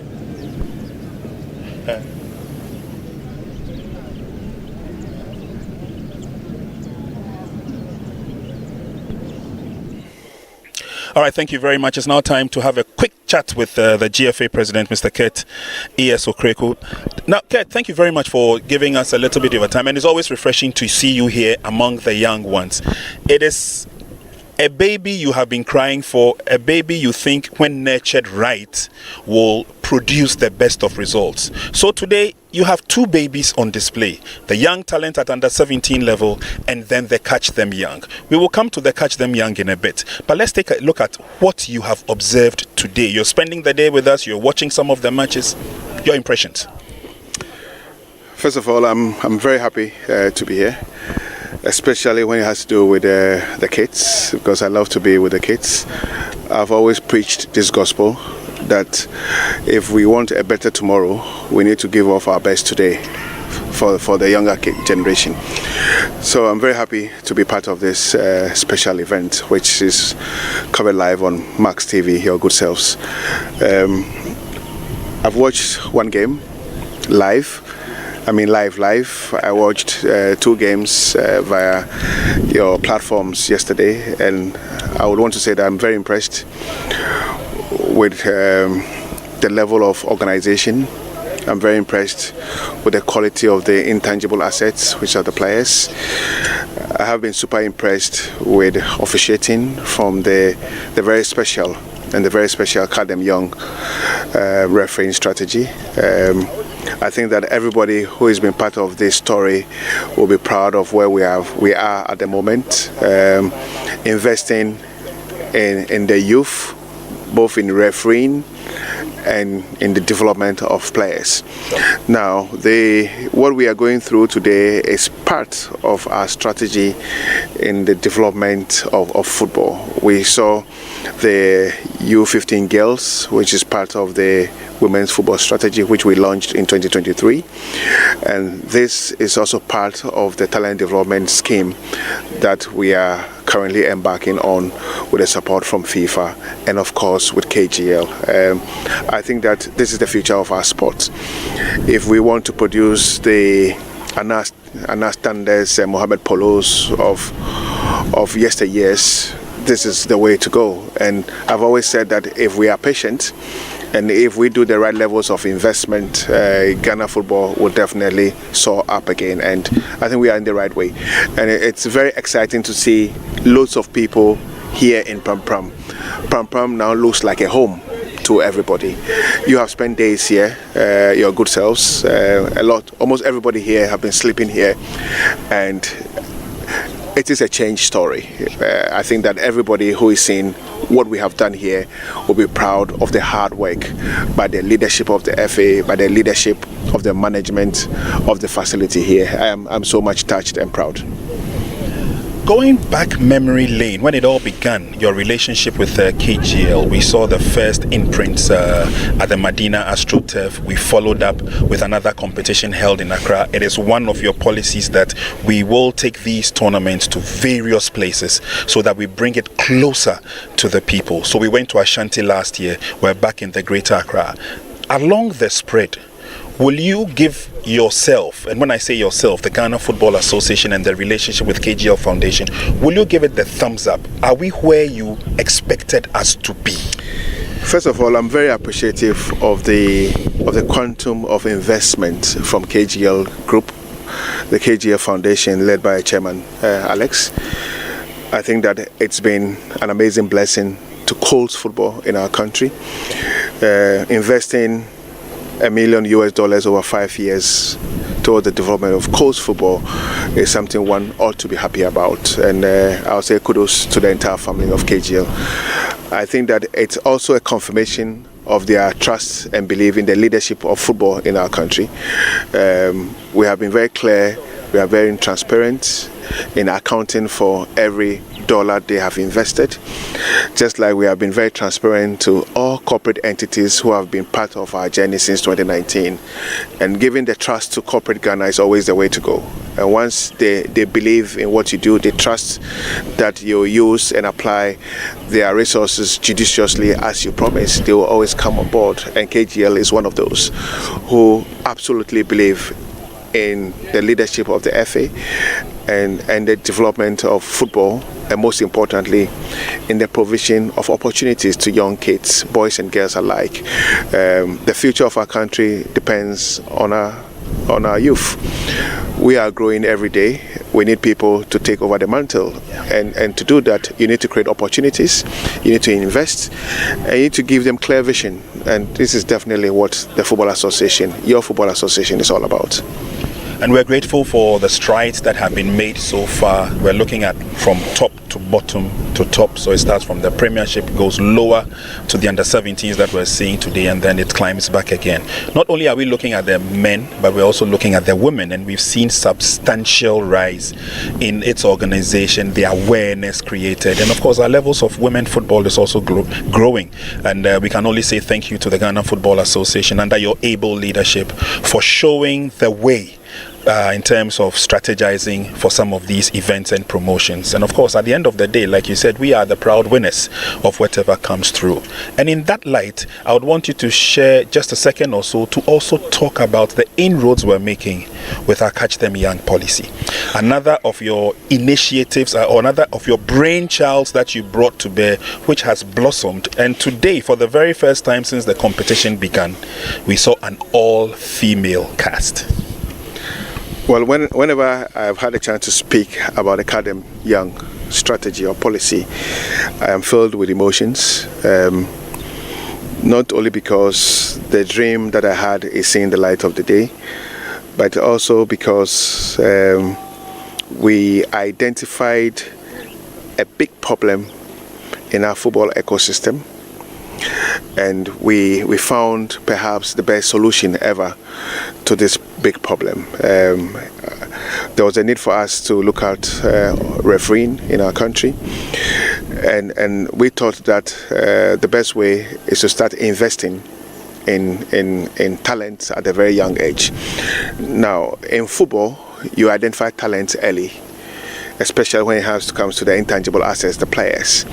C: All right, thank you very much. It's now time to have a quick chat with the GFA president, Mr. Kurt E.S. Okreku. Now, Kurt, thank you very much for giving us a little bit of a time, and it's always refreshing to see you here among the young ones. It is a baby you have been crying for, a baby you think, when nurtured right, will produce the best of results. So today, you have two babies on display, the young talent at under 17 level, and then the Catch Them Young. We will come to the Catch Them Young in a bit, but let's take a look at what you have observed today. You're spending the day with us, you're watching some of the matches. Your impressions?
H: First of all, I'm very happy to be here, especially when it has to do with the kids, because I love to be with the kids. I've always preached this gospel that if we want a better tomorrow, we need to give off our best today for the younger generation. So I'm very happy to be part of this special event, which is covered live on Max TV, Your Good Selves. I've watched one game live. I mean live. I watched 2 games via your platforms yesterday, and I would want to say that I'm very impressed with the level of organization. I'm very impressed with the quality of the intangible assets, which are the players. I have been super impressed with officiating from the very special Catch Them Young refereeing strategy. I think that everybody who has been part of this story will be proud of where we are at the moment, investing in the youth, both in refereeing and in the development of players. Now, what we are going through today is part of our strategy in the development of football. We saw the U17 girls, which is part of the women's football strategy, which we launched in 2023, and this is also part of the talent development scheme that we are currently embarking on with the support from FIFA and of course with KGL. I think that this is the future of our sport. If we want to produce the Anas Tandes and Mohamed Polos of yesteryears, this is the way to go. And I've always said that if we are patient and if we do the right levels of investment, Ghana football will definitely soar up again. And I think we are in the right way. And it's very exciting to see loads of people here in Pram Pram. Pram Pram now looks like a home to everybody. You have spent days here, your good selves. Almost everybody here have been sleeping here. And it is a change story. I think that everybody who is seeing what we have done here will be proud of the hard work by the leadership of the FA, by the leadership of the management of the facility here. I'm so much touched and proud.
C: Going back memory lane, when it all began, your relationship with KGL, we saw the first imprints at the Medina AstroTurf. We followed up with another competition held in Accra. It is one of your policies that we will take these tournaments to various places so that we bring it closer to the people. So we went to Ashanti last year. We're back in the Greater Accra. Along the spread, will you give yourself, and when I say yourself, the Ghana Football Association and the relationship with KGL Foundation, will you give it the thumbs up? Are we where you expected us to be?
H: First of all, I'm very appreciative of the quantum of investment from KGL Group, the KGL Foundation led by Chairman Alex. I think that it's been an amazing blessing to Colts football in our country. Investing $1 million over 5 years toward the development of Colts football is something one ought to be happy about, and I'll say kudos to the entire family of KGL. I think that it's also a confirmation of their trust and belief in the leadership of football in our country. We have been very clear, we are very transparent in accounting for every dollar they have invested. Just like we have been very transparent to all corporate entities who have been part of our journey since 2019. And giving the trust to corporate Ghana is always the way to go. And once they believe in what you do, they trust that you use and apply their resources judiciously as you promise, they will always come on board. And KGL is one of those who absolutely believe in the leadership of the FA and the development of football, and most importantly, in the provision of opportunities to young kids, boys and girls alike. The future of our country depends on our youth. We are growing every day. We need people to take over the mantle, and to do that, you need to create opportunities, you need to invest, and you need to give them clear vision. And this is definitely what the Football Association, your Football Association, is all about.
C: And we're grateful for the strides that have been made so far. We're looking at from top to bottom to top. So it starts from the Premiership, goes lower to the under-17s that we're seeing today, and then it climbs back again. Not only are we looking at the men, but we're also looking at the women, and we've seen substantial rise in its organization, the awareness created. And of course, our levels of women football is also growing. And we can only say thank you to the Ghana Football Association under your able leadership for showing the way in terms of strategizing for some of these events and promotions. And of course, at the end of the day, like you said, we are the proud winners of whatever comes through. And in that light, I would want you to share just a second or so to also talk about the inroads we're making with our Catch Them Young policy. Another of your initiatives, or another of your brainchilds that you brought to bear, which has blossomed. And today, for the very first time since the competition began, we saw an all-female cast.
H: Well, whenever I've had a chance to speak about the Catch Them Young strategy or policy, I am filled with emotions. Not only because the dream that I had is seeing the light of the day, but also because we identified a big problem in our football ecosystem, and we found perhaps the best solution ever to this big problem. There was a need for us to look at refereeing in our country, and we thought that the best way is to start investing in talent at a very young age. Now, in football, you identify talent early, especially when it comes to the intangible assets, the players.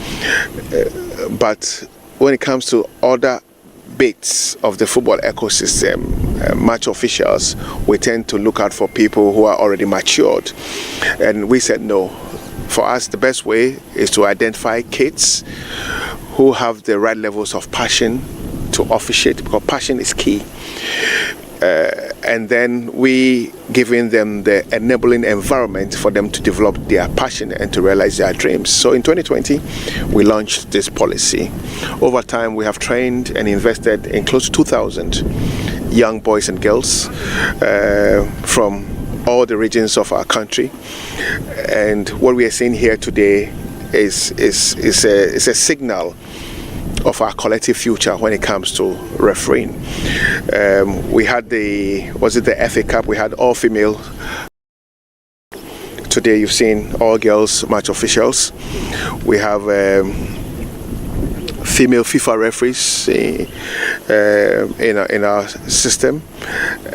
H: But when it comes to other bits of the football ecosystem, match officials, we tend to look out for people who are already matured. And we said no. For us, the best way is to identify kids who have the right levels of passion to officiate, because passion is key. And then we giving them the enabling environment for them to develop their passion and to realize their dreams. So in 2020, we launched this policy. Over time, we have trained and invested in close to 2,000 young boys and girls from all the regions of our country. And what we are seeing here today is a signal of our collective future when it comes to refereeing. We had the FA Cup, we had all female. Today you've seen all girls match officials. We have female FIFA referees in our system,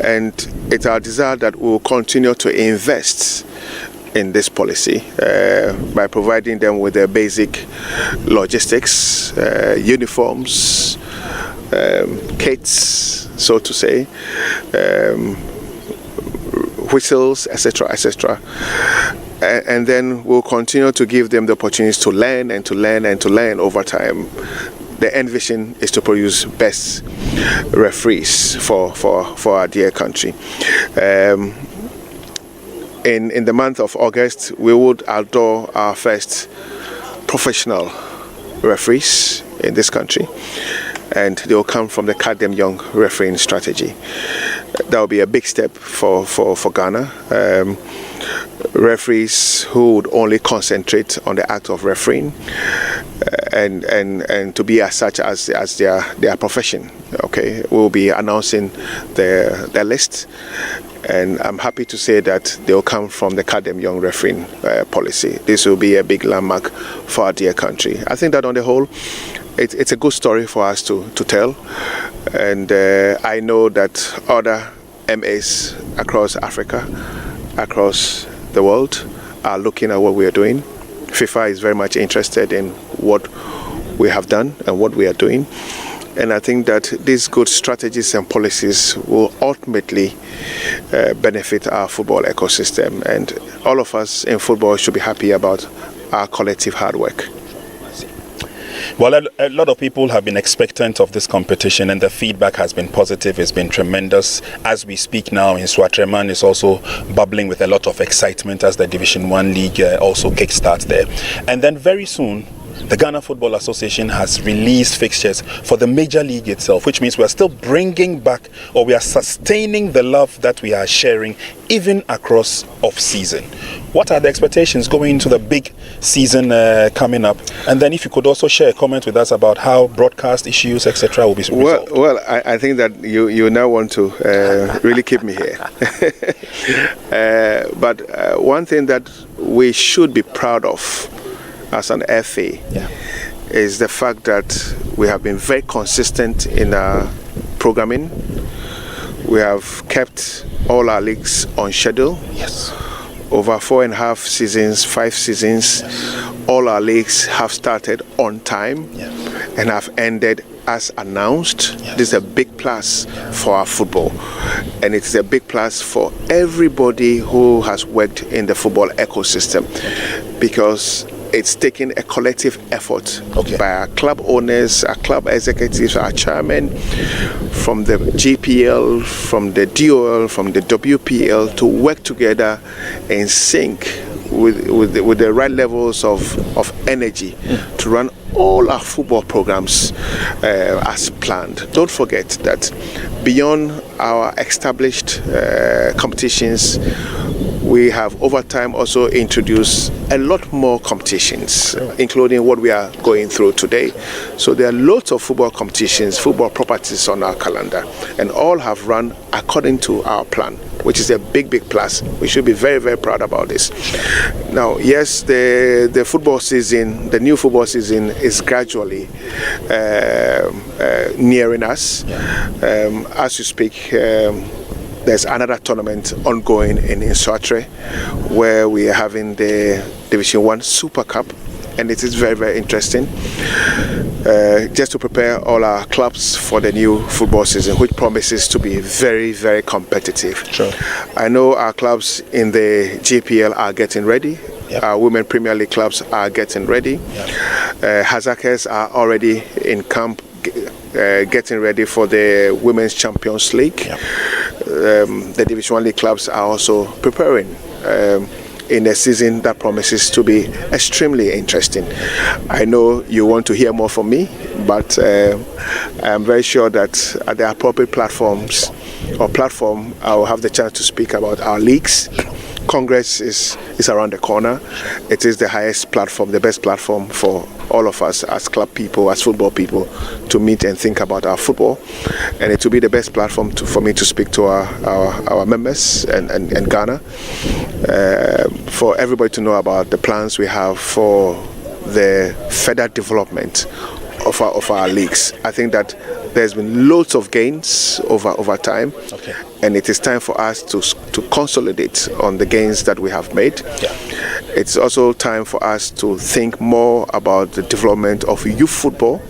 H: and it's our desire that we'll continue to invest in this policy by providing them with their basic logistics, uniforms, kits, so to say, whistles, etc., etc. And then we'll continue to give them the opportunities to learn and to learn and to learn over time. The end vision is to produce best referees for our dear country. In the month of August, we would outdoor our first professional referees in this country, and they will come from the Catch Them Young refereeing strategy. That will be a big step for Ghana. Referees who would only concentrate on the act of refereeing and to be as such as their profession. Okay, we'll be announcing their list, and I'm happy to say that they'll come from the Academy Young Refereeing policy. This will be a big landmark for our dear country. I think that on the whole, it's a good story for us to tell, and I know that other MAs across Africa, across the world, are looking at what we are doing. FIFA is very much interested in what we have done and what we are doing. And I think that these good strategies and policies will ultimately benefit our football ecosystem. And all of us in football should be happy about our collective hard work.
C: Well, a lot of people have been expectant of this competition, and the feedback has been positive. It's been tremendous. As we speak now, in Swatreman is also bubbling with a lot of excitement as the Division 1 League also kickstarts there. And then very soon, the Ghana Football Association has released fixtures for the Major League itself, which means we are still bringing back, or we are sustaining the love that we are sharing even across off-season. What are the expectations going into the big season coming up? And then if you could also share a comment with us about how broadcast issues, etc. will be resolved.
H: Well, I think that you now want to really keep me here. But one thing that we should be proud of as an FA is the fact that we have been very consistent in our programming. We have kept all our leagues on schedule.
C: Yes.
H: Over 4.5 seasons, 5 seasons, all our leagues have started on time and have ended as announced. This is a big plus for our football, and it's a big plus for everybody who has worked in the football ecosystem, because it's taking a collective effort by our club owners, our club executives, our chairman, from the GPL, from the DOL, from the WPL, to work together in sync with the right levels of energy to run all our football programs as planned. Don't forget that beyond our established competitions, we have over time also introduced a lot more competitions, including what we are going through today. So there are lots of football competitions, football properties on our calendar, and all have run according to our plan, which is a big plus. We should be very, very proud about this. Now, yes, the football season, the new football season is gradually nearing us. As you speak, there's another tournament ongoing in Swatre, where we are having the Division 1 Super Cup, and it is very, very interesting, just to prepare all our clubs for the new football season, which promises to be very, very competitive.
C: Sure.
H: I know our clubs in the GPL are getting ready. Our Women Premier League clubs are getting ready. Hazakers are already in camp, getting ready for the Women's Champions League. The Division 1 League clubs are also preparing in a season that promises to be extremely interesting. I know you want to hear more from me, but I'm very sure that at the appropriate platform, I will have the chance to speak about our leagues. Congress is around the corner. It is the highest platform, the best platform for all of us as club people, as football people, to meet and think about our football. And it will be the best platform for me to speak to our members and Ghana, for everybody to know about the plans we have for the further development of our leagues. I think that there's been loads of gains over time, and it is time for us to consolidate on the gains that we have made. It's also time for us to think more about the development of youth football,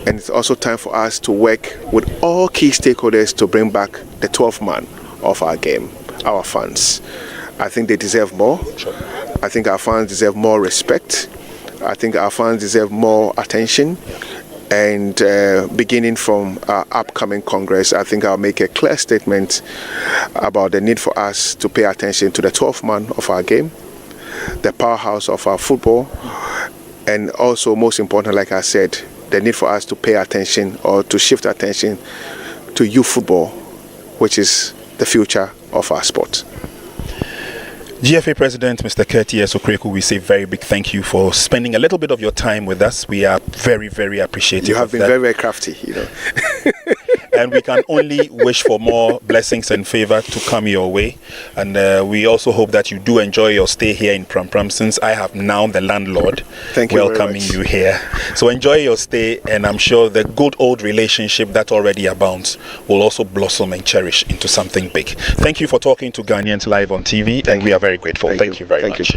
H: and it's also time for us to work with all key stakeholders to bring back the 12th man of our game, our fans. I think they deserve more. I think our fans deserve more respect. I think our fans deserve more attention. And beginning from our upcoming Congress, I think I'll make a clear statement about the need for us to pay attention to the 12th man of our game, the powerhouse of our football, and also, most important, like I said, the need for us to pay attention, or to shift attention to youth football, which is the future of our sport.
C: GFA President, Mr. Curtis Okreku, we say very big thank you for spending a little bit of your time with us. We are very, very appreciative.
H: You have been very, very crafty,
C: And we can only wish for more blessings and favor to come your way. And we also hope that you do enjoy your stay here in Pram Pram, since I have now the landlord welcoming you here. So enjoy your stay, and I'm sure the good old relationship that already abounds will also blossom and cherish into something big. Thank you for talking to Ghanaians Live on TV, and we are very grateful. Thank you very much.